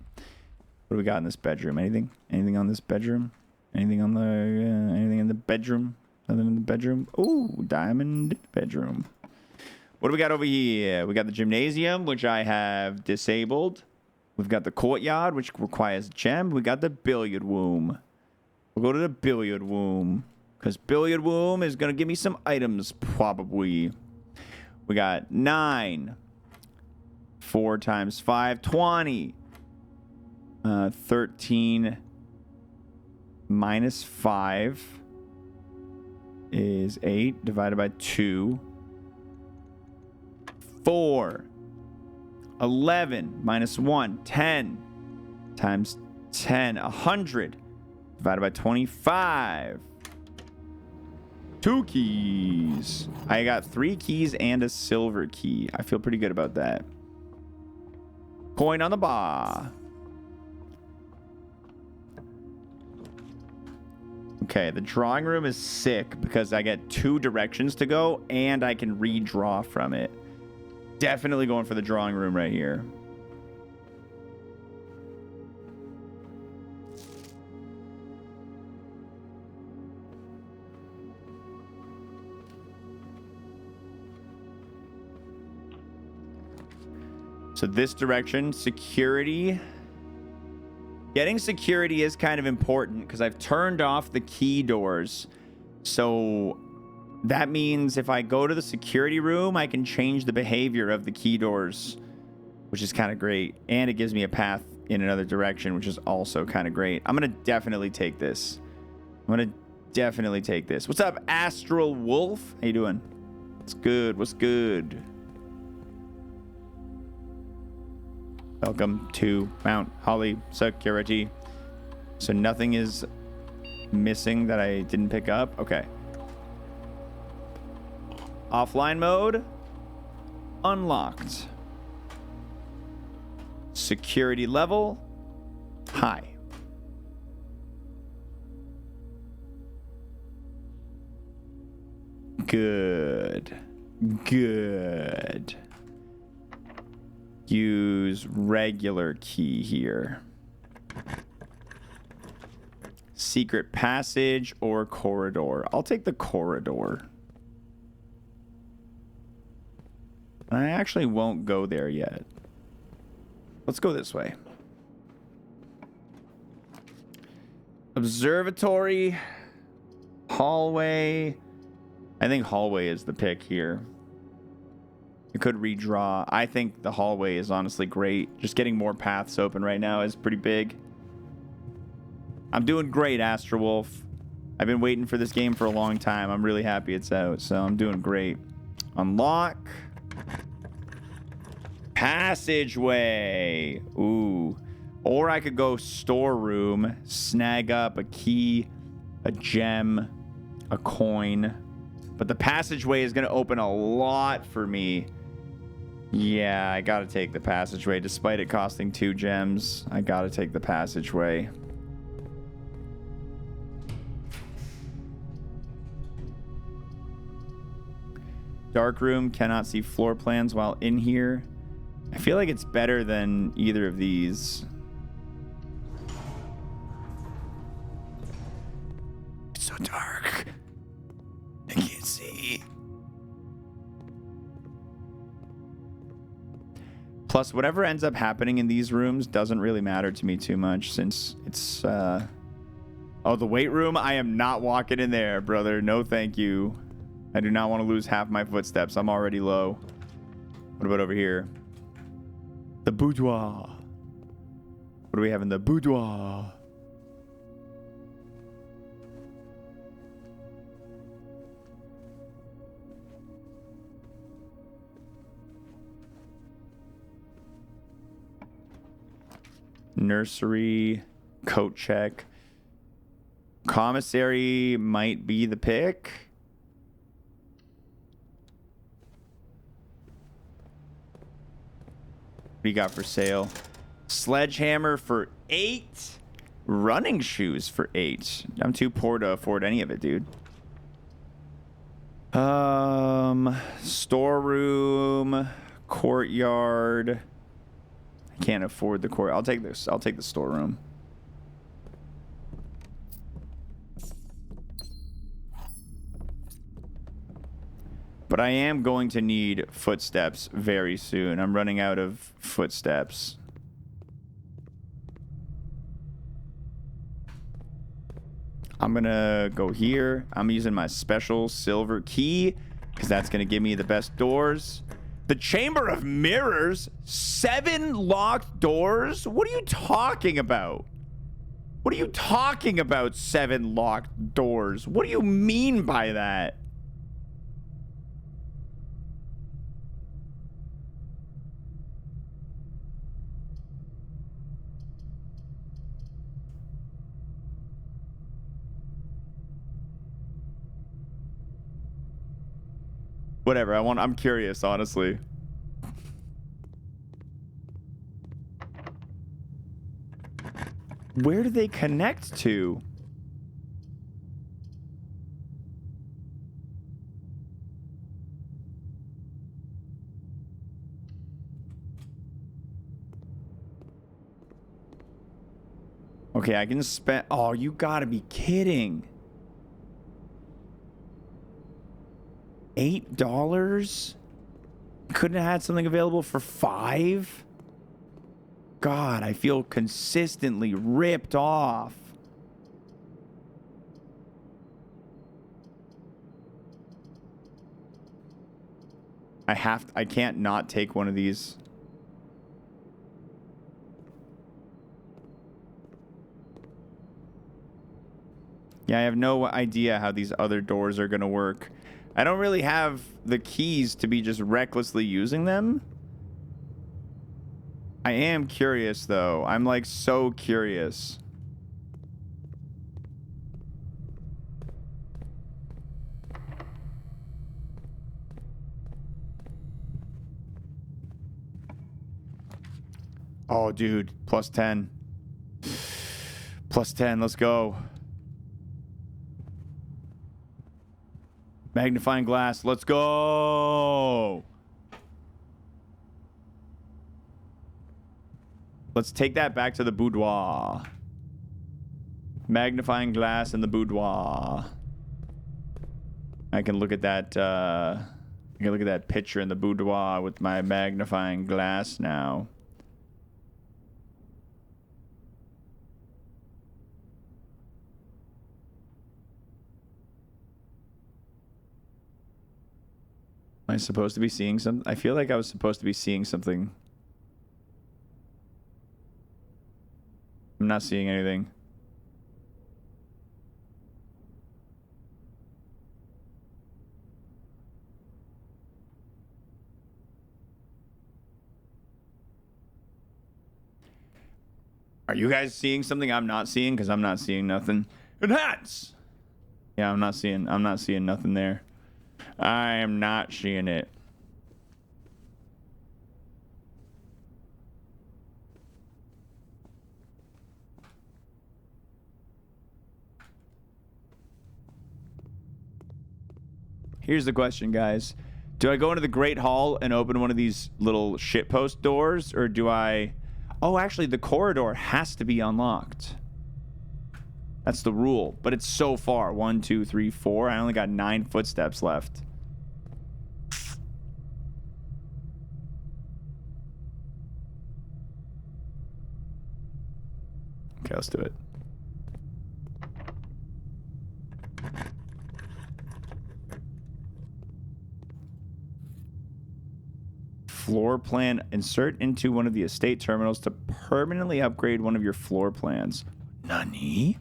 What do we got in this bedroom? Anything? Anything on this bedroom? Anything on the anything in the bedroom? Nothing in the bedroom? Ooh, diamond bedroom. What do we got over here? We got the gymnasium, which I have disabled. We've got the courtyard, which requires a gem. We got the billiard room. We'll go to the billiard room, because billiard room is going to give me some items, probably. We got 9. 4 times 5, 20. 13 minus 5 is 8 divided by 2. 4. 11 minus 1, 10 times 10, 100 divided by 25. 2 keys. I got 3 keys and a silver key. I feel pretty good about that. Coin on the bar. Okay, the drawing room is sick because I get 2 directions to go and I can redraw from it. Definitely going for the drawing room right here. So this direction, security. Getting security is kind of important because I've turned off the key doors. So that means if I go to the security room, I can change the behavior of the key doors, which is kind of great. And it gives me a path in another direction, which is also kind of great. I'm going to definitely take this. What's up, Astral Wolf? How you doing? What's good? What's good? Welcome to Mount Holly Security. So nothing is missing that I didn't pick up. Okay. Offline mode. Unlocked. Security level. High. Good. Good. Use regular key here. Secret passage or corridor. I'll take the corridor. I actually won't go there yet. Let's go this way. Observatory. Hallway. I think hallway is the pick here. You could redraw. I think the hallway is honestly great. Just getting more paths open right now is pretty big. I'm doing great, Astro Wolf. I've been waiting for this game for a long time. I'm really happy it's out, so I'm doing great. Unlock. Passageway. Ooh. Or I could go storeroom, snag up a key, a gem, a coin. But the passageway is going to open a lot for me. Yeah, I got to take the passageway. Despite it costing 2 gems, I got to take the passageway. Dark room, cannot see floor plans while in here. I feel like it's better than either of these. It's so dark. I can't see. Plus, whatever ends up happening in these rooms doesn't really matter to me too much since it's, Oh, the weight room? I am not walking in there, brother. No, thank you. I do not want to lose half my footsteps. I'm already low. What about over here? The boudoir. What do we have in the boudoir? Nursery, coat check. Commissary might be the pick. What do you got for sale? Sledgehammer for 8. Running shoes for 8. I'm too poor to afford any of it, dude. Storeroom, courtyard. I can't afford the court. I'll take this. I'll take the storeroom. But I am going to need footsteps very soon. I'm running out of footsteps. I'm going to go here. I'm using my special silver key because that's going to give me the best doors. The Chamber of Mirrors? 7 locked doors? What are you talking about? What are you talking about, 7 locked doors? What do you mean by that? Whatever, I'm curious, honestly. Where do they connect to? Okay, I can spend... Oh, you gotta be kidding. $8? Couldn't have had something available for 5? God, I feel consistently ripped off. I can't not take one of these. Yeah, I have no idea how these other doors are gonna work. I don't really have the keys to be just recklessly using them. I am curious, though. I'm, like, so curious. Oh, dude. Plus 10. Plus 10. Let's go. Magnifying glass. Let's go. Let's take that back to the boudoir. Magnifying glass in the boudoir. I can look at that. I can look at that picture in the boudoir with my magnifying glass now. Am I supposed to be seeing something? I feel like I was supposed to be seeing something. I'm not seeing anything. Are you guys seeing something I'm not seeing? Because I'm not seeing nothing. Enhance! Yeah, I'm not seeing nothing there. I am not seeing it. Here's the question, guys. Do I go into the Great Hall and open one of these little shitpost doors, or do I... Oh, actually, the corridor has to be unlocked. That's the rule, but it's so far. 1, 2, 3, 4. I only got 9 footsteps left. Okay, let's do it. Floor plan. Insert into one of the estate terminals to permanently upgrade one of your floor plans. Nani?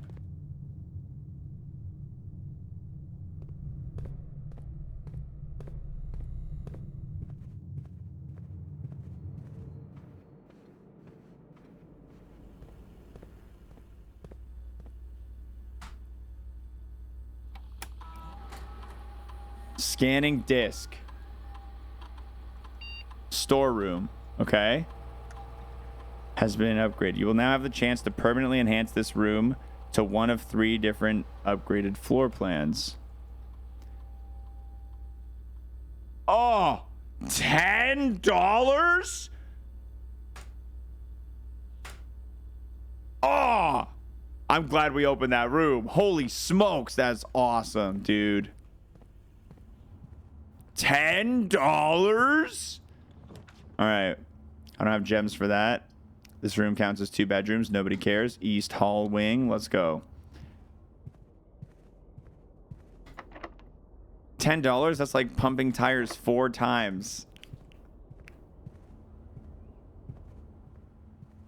Scanning disk. Storeroom. Okay. Has been upgraded. You will now have the chance to permanently enhance this room to one of 3 different upgraded floor plans. Oh, $10? Oh, I'm glad we opened that room. Holy smokes, that's awesome, dude. $10? All right. I don't have gems for that. This room counts as 2 bedrooms. Nobody cares. East Hall wing. Let's go. $10? That's like pumping tires 4 times.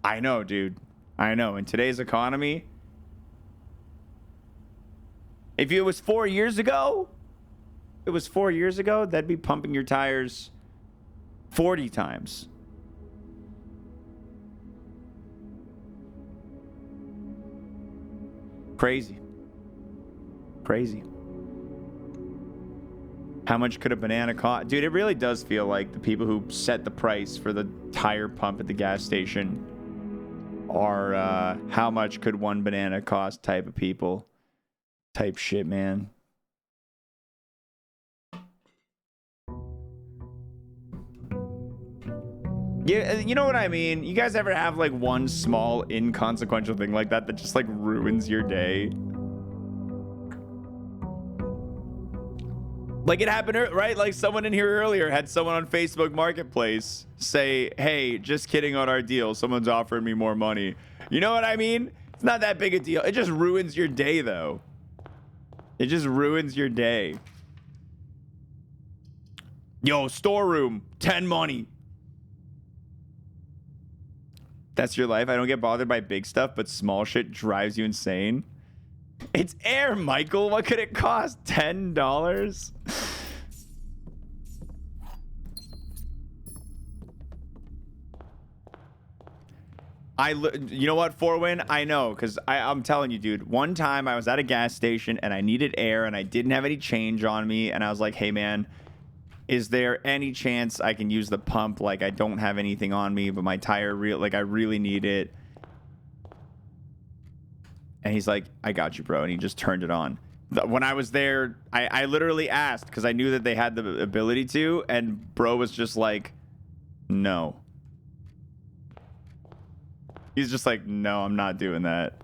I know, dude. I know. In today's economy, if it was 4 years ago, that'd be pumping your tires 40 times. Crazy. Crazy. How much could a banana cost? Dude, it really does feel like the people who set the price for the tire pump at the gas station are how much could one banana cost type of people. Type shit, man. Yeah, you know what I mean? You guys ever have like one small inconsequential thing like that that just like ruins your day? Like it happened, right? Like someone in here earlier had someone on Facebook Marketplace say, hey, just kidding on our deal. Someone's offering me more money. You know what I mean? It's not that big a deal. It just ruins your day though. It just ruins your day. Yo, storeroom, 10 money. That's your life. I don't get bothered by big stuff, but small shit drives you insane. It's air, Michael. What could it cost? $10? You know what, Forwin? I know, because I'm telling you, dude. One time I was at a gas station and I needed air and I didn't have any change on me. And I was like, hey, man, is there any chance I can use the pump? Like, I don't have anything on me, but my tire, I really need it. And he's like, I got you, bro. And he just turned it on. When I was there, I literally asked because I knew that they had the ability to. And bro was just like, no. He's just like, no, I'm not doing that.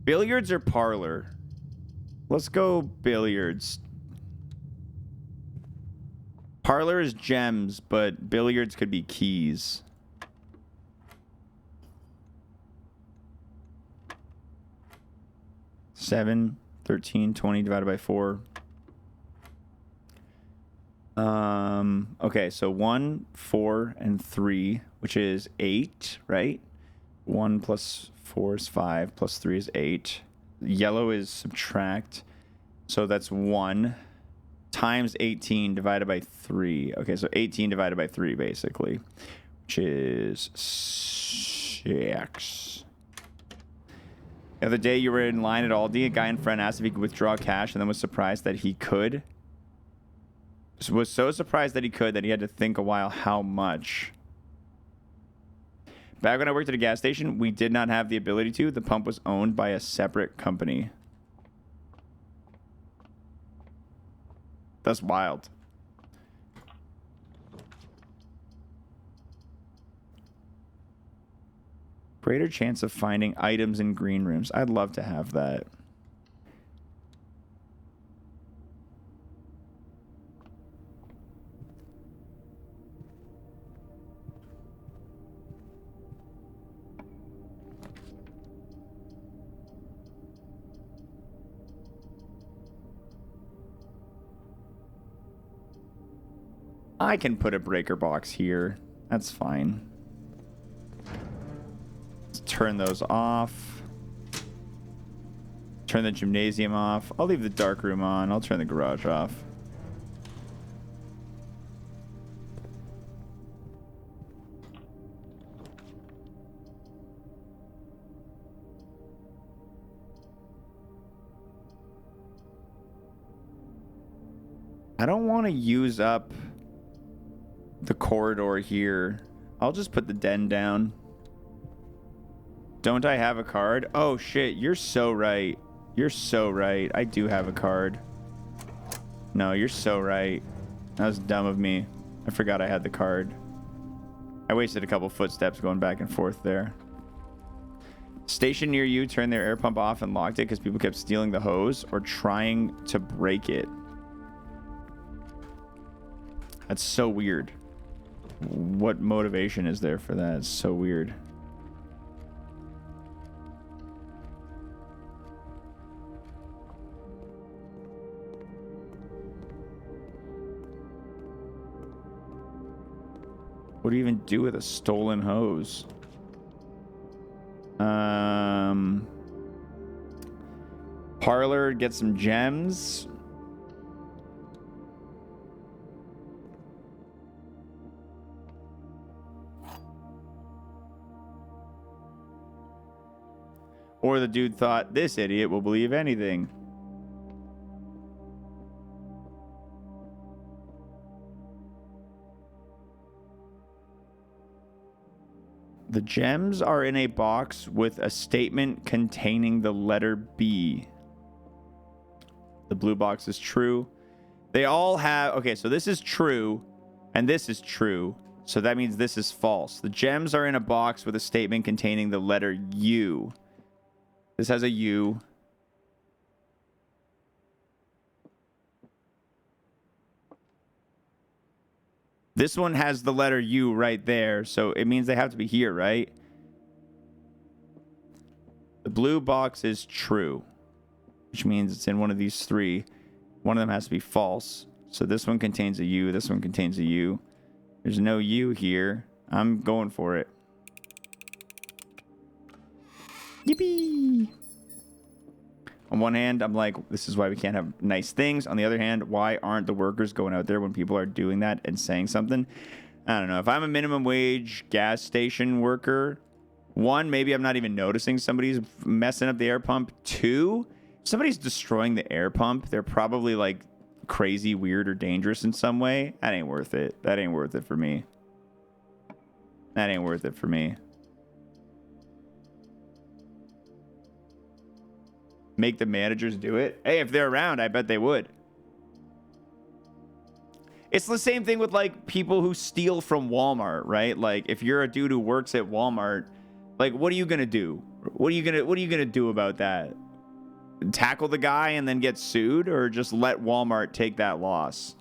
Billiards or parlor? Let's go billiards. Parlor is gems, but billiards could be keys. Seven, 13, 20 divided by 4. Okay, so 1, 4, and 3, which is 8, right? 1 plus 4 is 5, plus 3 is 8. Yellow is subtract, so that's 1 times 18 divided by 3. Okay, so 18 divided by 3, basically, which is 6. The other day, you were in line at Aldi. A guy in front asked if he could withdraw cash and then was surprised that he could. Was so surprised that he could that he had to think a while how much. Back when I worked at a gas station, we did not have the ability to. The pump was owned by a separate company. That's wild. Greater chance of finding items in green rooms. I'd love to have that. I can put a breaker box here. That's fine. Let's turn those off. Turn the gymnasium off. I'll leave the dark room on. I'll turn the garage off. I don't want to use up the corridor here. I'll just put the den down. Don't I have a card? Oh shit, you're so right. You're so right. I do have a card. No, you're so right. That was dumb of me. I forgot I had the card. I wasted a couple footsteps going back and forth there. Station near you turned their air pump off and locked it because people kept stealing the hose or trying to break it. That's so weird. What motivation is there for that? It's so weird. What do you even do with a stolen hose? Parlor, get some gems. Or the dude thought, this idiot will believe anything. The gems are in a box with a statement containing the letter B. The blue box is true. They all have... Okay, so this is true, and this is true. So that means this is false. The gems are in a box with a statement containing the letter U. This has a U. This one has the letter U right there, so it means they have to be here, right? The blue box is true, which means it's in one of these three. One of them has to be false. So this one contains a U, this one contains a U. There's no U here. I'm going for it. Yippee! On one hand, I'm like, this is why we can't have nice things. On the other hand, why aren't the workers going out there when people are doing that and saying something? I don't know. If I'm a minimum wage gas station worker, one, maybe I'm not even noticing somebody's messing up the air pump. Two, if somebody's destroying the air pump, they're probably like crazy, weird, or dangerous in some way. That ain't worth it. That ain't worth it for me. That ain't worth it for me. Make the managers do it? Hey, if they're around, I bet they would. It's the same thing with like people who steal from Walmart, right? Like if you're a dude who works at Walmart, like what are you gonna do? What are you gonna do about that? Tackle the guy and then get sued, or just let Walmart take that loss?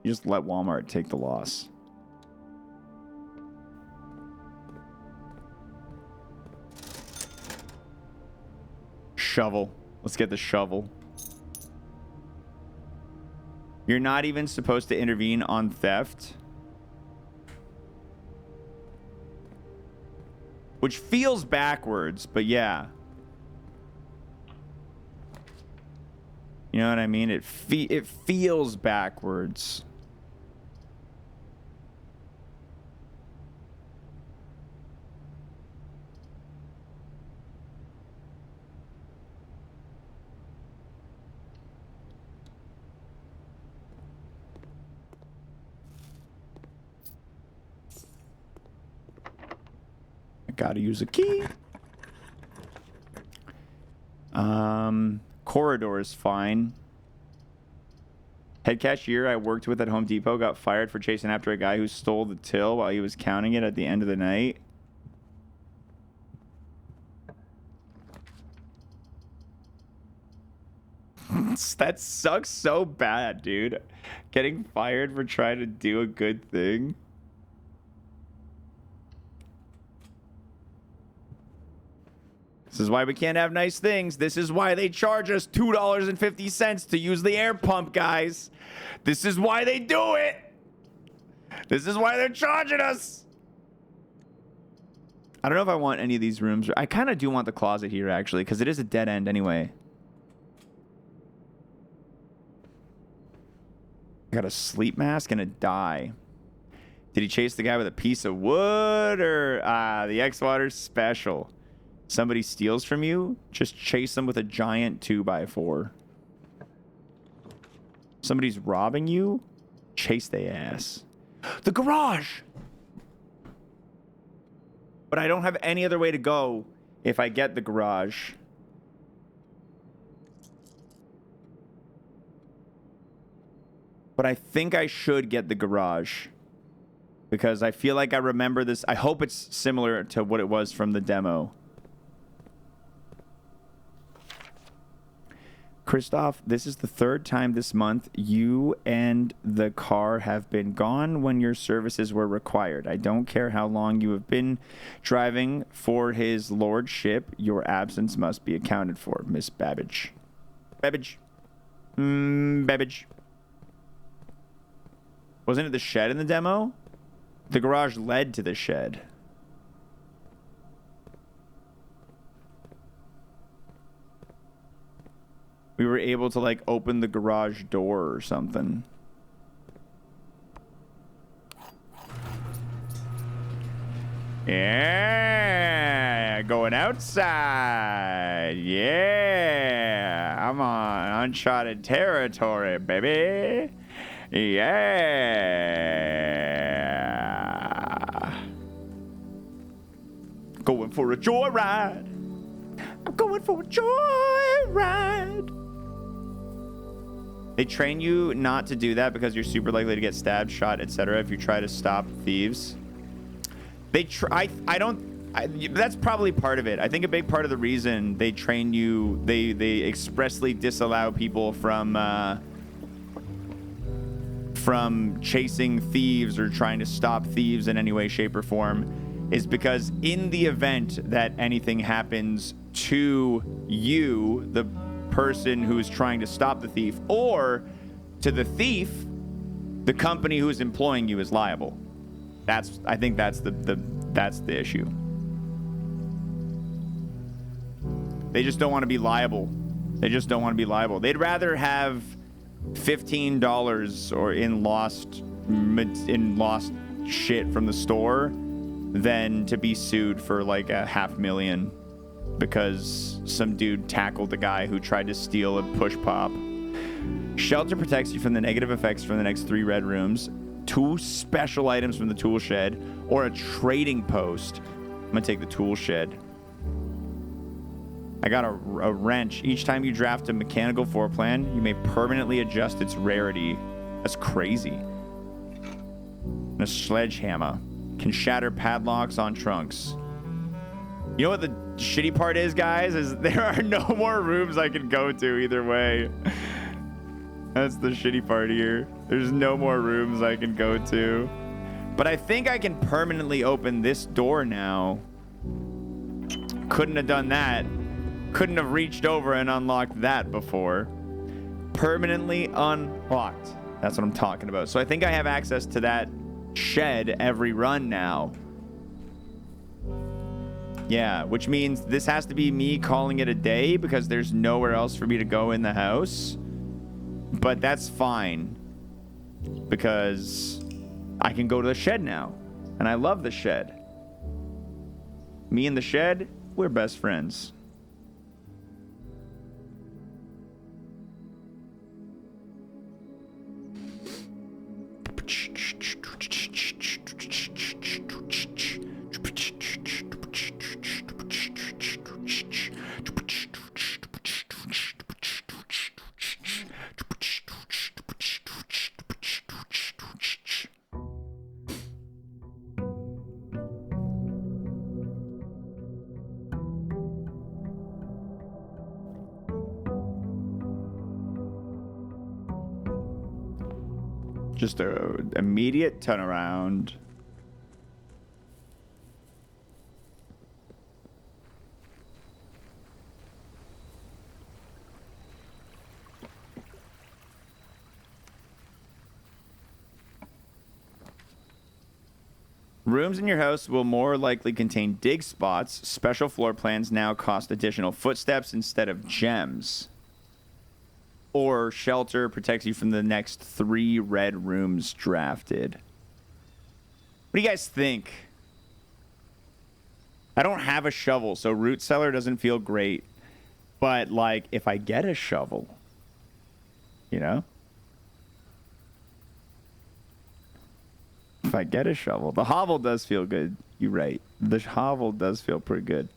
You just let Walmart take the loss. Shovel. Let's get the shovel. You're not even supposed to intervene on theft. Which feels backwards, but yeah. You know what I mean? It feels backwards. I gotta use a key. Corridor is fine. Head cashier I worked with at Home Depot got fired for chasing after a guy who stole the till while he was counting it at the end of the night. That sucks so bad, dude. Getting fired for trying to do a good thing. This is why we can't have nice things. This is why they charge us $2.50 to use the air pump, guys. This is why they do it. This is why they're charging us. I don't know if I want any of these rooms. I kind of do want the closet here, actually, because it is a dead end anyway. I got a sleep mask and a dye. Did he chase the guy with a piece of wood or the xwater special? Somebody steals from you, just chase them with a giant 2x4. Somebody's robbing you, chase their ass. The garage! But I don't have any other way to go if I get the garage. But I think I should get the garage. Because I feel like I remember this. I hope it's similar to what it was from the demo. Christoph, this is the third time this month you and the car have been gone when your services were required. I don't care how long you have been driving for his lordship. Your absence must be accounted for, Miss Babbage. Babbage. Babbage. Wasn't it the shed in the demo? The garage led to the shed. We were able to, like, open the garage door or something. Yeah, going outside. Yeah, I'm on uncharted territory, baby. Yeah. Going for a joyride. I'm going for a joyride. They train you not to do that because you're super likely to get stabbed, shot, etc. if you try to stop thieves. That's probably part of it. I think a big part of the reason they train you, they expressly disallow people from chasing thieves or trying to stop thieves in any way, shape, or form is because in the event that anything happens to you, the person who is trying to stop the thief, or to the thief, the company who is employing you is liable. I think that's the issue. They just don't want to be liable. They just don't want to be liable. They'd rather have $15 or in lost shit from the store than to be sued for like $500,000 because some dude tackled the guy who tried to steal a push pop. Shelter protects you from the negative effects from the next 3 red rooms, 2 special items from the tool shed, or a trading post. I'm gonna take the tool shed. I got a wrench. Each time you draft a mechanical floor plan, you may permanently adjust its rarity. That's crazy. And a sledgehammer can shatter padlocks on trunks. You know what the shitty part is, guys? Is there are no more rooms I can go to either way. That's the shitty part here. There's no more rooms I can go to. But I think I can permanently open this door now. Couldn't have done that. Couldn't have reached over and unlocked that before. Permanently unlocked. That's what I'm talking about. So I think I have access to that shed every run now. Yeah, which means this has to be me calling it a day because there's nowhere else for me to go in the house. But that's fine because I can go to the shed now. And I love the shed. Me and the shed, we're best friends. Just a immediate turnaround. Rooms in your house will more likely contain dig spots. Special floor plans now cost additional footsteps instead of gems. Or shelter protects you from the next 3 red rooms drafted. What do you guys think? I don't have a shovel, so root cellar doesn't feel great. But, like, if I get a shovel, you know? If I get a shovel. The hovel does feel good. You're right. The hovel does feel pretty good.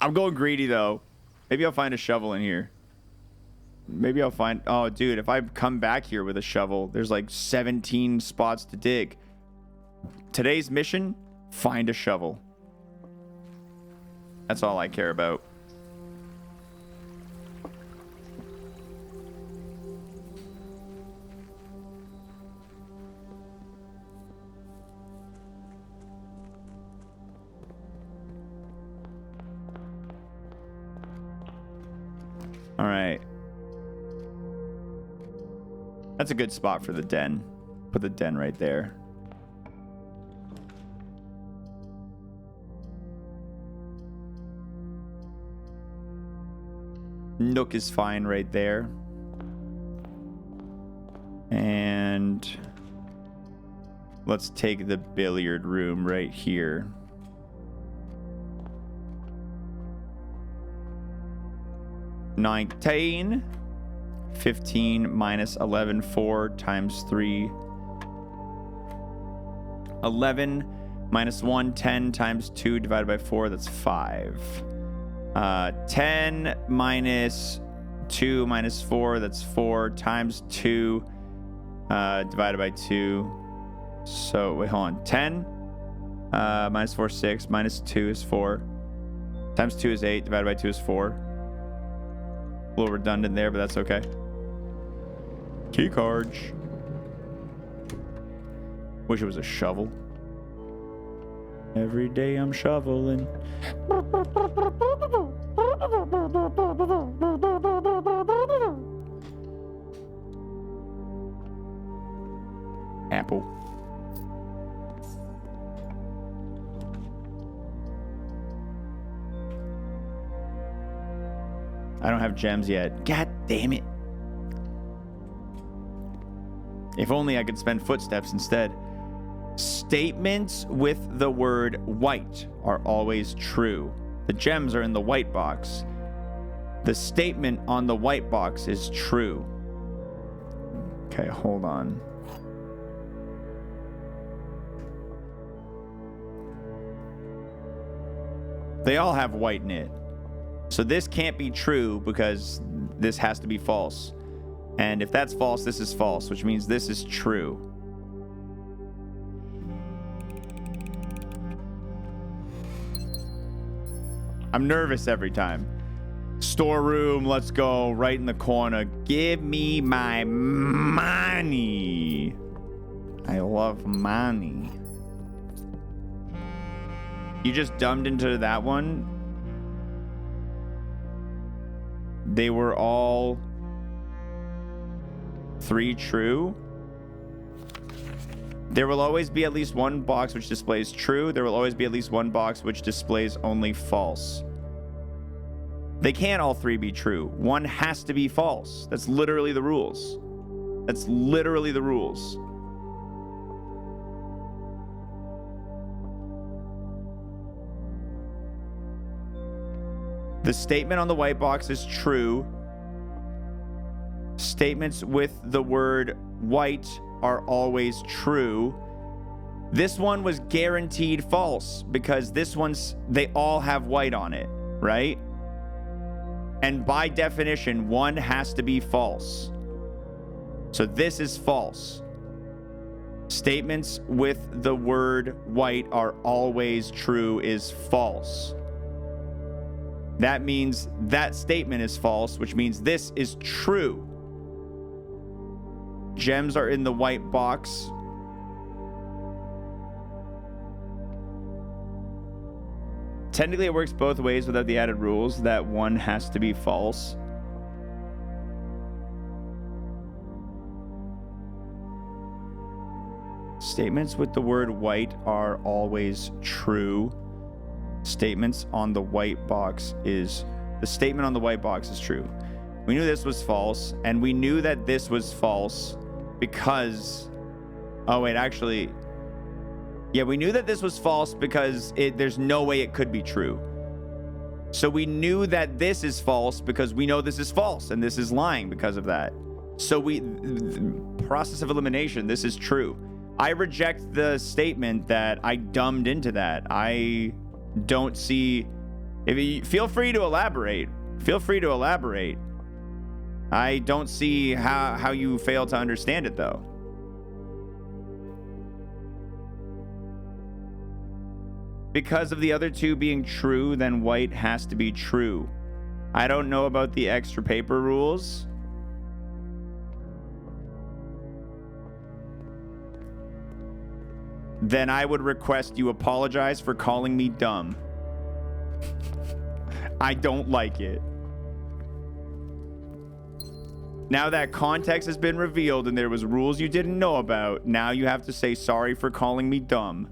I'm going greedy, though. Maybe I'll find a shovel in here. Maybe I'll find... Oh, dude, if I come back here with a shovel, there's like 17 spots to dig. Today's mission, find a shovel. That's all I care about. All right. That's a good spot for the den. Put the den right there. Nook is fine right there. And let's take the billiard room right here. 19, 15 minus 11, 4 times 3. 11 minus 1, 10 times 2 divided by 4, that's 5. 10 minus 2 minus 4, that's 4 times 2 divided by 2. So, wait, hold on. 10 minus 4 is 6, minus 2 is 4. Times 2 is 8, divided by 2 is 4. A little redundant there, but that's okay. Key cards. Wish it was a shovel. Every day I'm shoveling. Apple. I don't have gems yet. God damn it. If only I could spend footsteps instead. Statements with the word white are always true. The gems are in the white box. The statement on the white box is true. Okay, hold on. They all have white in it. So this can't be true because this has to be false. And if that's false, this is false, which means this is true. I'm nervous every time. Storeroom, let's go. Right in the corner. Give me my money. I love money. You just dumbed into that one. They were all 3 true. There will always be at least one box which displays true. There will always be at least one box which displays only false. They can't all three be true. One has to be false. That's literally the rules. That's literally the rules. The statement on the white box is true. Statements with the word white are always true. This one was guaranteed false because this one's, they all have white on it, right? And by definition, one has to be false. So this is false. Statements with the word white are always true is false. That means that statement is false, which means this is true. Gems are in the white box. Technically, it works both ways without the added rules that one has to be false. Statements with the word white are always true. Statements on the white box is... The statement on the white box is true. We knew this was false, and we knew that this was false because... Oh, wait, actually... Yeah, we knew that this was false because there's no way it could be true. So we knew that this is false because we know this is false, and this is lying because of that. So process of elimination, this is true. I reject the statement that I dumbed into that. I don't see... feel free to elaborate. Feel free to elaborate. I don't see how you fail to understand it, though. Because of the other two being true, then white has to be true. I don't know about the extra paper rules. Then I would request you apologize for calling me dumb. I don't like it. Now that context has been revealed and there was rules you didn't know about, now you have to say sorry for calling me dumb.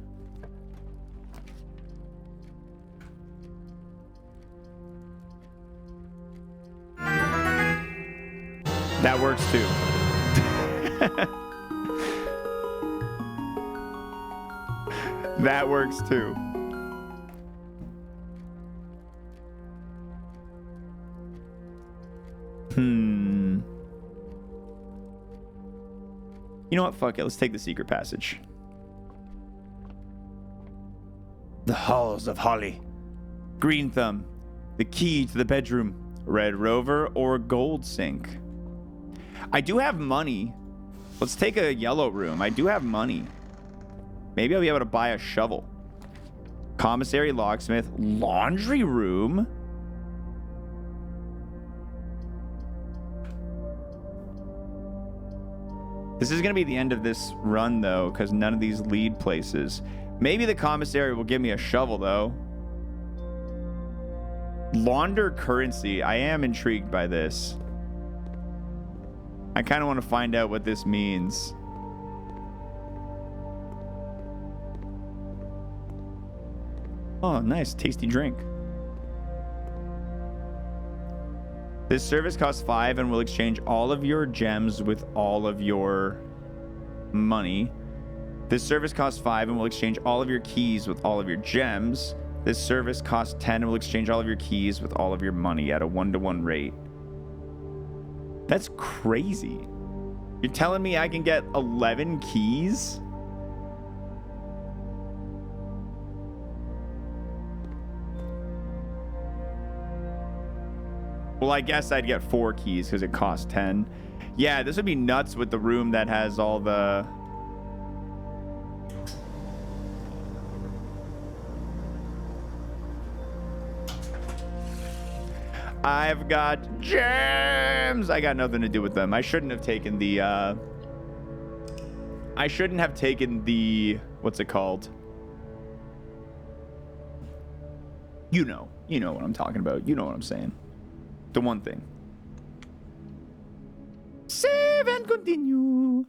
That works too. That works too. You know what? Fuck it. Let's take the secret passage. The halls of Holly. Green Thumb. The key to the bedroom. Red Rover or Gold Sink. I do have money. Let's take a yellow room. I do have money. Maybe I'll be able to buy a shovel. Commissary, locksmith, laundry room. This is going to be the end of this run, though, because none of these lead places. Maybe the commissary will give me a shovel, though. Launder currency. I am intrigued by this. I kind of want to find out what this means. Oh, nice. Tasty drink. This service costs 5 and will exchange all of your gems with all of your money. This service costs 5 and will exchange all of your keys with all of your gems. This service costs 10 and will exchange all of your keys with all of your money at a 1-to-1 rate. That's crazy. You're telling me I can get 11 keys? Well, I guess I'd get 4 keys because it costs 10. Yeah, this would be nuts with the room that has all the... I've got gems. I got nothing to do with them. I shouldn't have taken the, what's it called? You know what I'm talking about. You know what I'm saying. The one thing. Save and continue.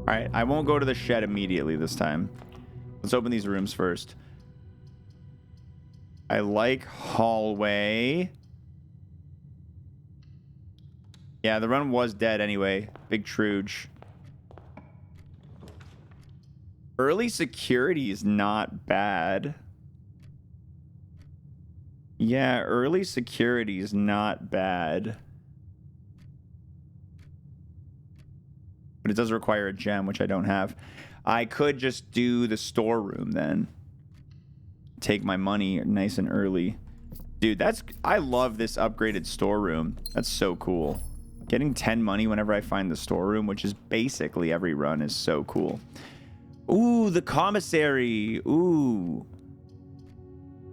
All right, I won't go to the shed immediately this time. Let's open these rooms first. I like hallway. Yeah, the run was dead anyway. Big Truge. Early security is not bad. Yeah, early security is not bad. But it does require a gem, which I don't have. I could just do the storeroom then. Take my money nice and early. Dude, I love this upgraded storeroom. That's so cool. Getting 10 money whenever I find the storeroom, which is basically every run, is so cool. Ooh, the commissary. Ooh.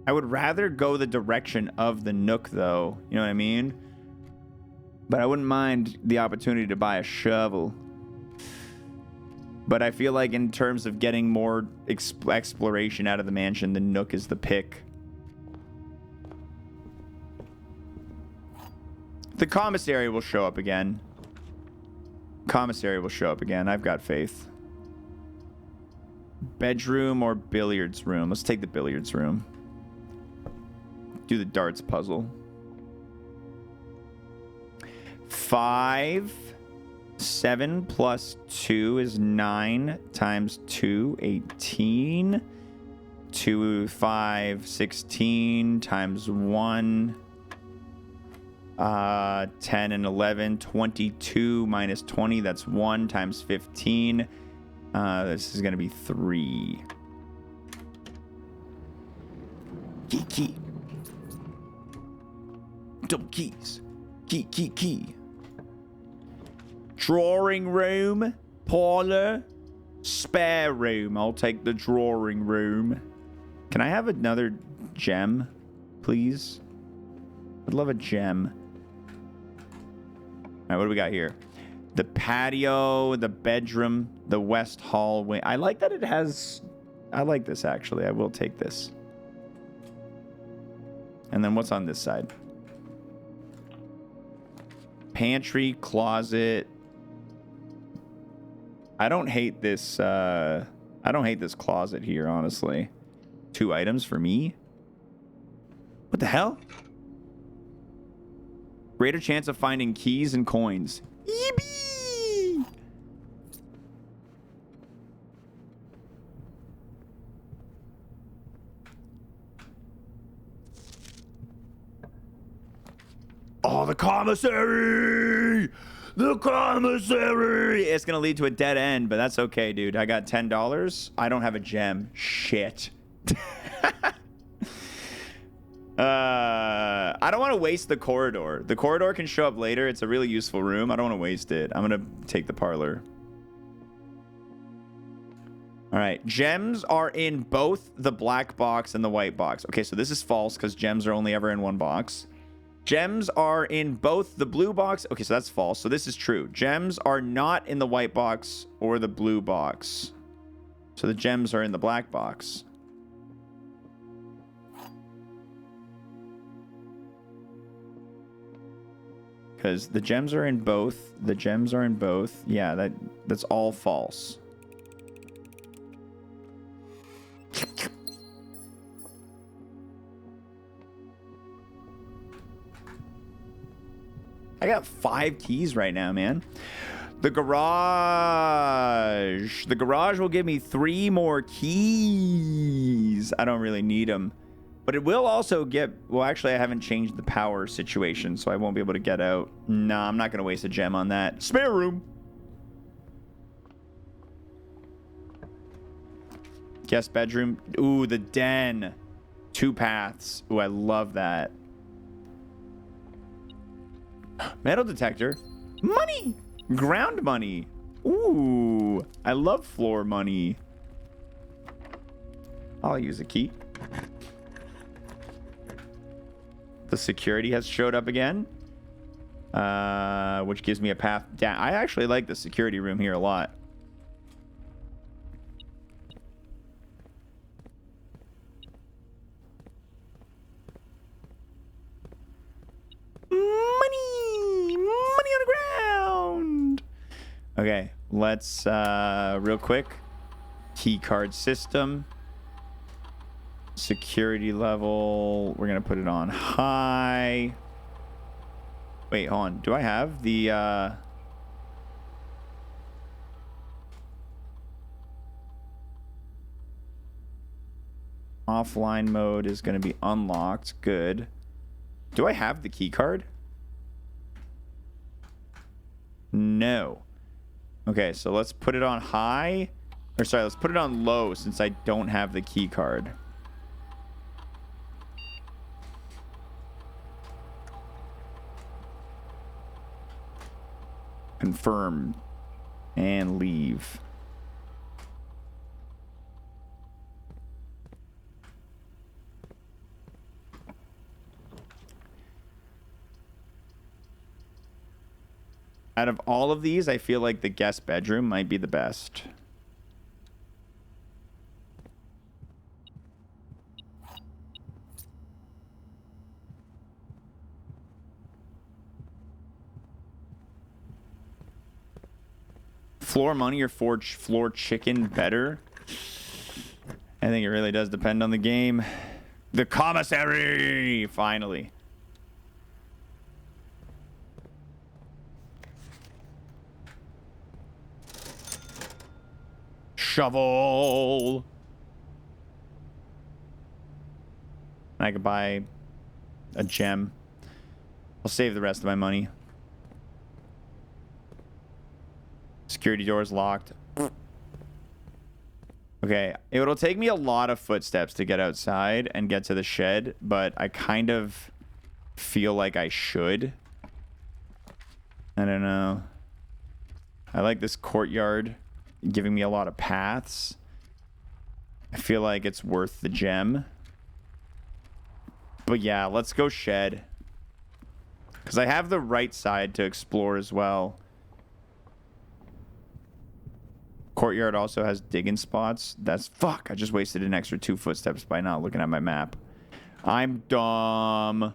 I would rather go the direction of the Nook, though. You know what I mean? But I wouldn't mind the opportunity to buy a shovel. But I feel like in terms of getting more exploration out of the mansion, the Nook is the pick. The commissary will show up again. Commissary will show up again. I've got faith. Bedroom or billiards room? Let's take the billiards room. Do the darts puzzle. 5. 7 plus 2 is 9 times 2, 18. 2, 5, 16 times 1. 10 and 11, 22 minus 20, that's 1 times 15. This is going to be 3. Key. Double keys. Key. Drawing room, parlor, spare room. I'll take the drawing room. Can I have another gem, please? I'd love a gem. All right, what do we got here? The patio, the bedroom, the west hallway. I like that it has... I like this, actually. I will take this. And then what's on this side? Pantry, closet. I don't hate this. I don't hate this closet here, honestly. 2 items for me? What the hell? Greater chance of finding keys and coins. Yippee! Oh, the commissary! The commissary! It's going to lead to a dead end, but that's okay, dude. I got $10. I don't have a gem. Shit. I don't want to waste the corridor. The corridor can show up later. It's a really useful room. I don't want to waste it. I'm going to take the parlor. All right. Gems are in both the black box and the white box. Okay, so this is false because gems are only ever in one box. Gems are in both the blue box. Okay, so that's false. So this is true. Gems are not in the white box or the blue box. So the gems are in the black box. Because the gems are in both. The gems are in both. Yeah, that's all false. I got 5 keys right now, man. The garage. The garage will give me 3 more keys. I don't really need them. But it will also get... Well, actually, I haven't changed the power situation, so I won't be able to get out. Nah, I'm not going to waste a gem on that. Spare room. Guest bedroom. Ooh, the den. 2 paths. Ooh, I love that. Metal detector. Money. Ground money. Ooh, I love floor money. I'll use a key. The security has showed up again, which gives me a path down. I actually like the security room here a lot. Money on the ground. Okay, let's real quick. Key card system. Security level. We're gonna put it on high. Wait, hold on. Do I have the offline mode is gonna be unlocked. Good. Do I have the key card? No. Okay, so let's put it on high. Or sorry, let's put it on low since I don't have the key card. Confirm. And leave. Out of all of these, I feel like the guest bedroom might be the best. Floor money or floor chicken better? I think it really does depend on the game. The commissary! Finally. Shovel. I could buy a gem. I'll save the rest of my money. Security door is locked. Okay, it'll take me a lot of footsteps to get outside and get to the shed, but I kind of feel like I should. I don't know. I like this courtyard giving me a lot of paths. I feel like it's worth the gem. But yeah, let's go shed. Because I have the right side to explore as well. Courtyard also has digging spots. That's fuck. I just wasted an extra 2 footsteps by not looking at my map. I'm dumb.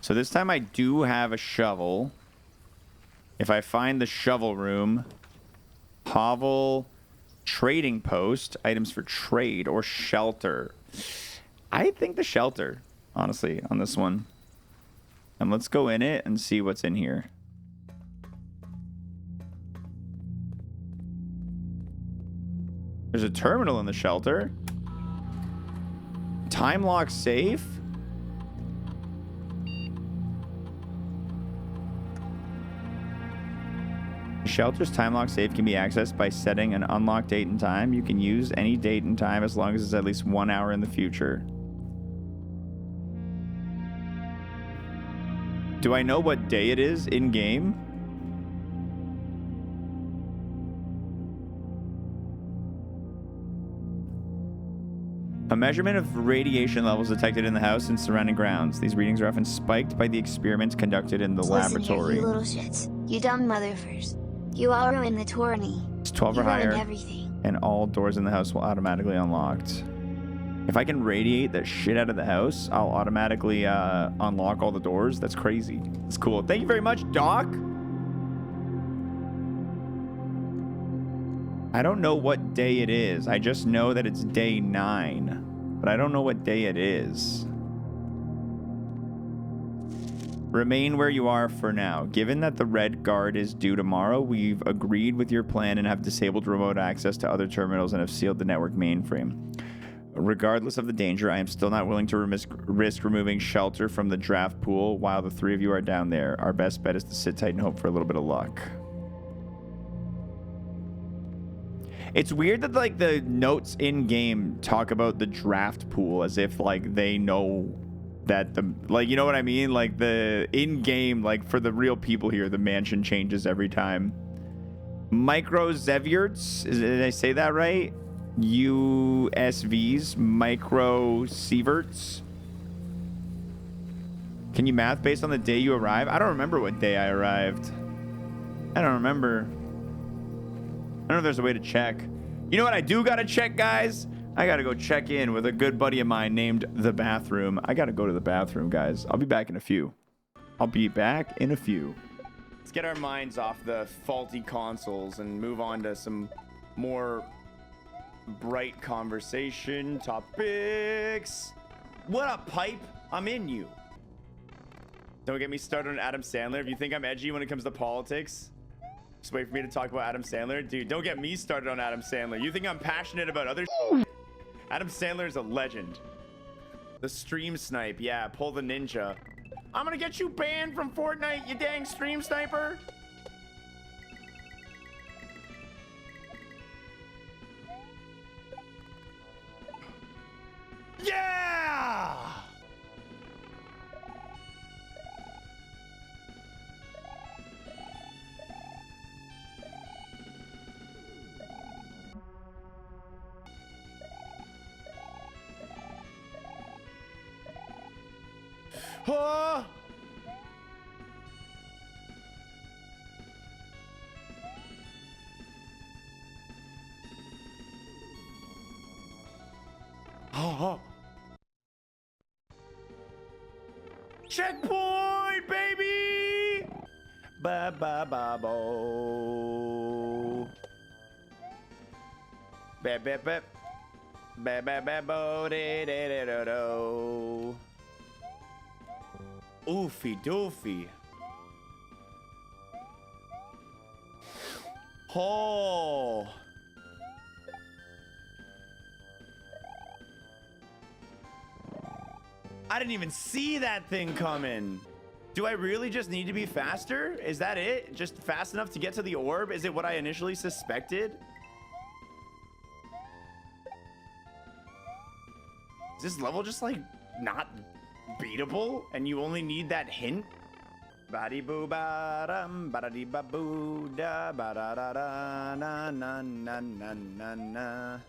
So this time I do have a shovel. If I find the shovel room, hovel, trading post, items for trade, or shelter. I think the shelter, honestly, on this one. And let's go in it and see what's in here. There's a terminal in the shelter. Time lock safe. Shelter's time lock safe can be accessed by setting an unlocked date and time. You can use any date and time as long as it's at least 1 hour in the future. Do I know what day it is in game? A measurement of radiation levels detected in the house and surrounding grounds. These readings are often spiked by the experiments conducted in the laboratory. Here, you little shits. You dumb motherfuckers. You all ruined the tourney. It's 12 or higher, and all doors in the house will automatically unlocked. If I can radiate the shit out of the house, I'll automatically unlock all the doors. That's crazy. It's cool. Thank you very much, Doc. I don't know what day it is. I just know that it's day 9, but I don't know what day it is. Remain where you are for now. Given that the red guard is due tomorrow, we've agreed with your plan and have disabled remote access to other terminals and have sealed the network mainframe. Regardless of the danger, I am still not willing to risk removing shelter from the draft pool while the 3 of you are down there. Our best bet is to sit tight and hope for a little bit of luck. It's weird that like the notes in game talk about the draft pool as if like they know that the, like, you know what I mean? Like the in-game, like for the real people here, the mansion changes every time. Micro Zevierts, did I say that right? USVs, Micro Sieverts. Can you math based on the day you arrive? I don't remember what day I arrived. I don't remember. I don't know if there's a way to check. You know what I do gotta check, guys? I gotta go check in with a good buddy of mine named The Bathroom. I gotta go to the bathroom, guys. I'll be back in a few. Let's get our minds off the faulty consoles and move on to some more bright conversation topics. What up, pipe? I'm in you. Don't get me started on Adam Sandler. If you think I'm edgy when it comes to politics, just wait for me to talk about Adam Sandler. Dude, don't get me started on Adam Sandler. You think I'm passionate about other shit? Adam Sandler is a legend. The stream snipe. Yeah, pull the ninja. I'm gonna get you banned from Fortnite, you dang stream sniper. Yeah! Oh! Oh. Checkpoint, baby! Ba ba ba bo. Ba ba ba. Ba ba ba bo de de de do do. Oofy doofy. Oh. I didn't even see that thing coming. Do I really just need to be faster? Is that it? Just fast enough to get to the orb? Is it what I initially suspected? Is this level just like not beatable and you only need that hint? Ba-dee boo ba dum ba da dee ba boo da ba da da da na na na na na na.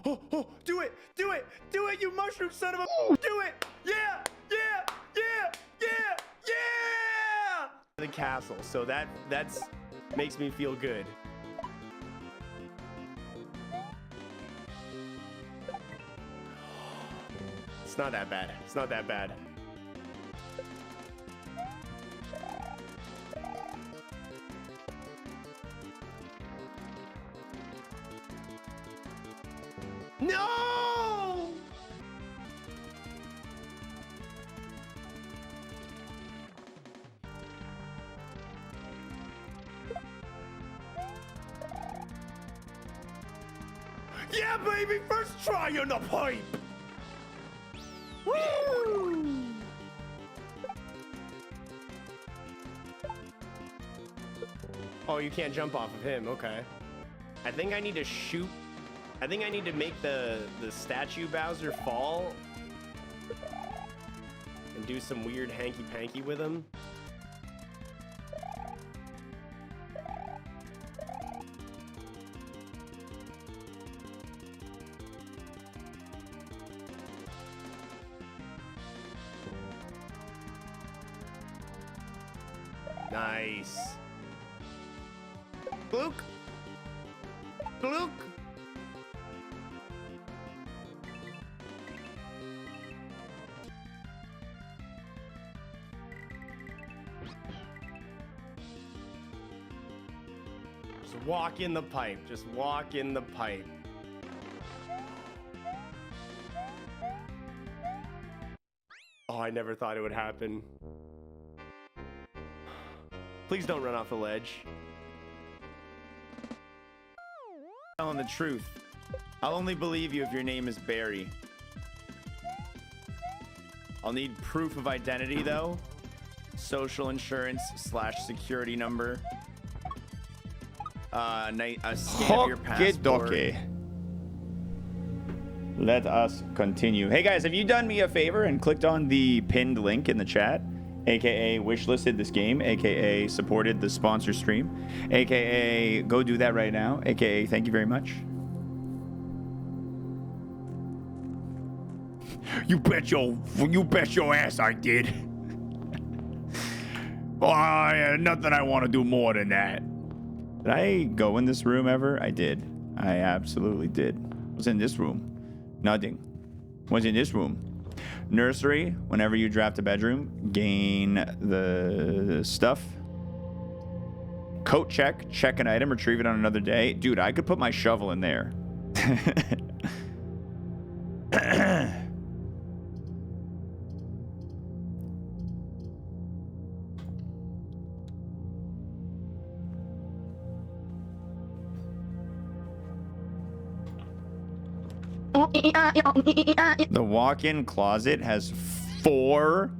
Oh, do it, you mushroom son of a. Do it, yeah. The castle, so that's makes me feel good. It's not that bad. No! Yeah, baby! First try on the pipe! Woo! Oh, you can't jump off of him. Okay. I think I need to shoot. I think I need to make the statue Bowser fall and do some weird hanky-panky with him. Nice. Blook. Blook. Just walk in the pipe. Just walk in the pipe. Oh, I never thought it would happen. Please don't run off the ledge. Telling the truth. I'll only believe you if your name is Barry. I'll need proof of identity though. Social insurance / security number. A scan of your passport. let us continue. Hey guys, have you done me a favor and clicked on the pinned link in the chat, aka wishlisted this game, aka supported the sponsor stream, aka go do that right now, aka thank you very much. You bet your ass I did. Oh, nothing I want to do more than that. Did I go in this room ever? I did. I absolutely did. What's in this room? Nothing. What's in this room? Nursery. Whenever you draft a bedroom, gain the stuff. Coat check. Check an item. Retrieve it on another day. Dude, I could put my shovel in there. The walk-in closet has 4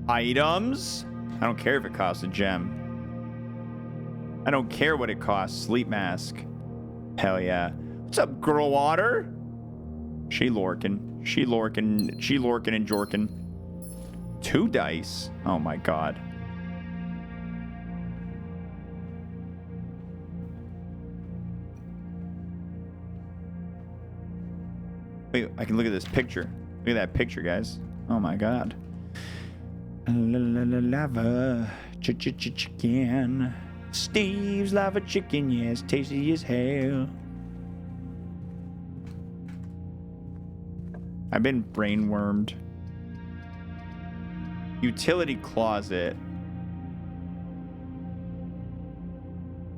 items. I don't care if it costs a gem. I don't care what it costs. Sleep mask. Hell yeah. What's up, girl water? She lorkin'. She lorkin'. She lorkin' and jorkin'. 2 dice. Oh my god. Wait, I can look at this picture. Look at that picture, guys. Oh my god. Lava chicken. Steve's lava chicken, yes, tasty as hell. I've been brainwormed. Utility closet.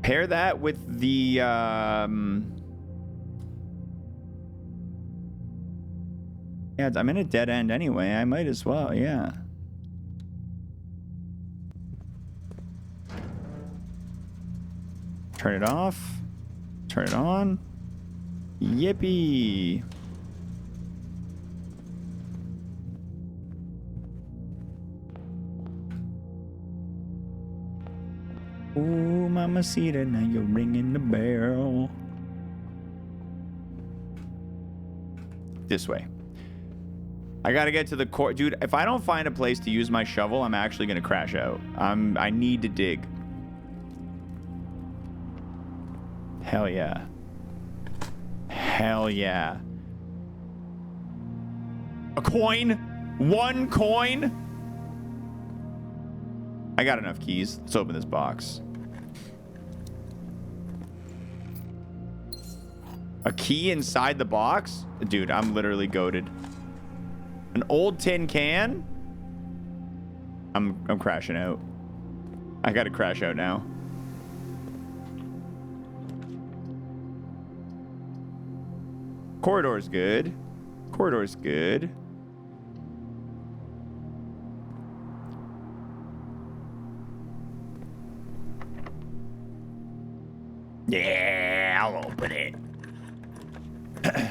Pair that with the yeah, I'm in a dead end anyway. I might as well, yeah. Turn it off. Turn it on. Yippee. Ooh, mamacita, now you're ringing the bell. This way. I gotta get to the core. Dude, if I don't find a place to use my shovel, I'm actually gonna crash out. I need to dig. Hell yeah. Hell yeah. A coin? 1 coin? I got enough keys. Let's open this box. A key inside the box? Dude, I'm literally goated. An old tin can? I'm crashing out. I gotta crash out now. Corridor's good. Corridor's good. Yeah, I'll open it.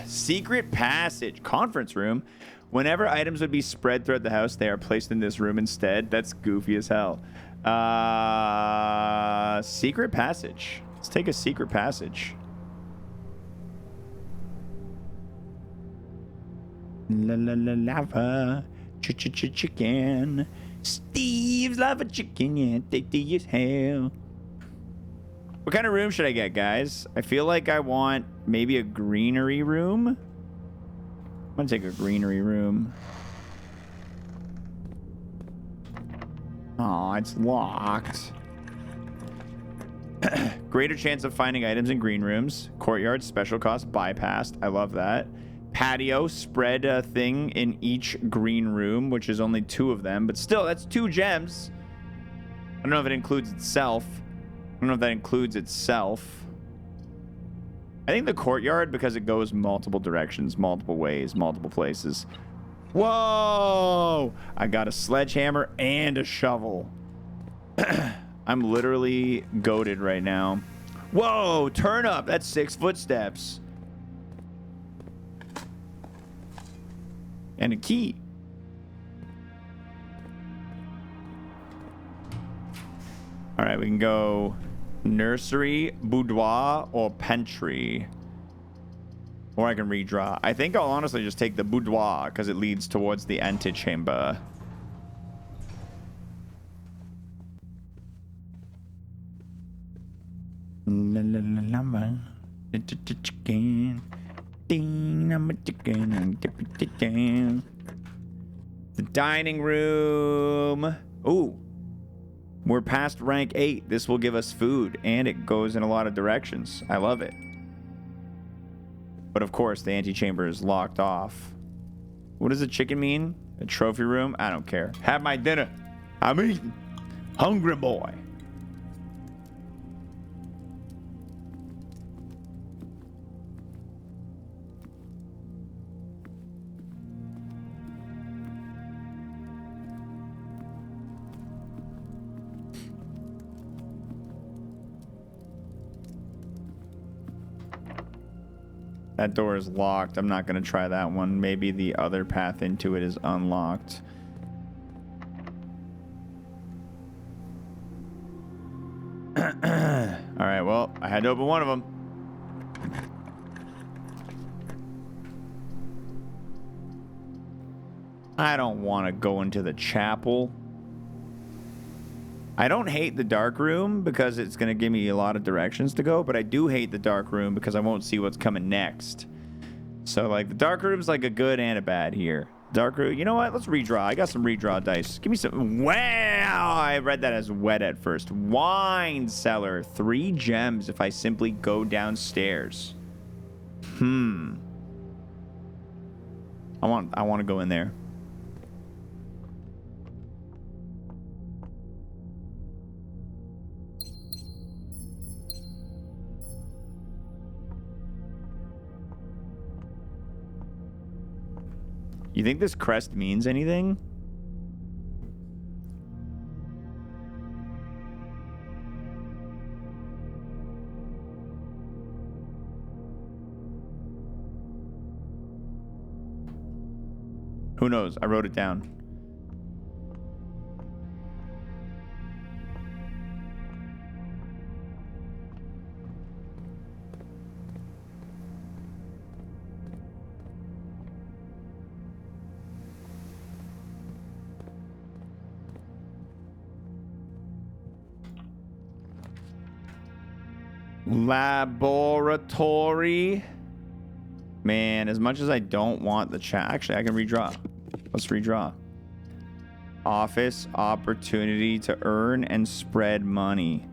Secret passage. Conference room. Whenever items would be spread throughout the house, they are placed in this room instead. That's goofy as hell. Secret passage. Let's take a secret passage. La la la lava. Chicken. Steve's lava chicken. Yeah, tasty as hell. What kind of room should I get, guys? I feel like I want maybe a greenery room. I'm gonna take a greenery room. Oh, it's locked. Greater chance of finding items in green rooms. Courtyard, special cost, bypassed. I love that. Patio, spread a thing in each green room, which is only 2 of them. But still, that's 2 gems. I don't know if it includes itself. I don't know if that includes itself. I think the courtyard, because it goes multiple directions, multiple ways, multiple places. Whoa! I got a sledgehammer and a shovel. I'm literally goated right now. Whoa! Turn up! That's 6 footsteps. And a key. All right, we can go nursery, boudoir, or pantry. Or I can redraw. I think I'll honestly just take the boudoir because it leads towards the antechamber. The dining room. Ooh. We're past rank 8. This will give us food, and it goes in a lot of directions. I love it. But of course, the antechamber is locked off. What does a chicken mean? A trophy room? I don't care. Have my dinner. I'm eating. Hungry boy. That door is locked. I'm not going to try that one. Maybe the other path into it is unlocked. All right, well, I had to open one of them. I don't want to go into the chapel. I don't hate the dark room because it's going to give me a lot of directions to go, but I do hate the dark room because I won't see what's coming next. So, like, the dark room's like a good and a bad here. Dark room, you know what? Let's redraw. I got some redraw dice. Give me some. Wow! I read that as wet at first. Wine cellar. 3 gems if I simply go downstairs. I want to go in there. You think this crest means anything? Who knows? I wrote it down. Laboratory. Man, as much as I don't want the chat. Actually, I can redraw. Let's redraw. Office opportunity to earn and spread money.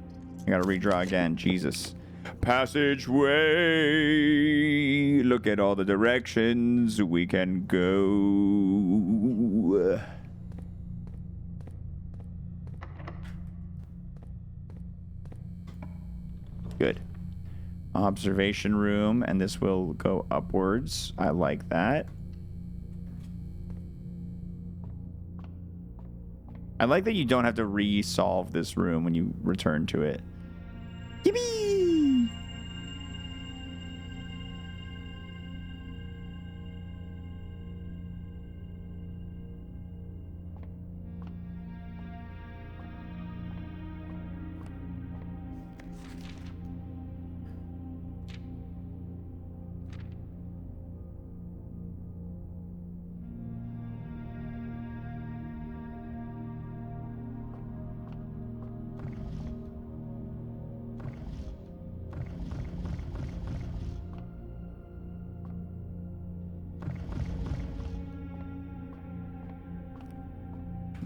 I gotta redraw again. Jesus. Passageway. Look at all the directions we can go. Good. Observation room, and this will go upwards. I like that. I like that you don't have to re-solve this room when you return to it. Yippee!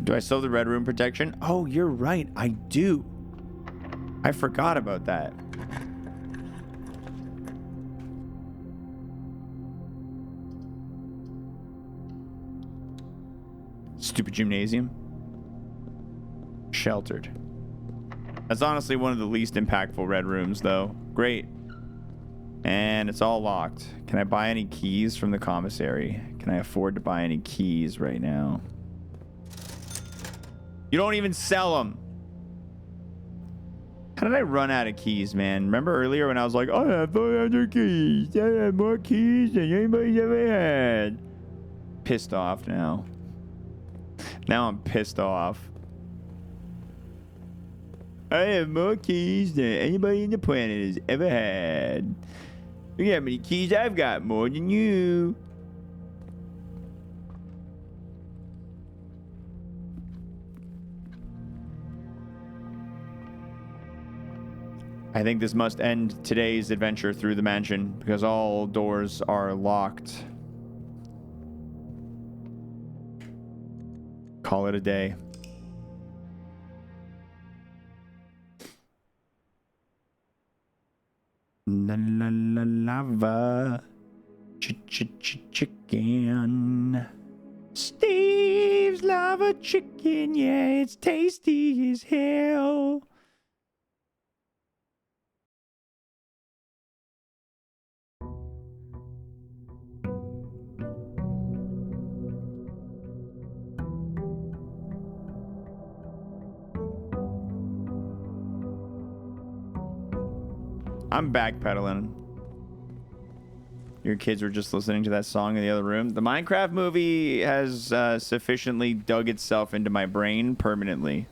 Do I still have the red room protection? Oh, you're right. I do. I forgot about that. Stupid gymnasium. Sheltered. That's honestly one of the least impactful red rooms, though. Great. And it's all locked. Can I buy any keys from the commissary? Can I afford to buy any keys right now? You don't even sell them. How did I run out of keys, man? Remember earlier when I was like, I have 400 keys. I have more keys than anybody's ever had. Pissed off now. Now I'm pissed off. I have more keys than anybody in the planet has ever had. Look at how many keys I've got. More than you. I think this must end today's adventure through the mansion because all doors are locked. Call it a day. La la la lava. Chicken. Steve's lava chicken. Yeah, it's tasty as hell. I'm backpedaling. Your kids were just listening to that song in the other room. The Minecraft movie has sufficiently dug itself into my brain permanently.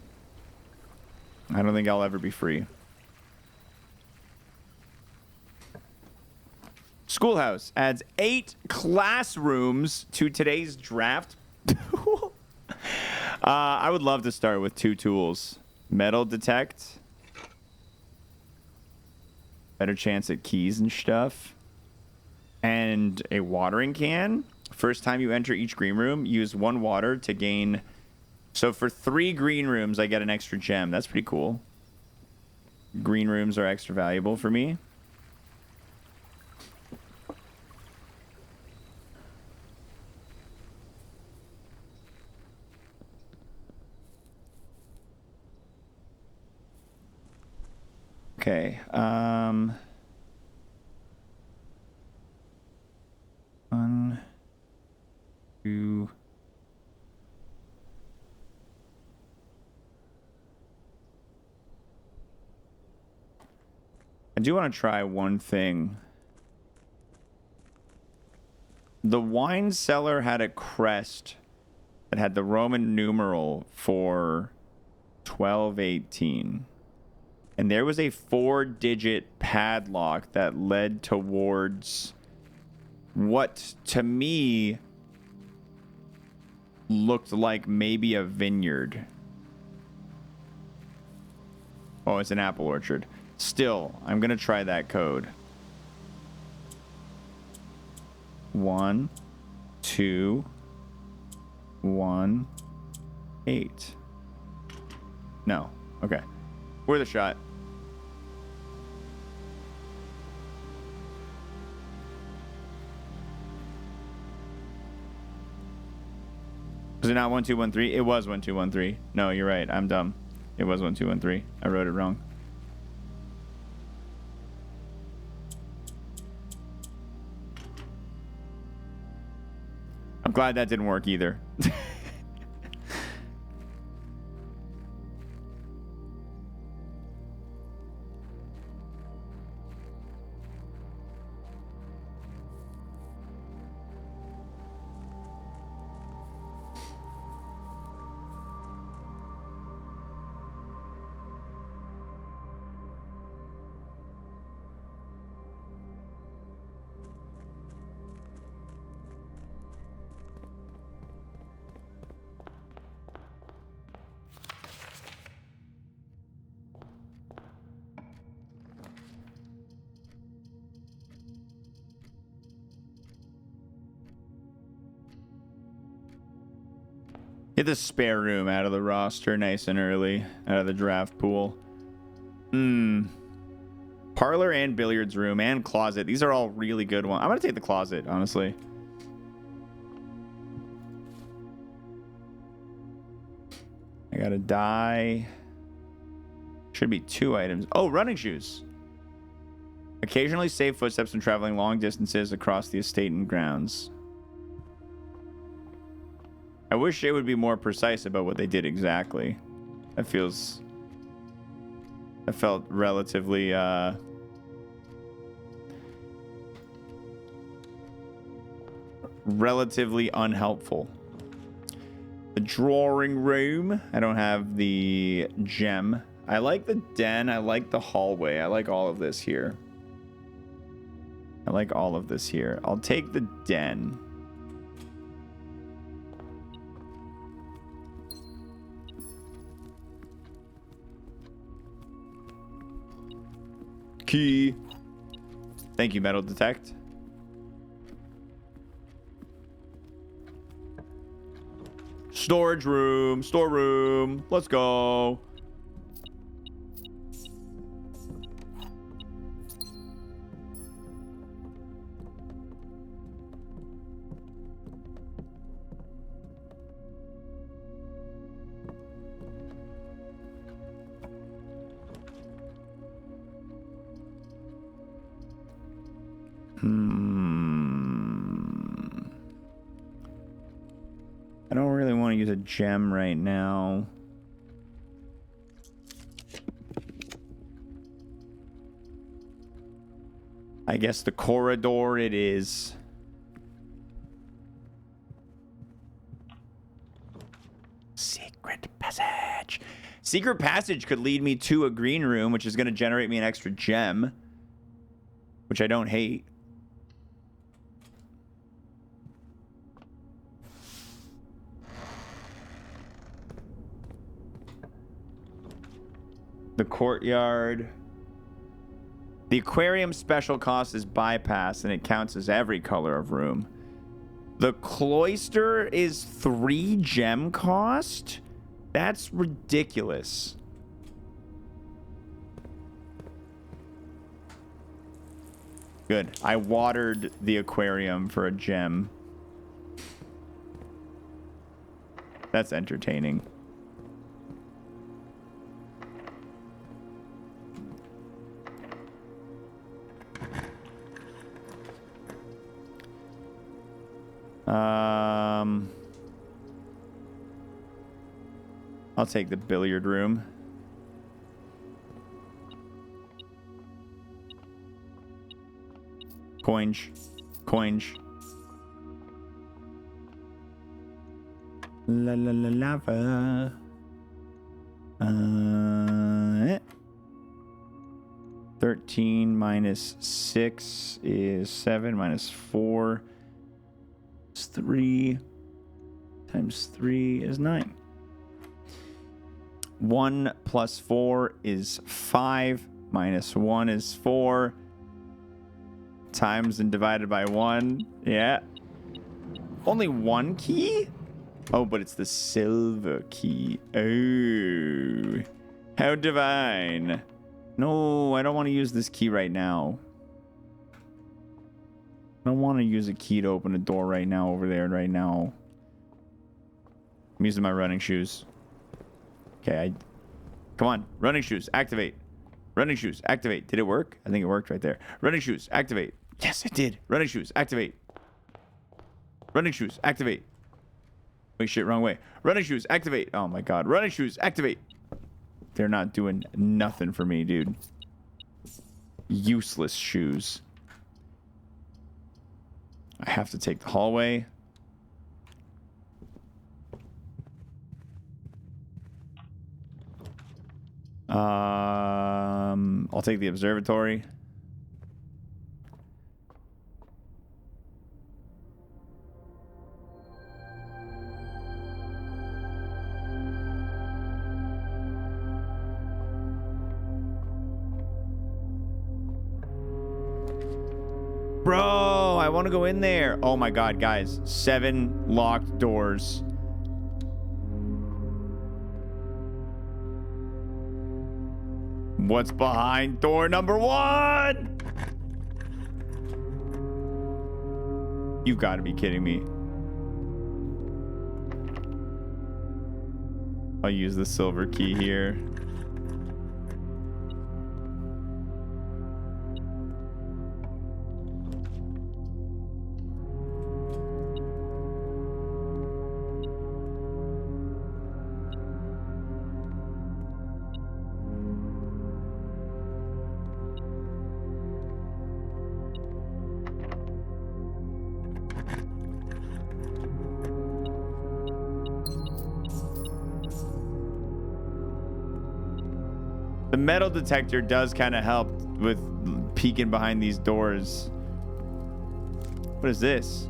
I don't think I'll ever be free. Schoolhouse adds 8 classrooms to today's draft. I would love to start with 2 tools. Metal detect. Better chance at keys and stuff. And a watering can. First time you enter each green room, use 1 water to gain. So for 3 green rooms, I get an extra gem. That's pretty cool. Green rooms are extra valuable for me. Okay. 1, 2. I do want to try one thing. The wine cellar had a crest that had the Roman numeral for 1218. And there was a 4-digit padlock that led towards what, to me, looked like maybe a vineyard. Oh, it's an apple orchard. Still, I'm going to try that code. 1, 2, 1, 8. No. Okay. Worth a shot. Was it not 1213? It was 1213. No, you're right. I'm dumb. It was 1213. I wrote it wrong. I'm glad that didn't work either. Get the spare room out of the roster nice and early, out of the draft pool. Parlor and billiards room and closet. These are all really good ones. I'm going to take the closet, honestly. I got to die. Should be 2 items. Oh, running shoes. Occasionally save footsteps when traveling long distances across the estate and grounds. I wish they would be more precise about what they did exactly. That felt relatively unhelpful. The drawing room. I don't have the gem. I like the den. I like the hallway. I like all of this here. I like all of this here. I'll take the den. Key. Thank you, metal detect. Storage room, storeroom. Let's go. I don't really want to use a gem right now. I guess the corridor it is. Secret passage. Secret passage could lead me to a green room, which is going to generate me an extra gem, which I don't hate. The courtyard. The aquarium special cost is bypass, and it counts as every color of room. The cloister is 3 gem cost? That's ridiculous. Good. I watered the aquarium for a gem. That's entertaining. I'll take the billiard room. Coinge. La la la lava. 13 minus 6 is 7 minus 4 is 3 times 3 is 9. 1 plus 4 is 5 minus 1 is 4 times and divided by 1. Yeah. Only 1 key? Oh, but it's the silver key. Oh, how divine. No, I don't want to use this key right now. I don't want to use a key to open a door right now over there right now. I'm using my running shoes. Okay, come on. Running shoes, activate. Running shoes, activate. Did it work? I think it worked right there. Running shoes, activate. Yes, it did. Running shoes, activate. Running shoes, activate. Wait, shit, wrong way. Running shoes, activate. Oh my god. Running shoes, activate. They're not doing nothing for me, dude. Useless shoes. I have to take the hallway. I'll take the observatory. Bro, I want to go in there. Oh my god, guys. 7 locked doors. What's behind door number 1? You gotta be kidding me. I'll use the silver key here. The metal detector does kind of help with peeking behind these doors. What is this?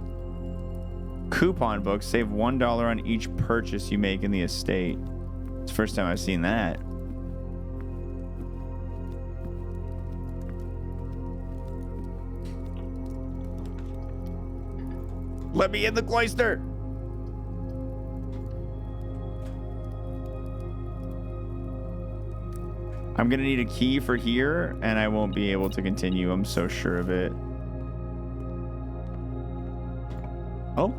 Coupon book. Save $1 on each purchase you make in the estate. It's the first time I've seen that. Let me in the cloister. I'm gonna need a key for here, and I won't be able to continue. I'm so sure of it. Oh.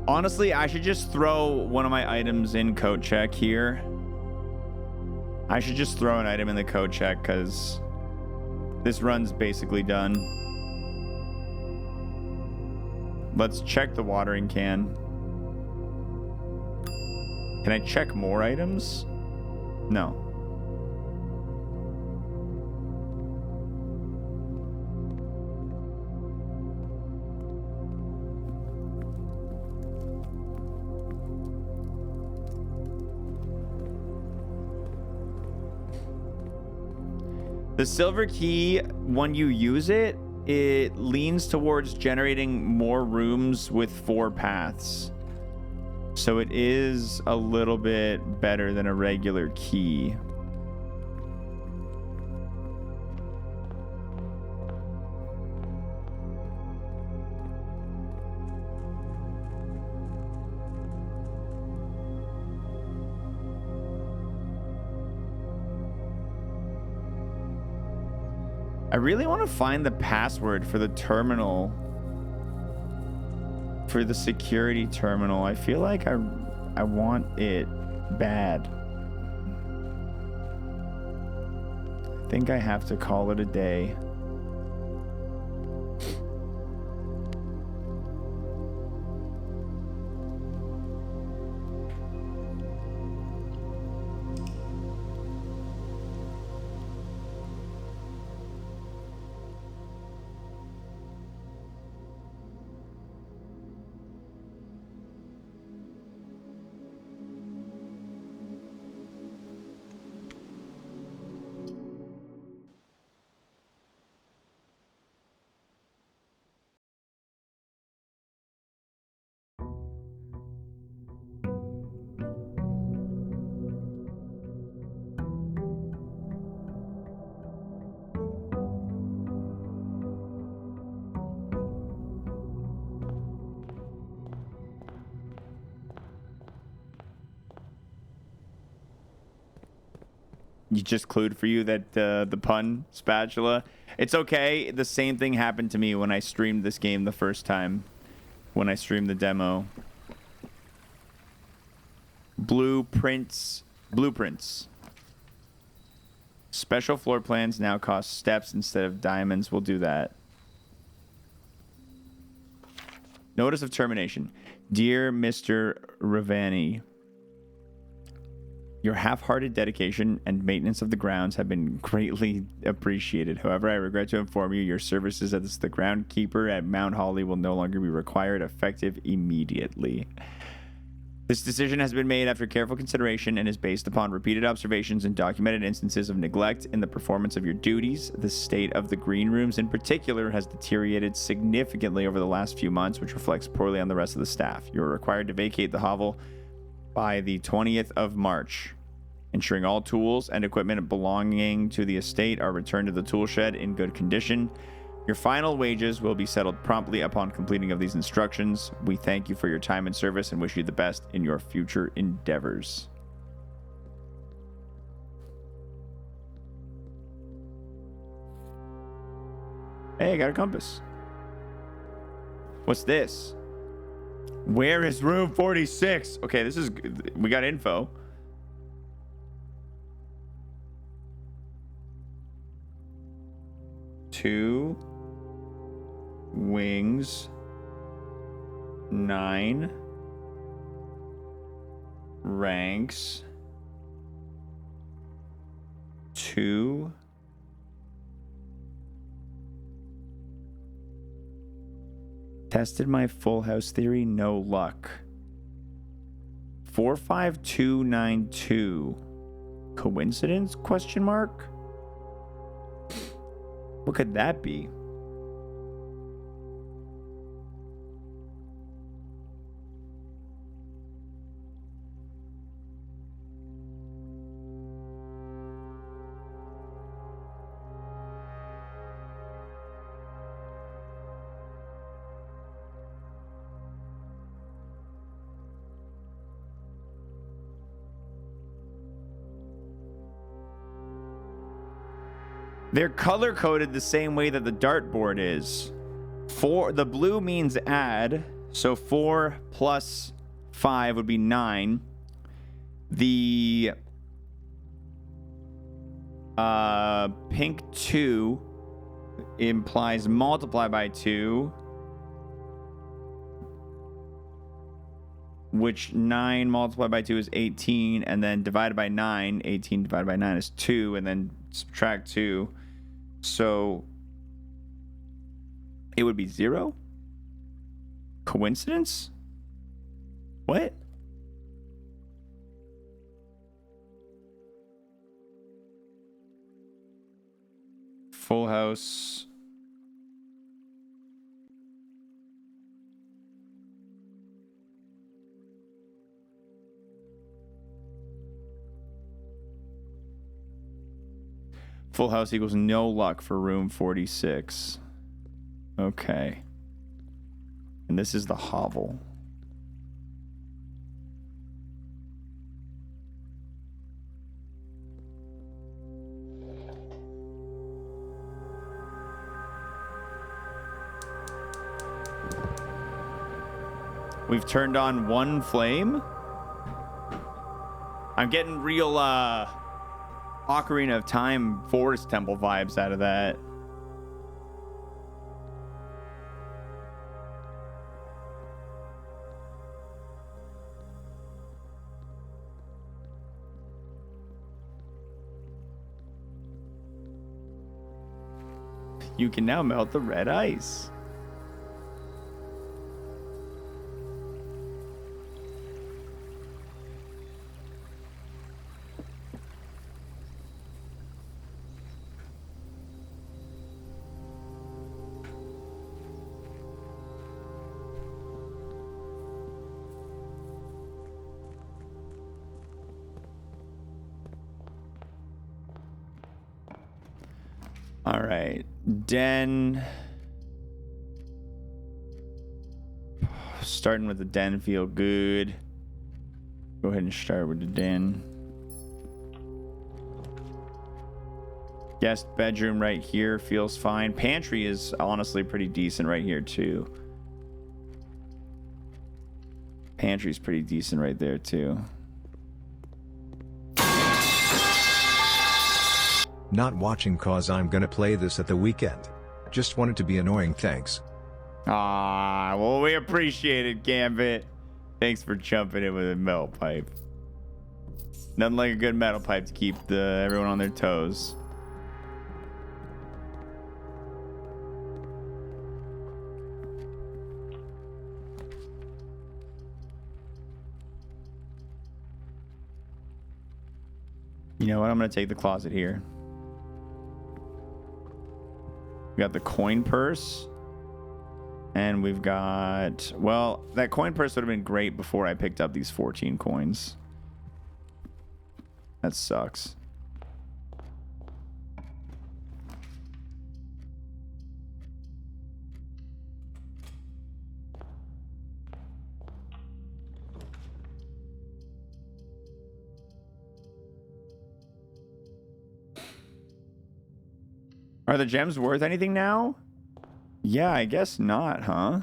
Honestly, I should just throw one of my items in coat check here. I should just throw an item in the coat check because this run's basically done. Let's check the watering can. Can I check more items? No. The silver key, when you use it, it leans towards generating more rooms with 4 paths. So it is a little bit better than a regular key. I really want to find the password for the terminal. For the security terminal. I feel like I want it bad. I think I have to call it a day. You just clued for you that the pun spatula. It's okay. The same thing happened to me when I streamed this game the first time. When I streamed the demo. Blueprints. Special floor plans now cost steps instead of diamonds. We'll do that. Notice of termination. Dear Mr. Ravani, your half-hearted dedication and maintenance of the grounds have been greatly appreciated. However, I regret to inform you your services as the groundkeeper at Mount Holly will no longer be required, effective immediately. This decision has been made after careful consideration and is based upon repeated observations and documented instances of neglect in the performance of your duties. The state of the green rooms in particular has deteriorated significantly over the last few months, which reflects poorly on the rest of the staff. You are required to vacate the hovel by the 20th of March, ensuring all tools and equipment belonging to the estate are returned to the tool shed in good condition. Your final wages will be settled promptly upon completing of these instructions. We thank you for your time and service and wish you the best in your future endeavors. Hey, I got a compass. What's this? Where is room 46? Okay, this is... We got info. Two wings. 9 ranks. 2 tested my full house theory, no luck. 45292. Coincidence? Question mark. What could that be? They're color coded the same way that the dartboard is. The blue means add, so 4 plus 5 would be 9. The pink 2 implies multiply by 2, which 9 multiplied by 2 is 18, and then divided by 9, 18 divided by 9 is 2, and then subtract 2. So it would be 0? Coincidence? What? Full House. Full House equals no luck for room 46. Okay. And this is the hovel. We've turned on one flame. I'm getting real Ocarina of Time Forest Temple vibes out of that. You can now melt the red ice. All right, den. Starting with the den feel good. Go ahead and start with the den. Guest bedroom right here feels fine. Pantry is honestly pretty decent right here too. Pantry's pretty decent right there too. Not watching cause I'm gonna play this at the weekend. Just wanted to be annoying, thanks. Ah, well, we appreciate it, Gambit. Thanks for jumping in with a metal pipe. Nothing like a good metal pipe to keep everyone on their toes. You know what? I'm going to take the closet here. We got the coin purse. And we've got... Well, that coin purse would have been great before I picked up these 14 coins. That sucks. Are the gems worth anything now? Yeah, I guess not, huh?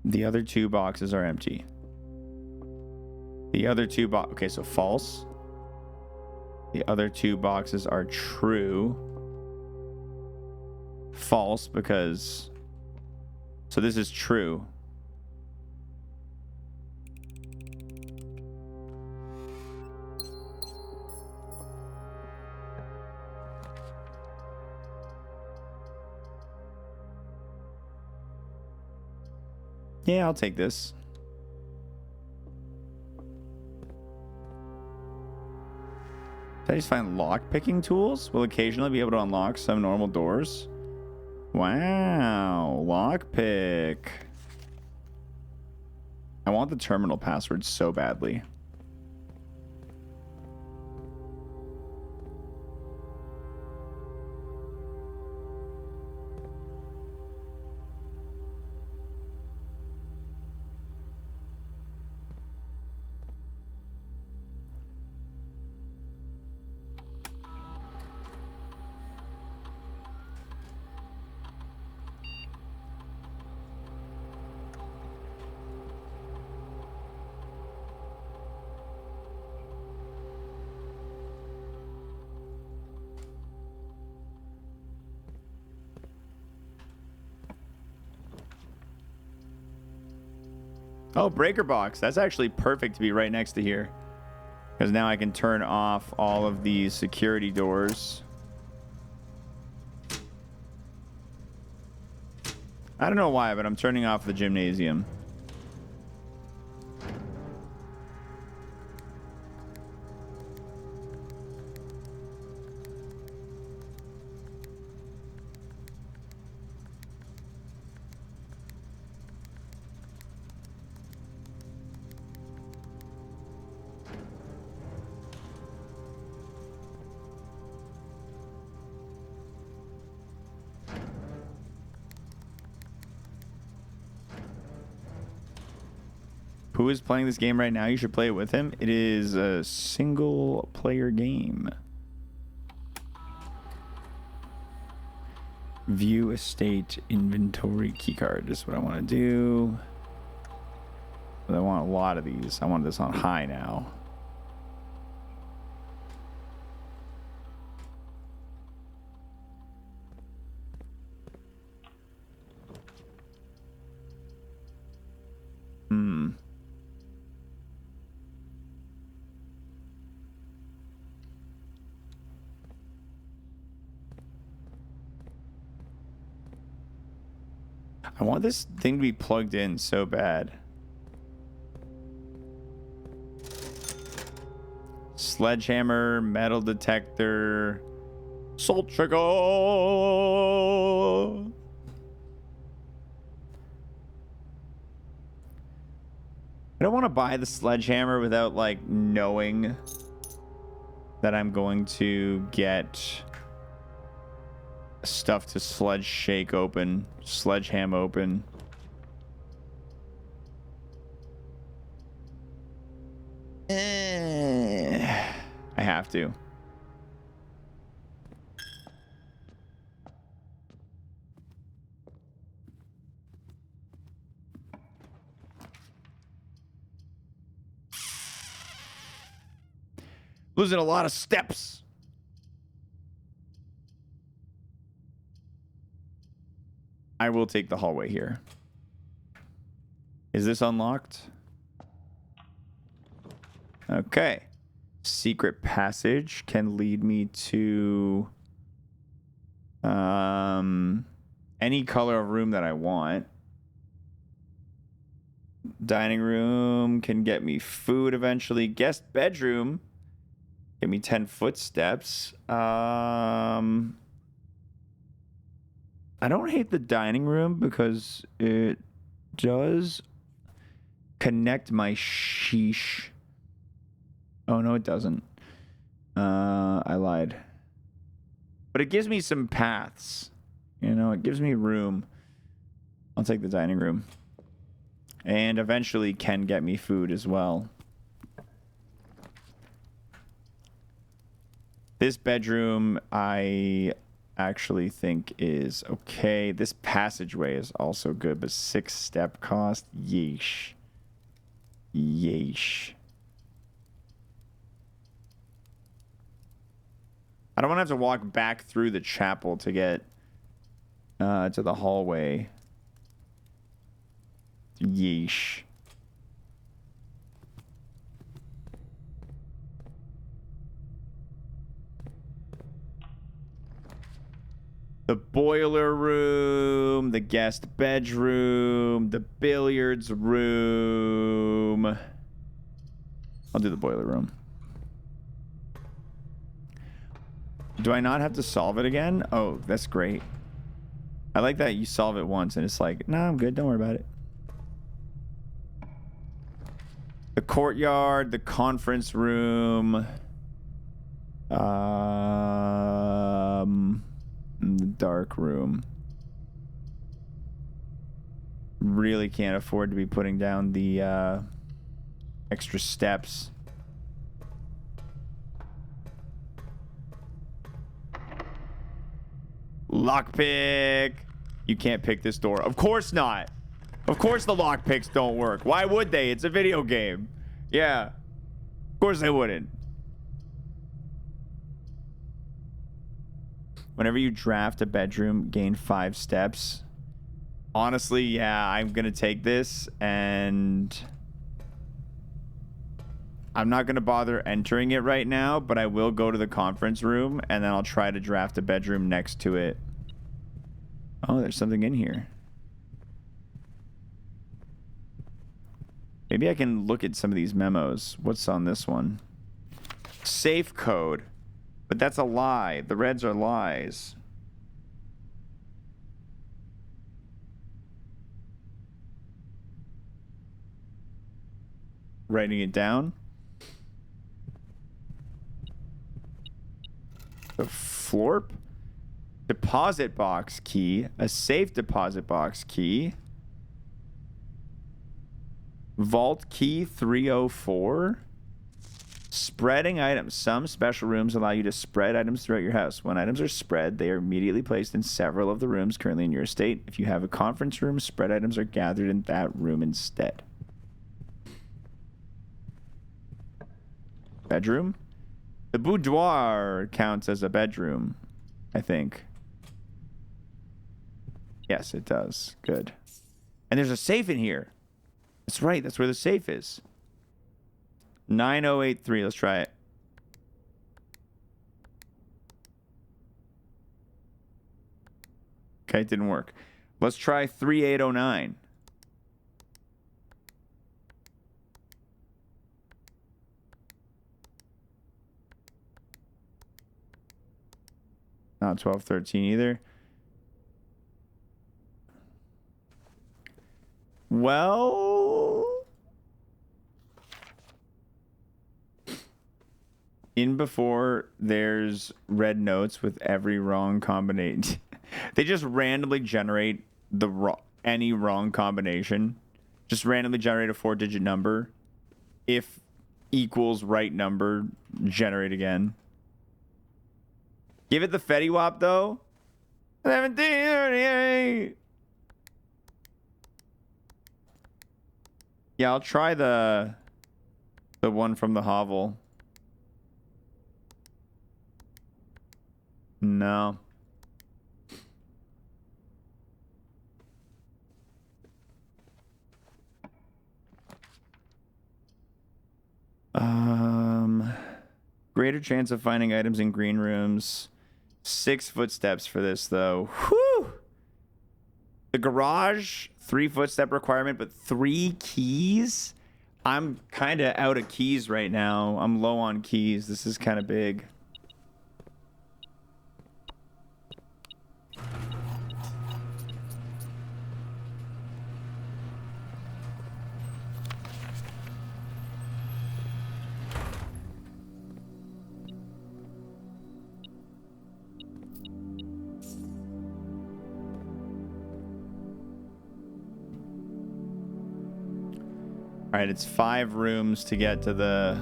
The other two boxes are empty. The other two okay, so false. The other two boxes are true. False because... So this is true. Yeah, I'll take this. Did I just find lock-picking tools? Will occasionally be able to unlock some normal doors. Wow, lockpick. I want the terminal password so badly. Oh, breaker box. That's actually perfect to be right next to here. Because now I can turn off all of these security doors. I don't know why, but I'm turning off the gymnasium. Who is playing this game right now? You should play it with him. It is a single player game. View estate inventory keycard is what I want to do. But I want a lot of these. I want this on high now. I want this thing to be plugged in so bad. Sledgehammer, metal detector, salt trigger. I don't want to buy the sledgehammer without like knowing that I'm going to get stuff to sledgeham open. I have to. Losing a lot of steps. I will take the hallway here. Is this unlocked? Okay. Secret passage can lead me to any color of room that I want. Dining room can get me food eventually. Guest bedroom, get me 10 footsteps. I don't hate the dining room because it does connect my sheesh. Oh, no, it doesn't. I lied. But it gives me some paths. You know, it gives me room. I'll take the dining room. And eventually can get me food as well. This bedroom, I actually think is okay. This passageway is also good, but 6-step cost, yeesh. Yeesh. I don't want to have to walk back through the chapel to get to the hallway. Yeesh. The boiler room, the guest bedroom, the billiards room. I'll do the boiler room. Do I not have to solve it again? Oh, that's great. I like that you solve it once and it's like, nah, I'm good. Don't worry about it. The courtyard, the conference room. The dark room. Really can't afford to be putting down the extra steps. Lockpick. You can't pick this door. Of course not. Of course the lockpicks don't work. Why would they? It's a video game. Yeah. Of course they wouldn't. Whenever you draft a bedroom, gain 5 steps. Honestly, yeah, I'm going to take this and I'm not going to bother entering it right now, but I will go to the conference room and then I'll try to draft a bedroom next to it. Oh, there's something in here. Maybe I can look at some of these memos. What's on this one? Safe code. But that's a lie. The reds are lies. Writing it down. The florp. Deposit box key. A safe deposit box key. Vault key 304. Spreading items. Some special rooms allow you to spread items throughout your house. When items are spread, they are immediately placed in several of the rooms currently in your estate. If you have a conference room, spread items are gathered in that room instead. Bedroom? The boudoir counts as a bedroom, I think. Yes, it does. Good. And there's a safe in here. That's right. That's where the safe is. 9083. Let's try it. Okay, it didn't work. Let's try 3809. Not 1213 either. Well, in before there's red notes with every wrong combination. They just randomly generate any wrong combination. Just randomly generate a 4-digit number. If equals right number, generate again. Give it the Fetty Wap though. 1738. Yeah, I'll try the one from the hovel. No. Greater chance of finding items in green rooms. 6 footsteps for this though. Whew. The garage, 3 footstep requirement, but 3 keys. I'm kind of out of keys right now. I'm low on keys. This is kind of big. All right, it's 5 rooms to get to the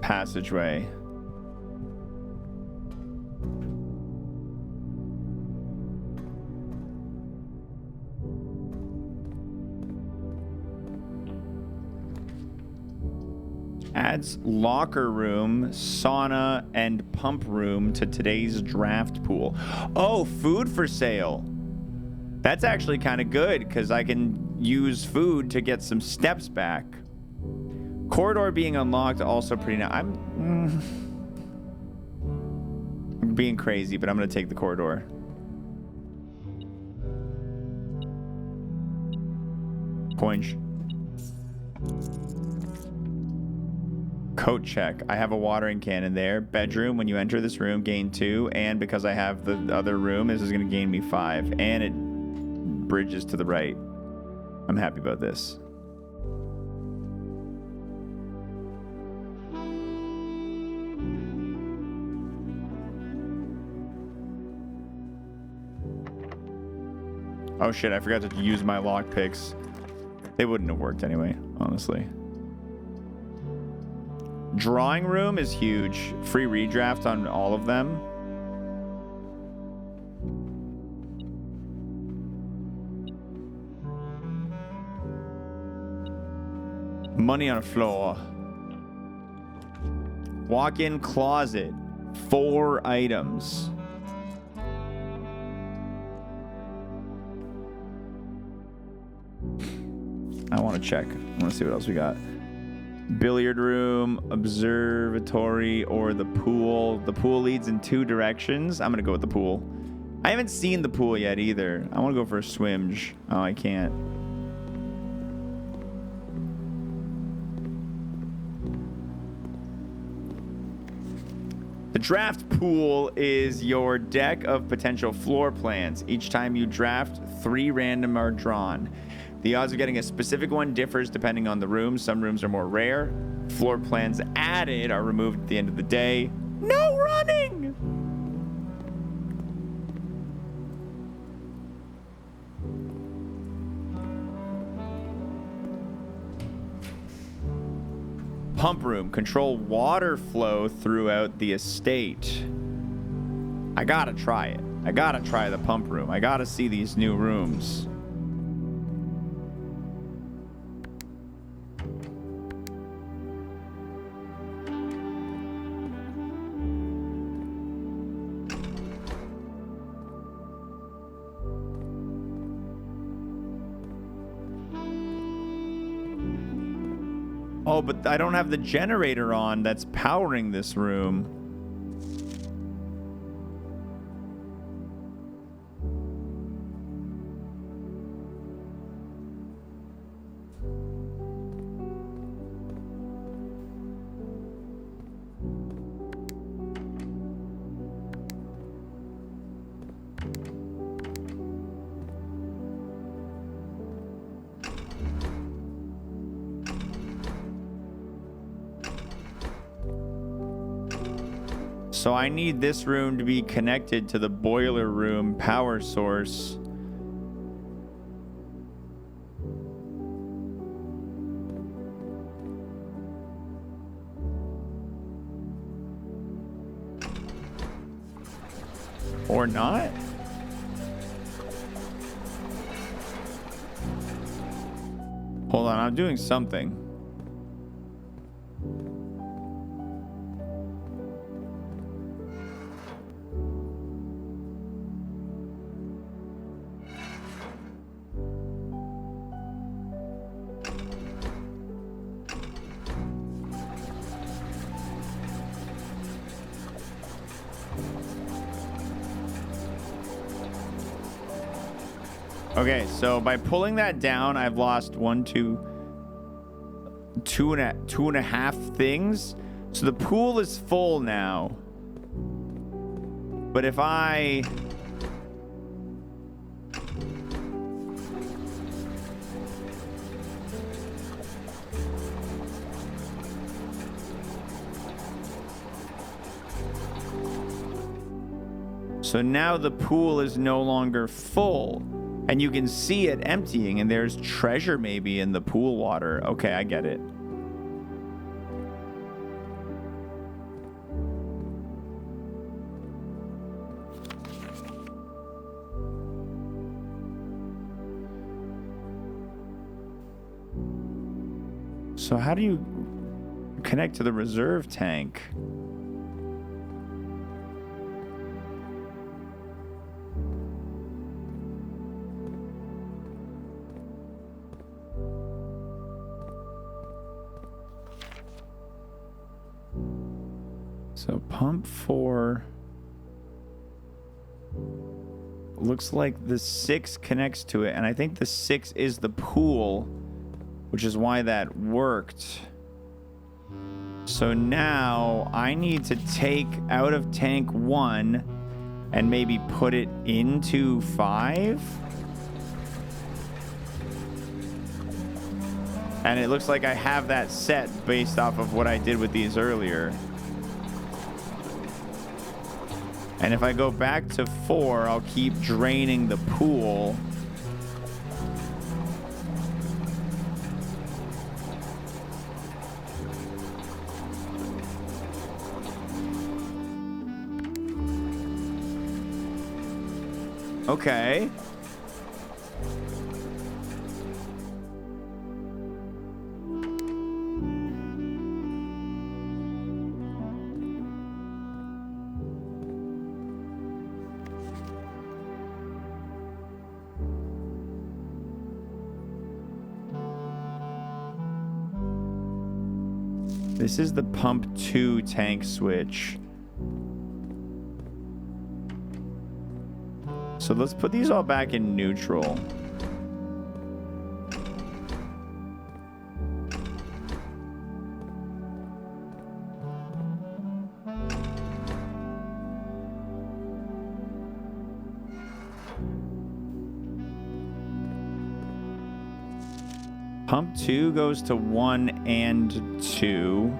passageway. Adds locker room, sauna, and pump room to today's draft pool. Oh, food for sale. That's actually kind of good because I can use food to get some steps back. Corridor being unlocked, also pretty nice. I'm being crazy, but I'm going to take the corridor. Coin. Coat check. I have a watering can in there. Bedroom. When you enter this room, gain 2. And because I have the other room, this is going to gain me 5. And it bridges to the right. I'm happy about this. Oh shit, I forgot to use my lockpicks. They wouldn't have worked anyway, honestly. Drawing room is huge. Free redraft on all of them. Money on the floor. Walk-in closet. 4 items. I want to check. I want to see what else we got. Billiard room, observatory, or the pool. The pool leads in 2 directions. I'm going to go with the pool. I haven't seen the pool yet either. I want to go for a swimge. Oh, I can't. The draft pool is your deck of potential floor plans. Each time you draft, 3 random are drawn. The odds of getting a specific one differs depending on the room. Some rooms are more rare. Floor plans added are removed at the end of the day. No running! Pump room. Control water flow throughout the estate. I gotta try it. I gotta try the pump room. I gotta see these new rooms. Oh, but I don't have the generator on that's powering this room. So I need this room to be connected to the boiler room power source. Or not? Hold on, I'm doing something. Okay, so by pulling that down, I've lost 2 and a half things. So the pool is full now. But if I... So now the pool is no longer full. And you can see it emptying, and there's treasure maybe in the pool water. Okay, I get it. So how do you connect to the reserve tank? So pump 4 looks like the 6 connects to it, and I think the 6 is the pool. which is why that worked. So now I need to take out of tank 1 and maybe put it into 5. And it looks like I have that set based off of what I did with these earlier. And if I go back to 4, I'll keep draining the pool. Okay. This is the pump 2 tank switch. So let's put these all back in neutral. Pump 2 goes to 1 and 2.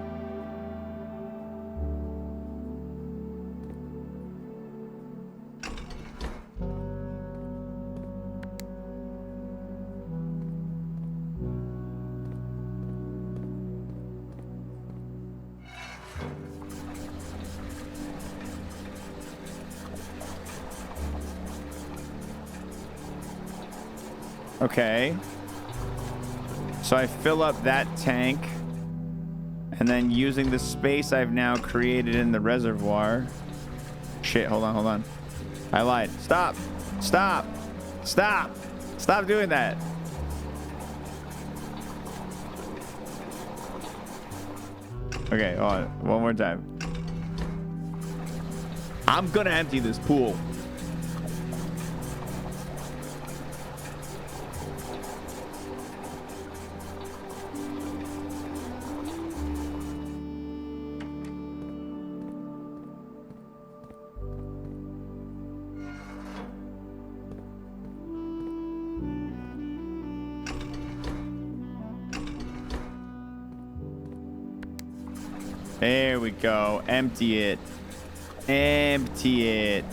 Okay. So I fill up that tank, and then using the space I've now created in the reservoir. Shit, hold on. I lied. Stop doing that. Okay, hold on. One more time. I'm gonna empty this pool. There we go. Empty it. Empty it.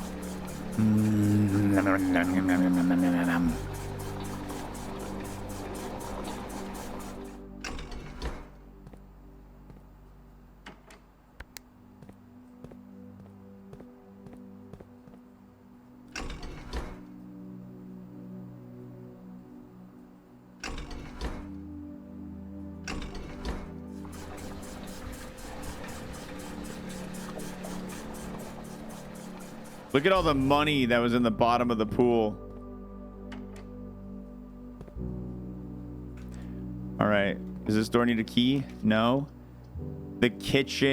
Look at all the money that was in the bottom of the pool. All right. Does this door need a key? No. The kitchen.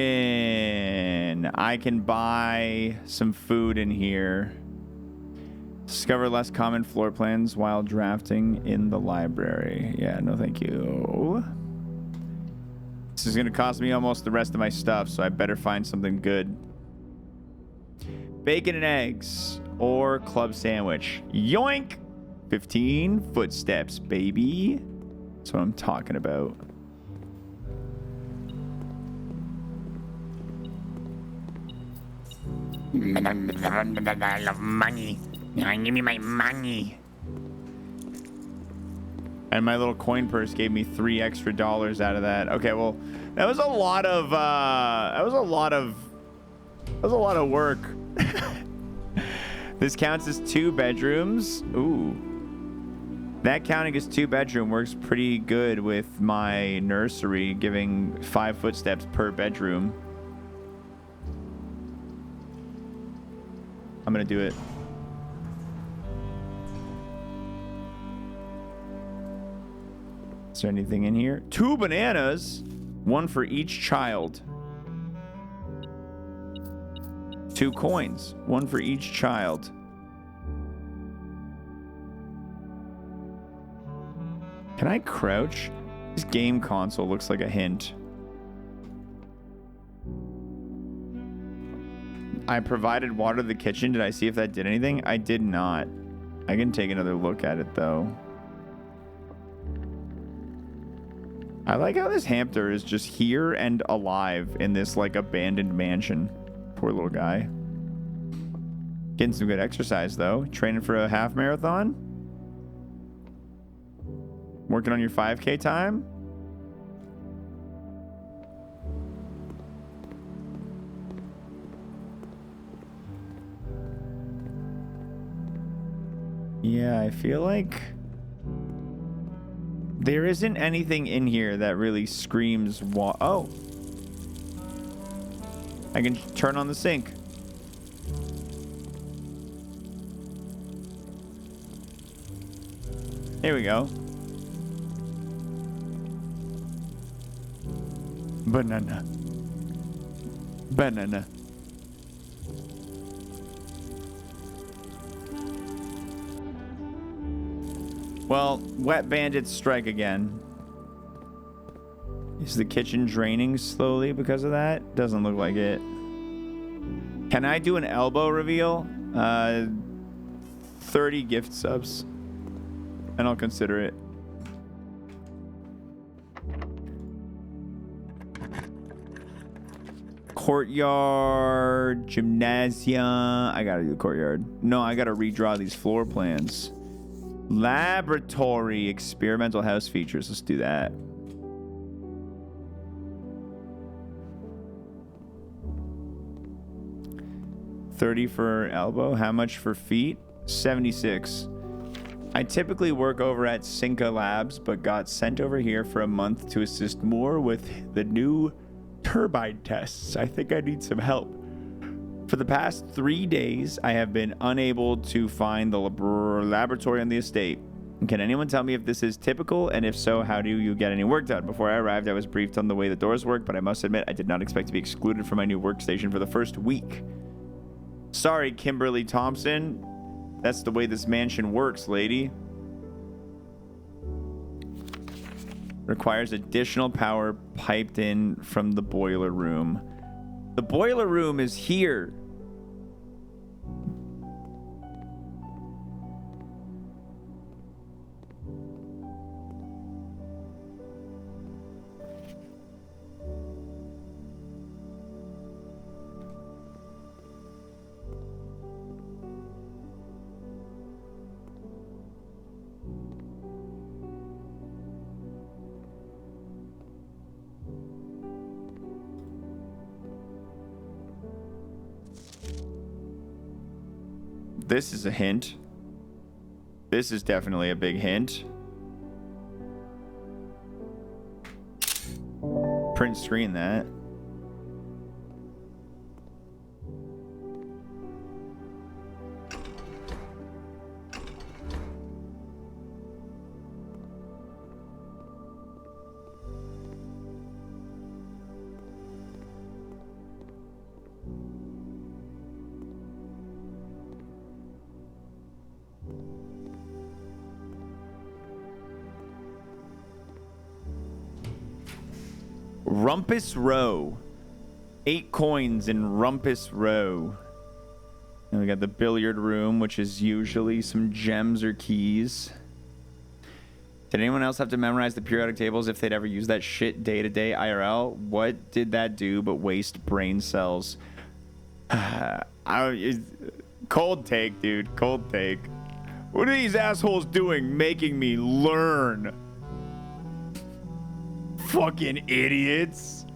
I can buy some food in here. Discover less common floor plans while drafting in the library. Yeah, no thank you. This is going to cost me almost the rest of my stuff, so I better find something good. Bacon and eggs or club sandwich. Yoink! 15 footsteps, baby. That's what I'm talking about. I love money. Give me my money. And my little coin purse gave me $3 extra out of that. Okay, well, that was a lot of work. This counts as 2 bedrooms. Ooh. That counting as 2 bedroom works pretty good with my nursery, giving 5 footsteps per bedroom. I'm gonna do it. Is there anything in here? 2 bananas, 1 for each child. 2 coins, 1 for each child. Can I crouch? This game console looks like a hint. I provided water to the kitchen. Did I see if that did anything? I did not. I can take another look at it though. I like how this hamster is just here and alive in this like abandoned mansion. Poor little guy. Getting some good exercise though. Training for a half marathon. Working on your 5K time. Yeah, I feel like there isn't anything in here that really screams oh. I can turn on the sink. Here we go. Banana. Banana. Well, wet bandits strike again. Is the kitchen draining slowly because of that? Doesn't look like it. Can I do an elbow reveal? 30 gift subs. And I'll consider it. Courtyard, gymnasium. I gotta do courtyard. No, I gotta redraw these floor plans. Laboratory, experimental house features. Let's do that. $30 for elbow. How much for feet? 76. I typically work over at Cinca Labs, but got sent over here for a month to assist more with the new turbine tests. I think I need some help. For the past 3 days, I have been unable to find the laboratory on the estate. Can anyone tell me if this is typical, and if so, how do you get any work done? Before I arrived, I was briefed on the way the doors work, but I must admit I did not expect to be excluded from my new workstation for the first week. Sorry, Kimberly Thompson. That's the way this mansion works, lady. Requires additional power piped in from the boiler room. The boiler room is here. This is a hint. This is definitely a big hint. Print screen that. Rumpus Row. 8 coins in Rumpus Row. And we got the billiard room, which is usually some gems or keys. Did anyone else have to memorize the periodic tables if they'd ever use that shit day-to-day IRL? What did that do but waste brain cells? Cold take, dude. Cold take. What are these assholes doing making me learn? Fucking idiots.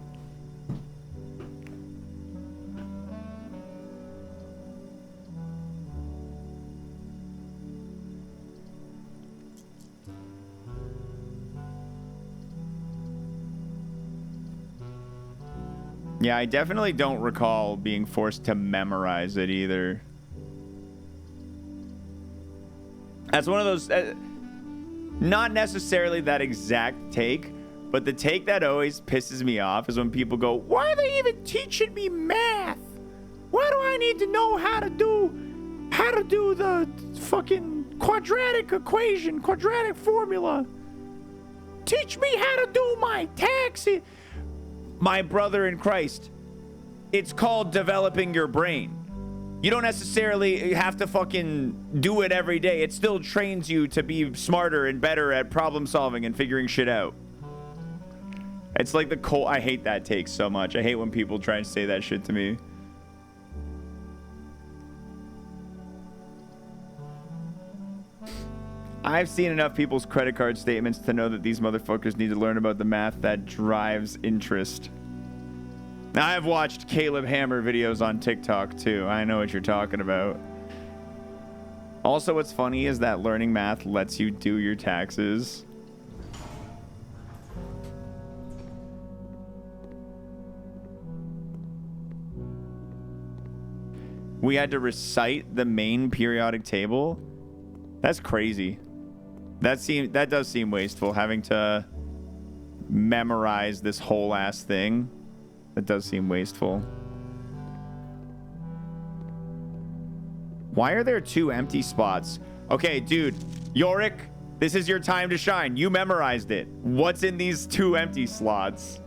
Yeah, I definitely don't recall being forced to memorize it either. That's one of those, not necessarily that exact take, but the take that always pisses me off is when people go, why are they even teaching me math? Why do I need to know how to do the fucking quadratic equation, quadratic formula? teach me how to do my taxes. My brother in Christ, it's called developing your brain. You don't necessarily have to fucking do it every day. It still trains you to be smarter and better at problem solving and figuring shit out. It's like the cold. I hate that take so much. I hate when people try and say that shit to me. I've seen enough people's credit card statements to know that these motherfuckers need to learn about the math that drives interest. Now, I've watched Caleb Hammer videos on TikTok too. I know what you're talking about. Also, what's funny is that learning math lets you do your taxes. We had to recite the main periodic table. That's crazy. That does seem wasteful, having to memorize this whole ass thing. That does seem wasteful. Why are there 2 empty spots? Okay, dude, Yorick, this is your time to shine. You memorized it. What's in these 2 empty slots?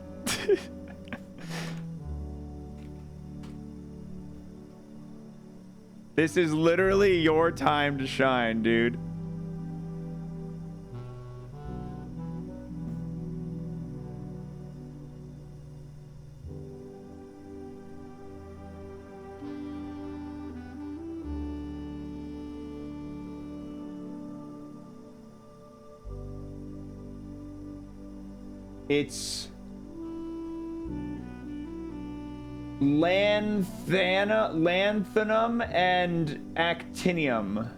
This is literally your time to shine, dude. It's lanthanum and actinium.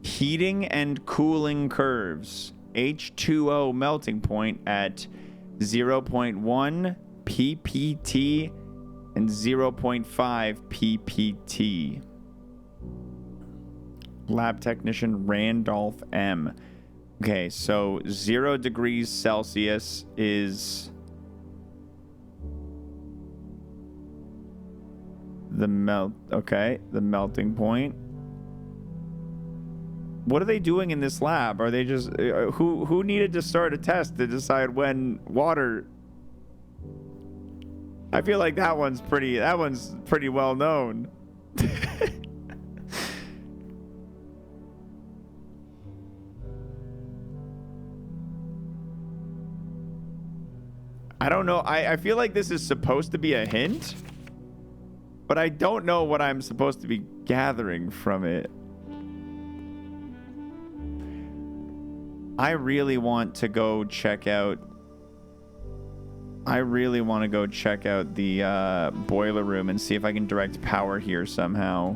Heating and cooling curves. H2O melting point at 0.1 ppt and 0.5 ppt. Lab technician Randolph M. Okay, so 0 degrees Celsius is the melting point. What are they doing in this lab? Are they just who needed to start a test to decide when water? I feel like that one's pretty well known. I don't know. I feel like this is supposed to be a hint, but I don't know what I'm supposed to be gathering from it. I really want to go check out the boiler room and see if I can direct power here somehow.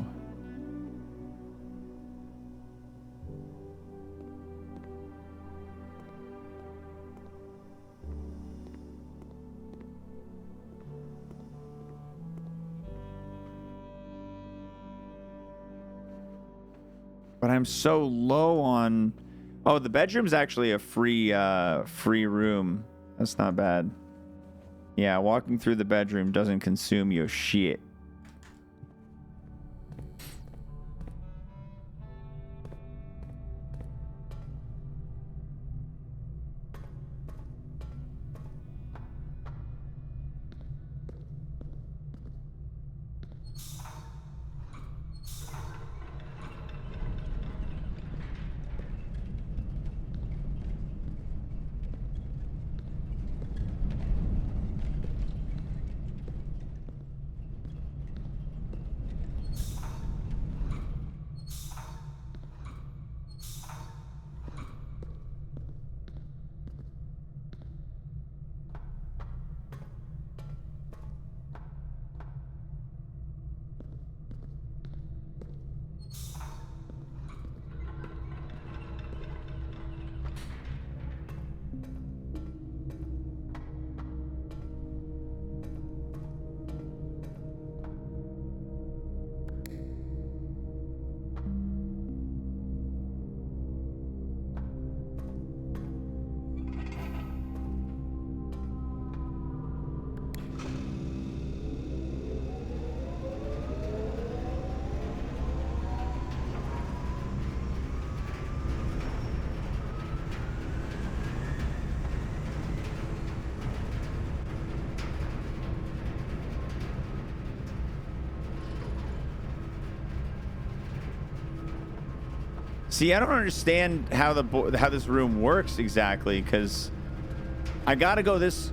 But I'm so low on... Oh, the bedroom's actually a free room. That's not bad. Yeah, walking through the bedroom doesn't consume your shit. See, I don't understand how how this room works exactly, because I gotta go this.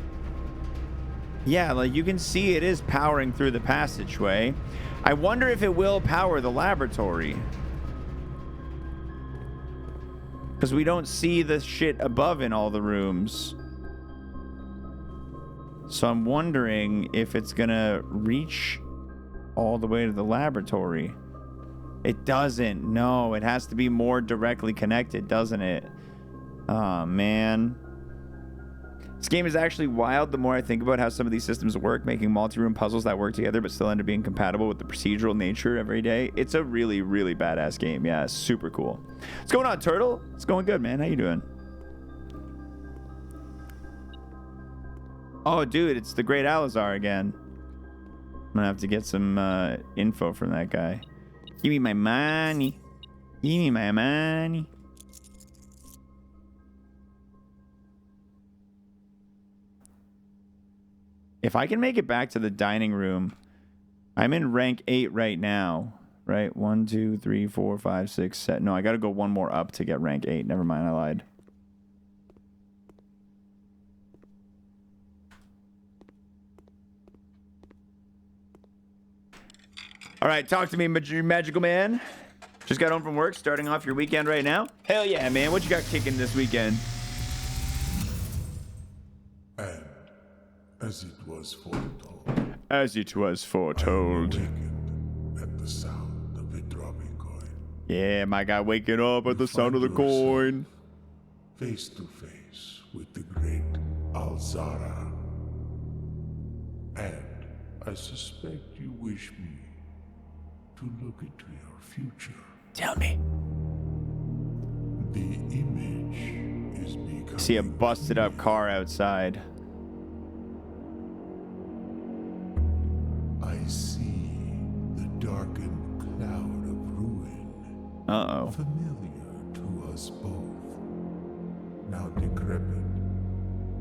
Yeah, like you can see it is powering through the passageway. I wonder if it will power the laboratory, because we don't see the shit above in all the rooms. So I'm wondering if it's gonna reach all the way to the laboratory. It doesn't. No, it has to be more directly connected, doesn't it? Oh, man. This game is actually wild the more I think about how some of these systems work, making multi-room puzzles that work together but still end up being compatible with the procedural nature every day. It's a really, really badass game. Yeah, super cool. What's going on, Turtle? It's going good, man. How you doing? Oh, dude, it's the Great Alizar again. I'm gonna have to get some info from that guy. Give me my money. Give me my money. If I can make it back to the dining room, I'm in rank 8 right now. Right? 1, 2, 3, 4, 5, 6, 7. No, I gotta go one more up to get rank 8. Never mind, I lied. All right, talk to me, magical man. Just got home from work, starting off your weekend right now. Hell yeah, man. What you got kicking this weekend? And as it was foretold. As it was foretold. I awakened at the sound of a dropping coin. Yeah, my guy waking up at the sound of the coin. Face to face with the great Alzara. And I suspect you wish me to look into your future. Tell me. The image is becoming. See a busted up car outside. I see the darkened cloud of ruin. Uh-oh. Familiar to us both. Now decrepit,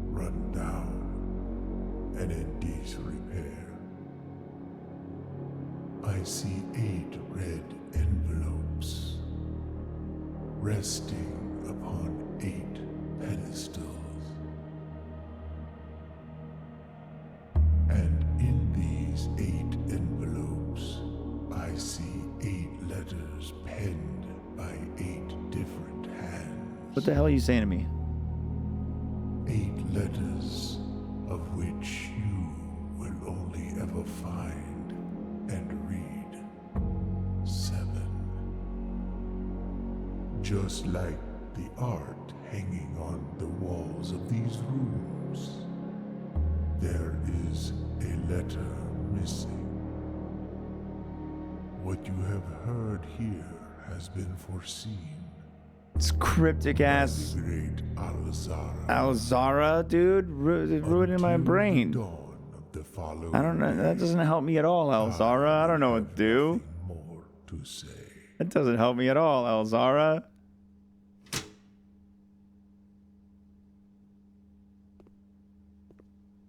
run down, and in disrepair. I see 8 red envelopes resting upon 8 pedestals. And in these 8 envelopes, I see 8 letters penned by 8 different hands. What the hell are you saying to me? 8 letters of which you will only ever find and read 7. Just like the art hanging on the walls of these rooms, there is a letter missing. What you have heard here has been foreseen. It's cryptic ass The great Alzara. Alzara, dude. Ruining my Until brain. the dawn of the following I don't know. That doesn't help me at all, Alzara. I don't know what to do. nothing more to say. That doesn't help me at all, Alzara.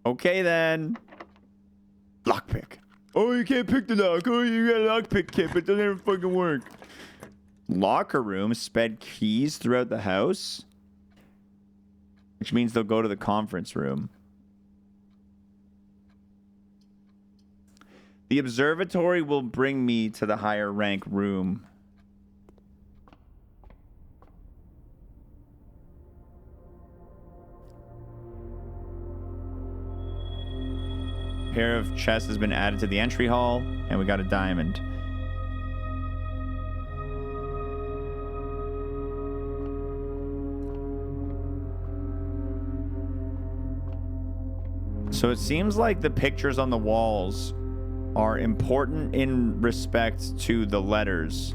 Okay, then. Lockpick. Oh, you can't pick the lock. Oh, you got a lockpick kit, but it doesn't ever fucking work. Locker room, sped keys throughout the house. Which means they'll go to the conference room. The observatory will bring me to the higher rank room. Pair of chests has been added to the entry hall, and we got a diamond. So it seems like the pictures on the walls are important in respect to the letters.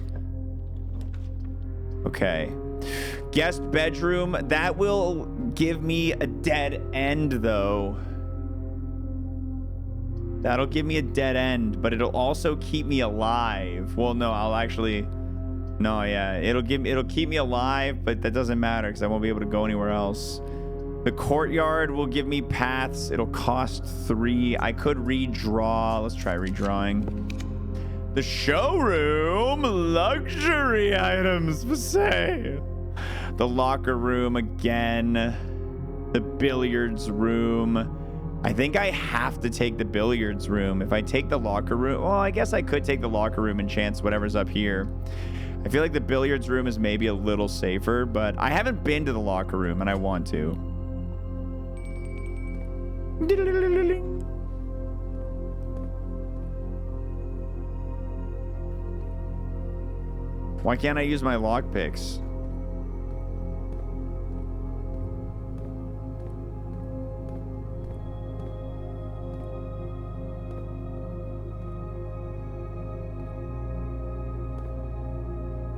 Okay. Guest bedroom. That will give me a dead end, though. That'll give me a dead end, but it'll also keep me alive. Well, no, I'll actually... No, yeah. It'll keep me alive, but that doesn't matter because I won't be able to go anywhere else. The courtyard will give me paths. It'll cost 3. I could redraw. Let's try redrawing. The showroom. Luxury items for sale. The locker room again. The billiards room. I think I have to take the billiards room. If I take the locker room, well, I guess I could take the locker room and chance whatever's up here. I feel like the billiards room is maybe a little safer, but I haven't been to the locker room and I want to. Why can't I use my lockpicks?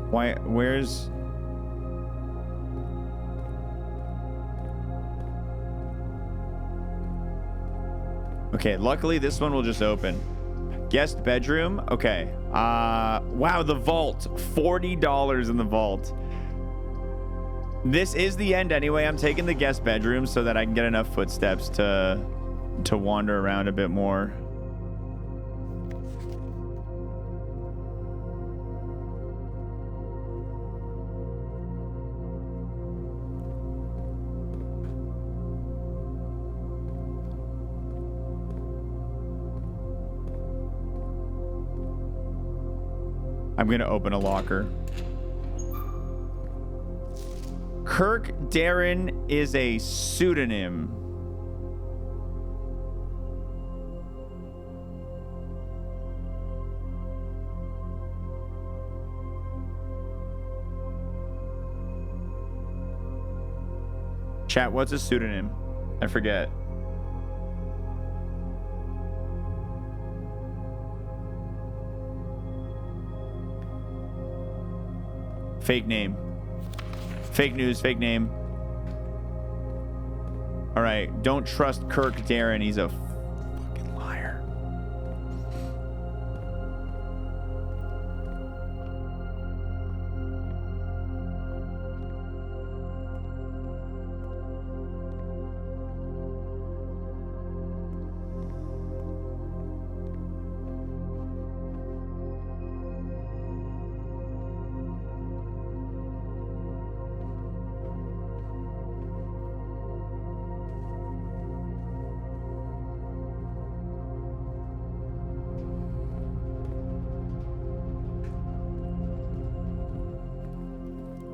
Why? Where's... Okay, luckily this one will just open. Guest bedroom. Okay. Wow, the vault. $40 in the vault. This is the end anyway. I'm taking the guest bedroom so that I can get enough footsteps to wander around a bit more. I'm going to open a locker. Kirk Darren is a pseudonym. Chat, what's a pseudonym? I forget. Fake name. Fake news, fake name. All right, don't trust Kirk Darren. He's a fucking liar.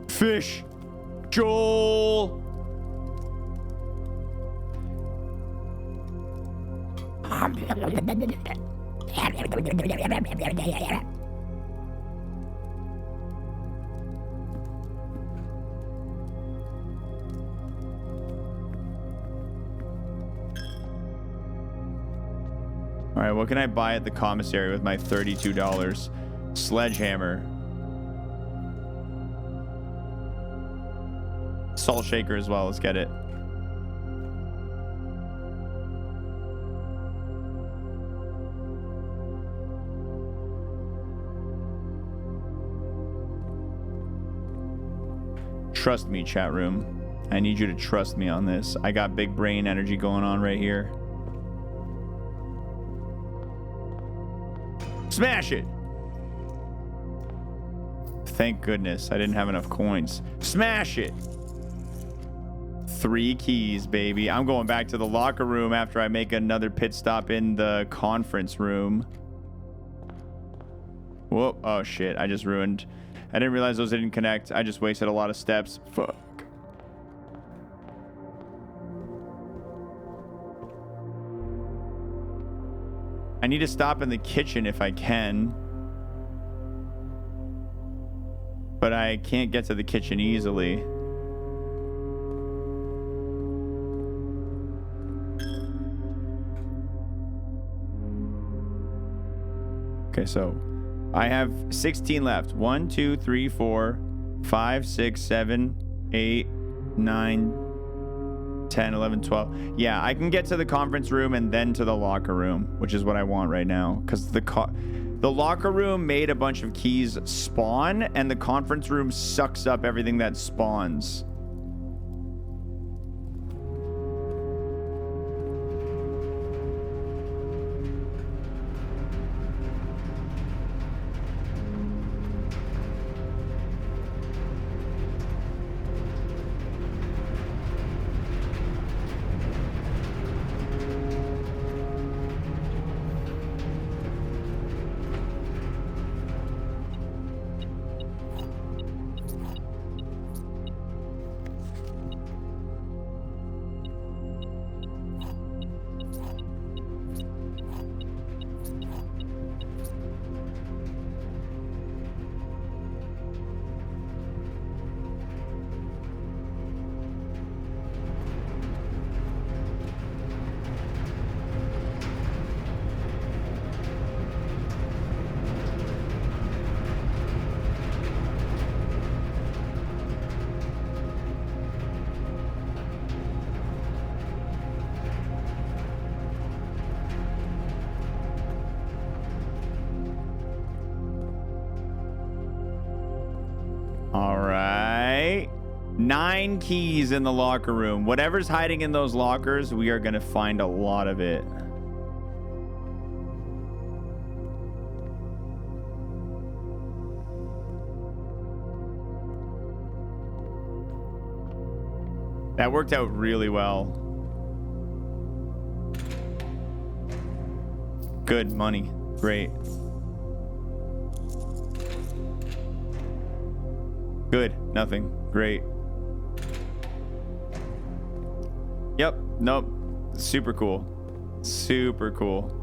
Fish. Joel. All right, what can I buy at the commissary with my $32? Sledgehammer. Salt shaker as well. Let's get it. Trust me, chat room. I need you to trust me on this. I got big brain energy going on right here. Smash it. Thank goodness I didn't have enough coins. Smash it. 3 keys, baby. I'm going back to the locker room after I make another pit stop in the conference room. Whoa. Oh, shit. I just ruined. I didn't realize those didn't connect. I just wasted a lot of steps. Fuck. I need to stop in the kitchen if I can. But I can't get to the kitchen easily. Okay, so I have 16 left. 1, 2, 3, 4, 5, 6, 7, 8, 9, 10, 11, 12. Yeah, I can get to the conference room and then to the locker room, which is what I want right now. Because the locker room made a bunch of keys spawn, and the conference room sucks up everything that spawns. million keys in the locker room. Whatever's hiding in those lockers, we are going to find a lot of it. That worked out really well. Good money. Great. Good. Nothing. Great. Yep. Nope. Super cool. Super cool.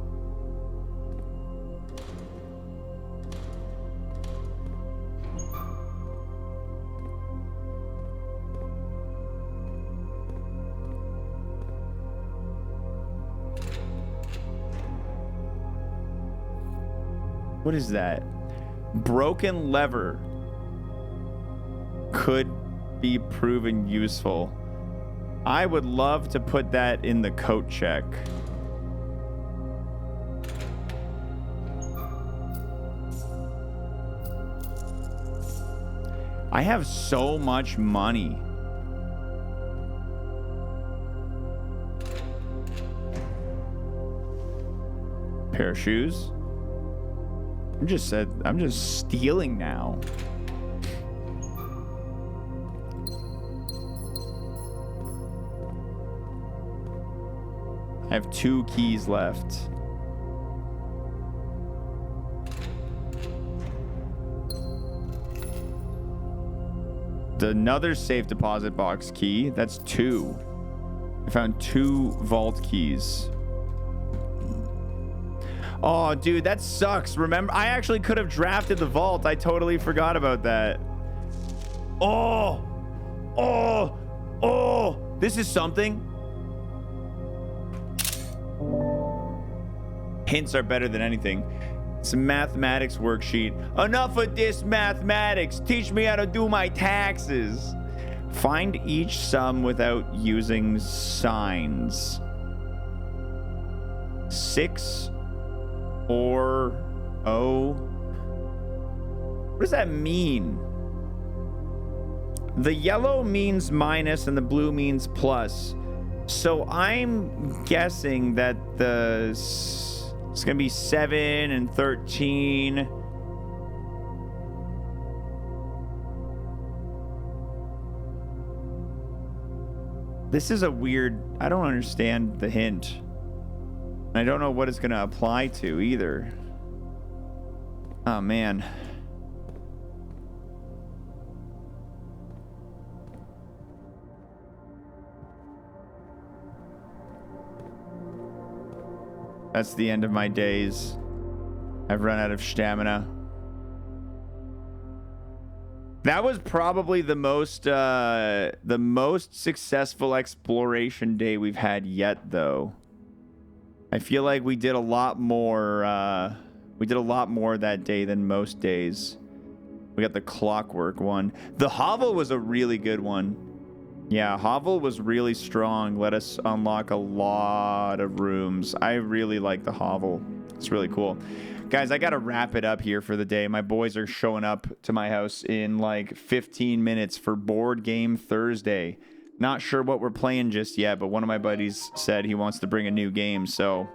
What is that? Broken lever could be proven useful. I would love to put that in the coat check. I have so much money. Pair of shoes. I'm just stealing now. I have 2 keys left. Another safe deposit box key. That's 2. I found 2 vault keys. Oh, dude, that sucks. Remember, I actually could have drafted the vault. I totally forgot about that. Oh, this is something. Hints are better than anything. It's a mathematics worksheet. Enough of this mathematics. Teach me how to do my taxes. Find each sum without using signs. 6 or O. What does that mean? The yellow means minus and the blue means plus. So I'm guessing that it's gonna be 7 and 13. This is a weird, I don't understand the hint. I don't know what it's going to apply to either. Oh, man. That's the end of my days. I've run out of stamina. That was probably the most successful exploration day we've had yet, though. I feel like we did a lot more that day than most days. We got the clockwork one. The hovel was a really good one. Yeah, hovel was really strong. Let us unlock a lot of rooms. I really like the hovel. It's really cool. Guys, I got to wrap it up here for the day. My boys are showing up to my house in like 15 minutes for Board Game Thursday. Not sure what we're playing just yet, but one of my buddies said he wants to bring a new game, so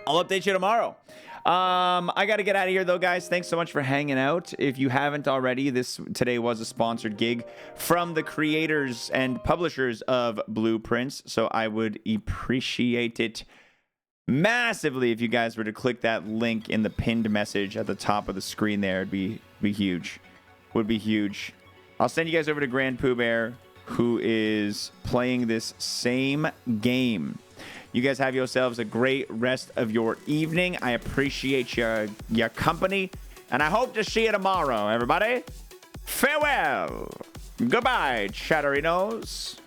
I'll update you tomorrow. I got to get out of here, though, guys. Thanks so much for hanging out. If you haven't already, today was a sponsored gig from the creators and publishers of Blueprints, so I would appreciate it massively if you guys were to click that link in the pinned message at the top of the screen there. It'd be huge. Would be huge. I'll send you guys over to Grand Pooh Bear, who is playing this same game. You guys have yourselves a great rest of your evening. I appreciate your company, and I hope to see you tomorrow, everybody. Farewell. Goodbye, Chatterinos.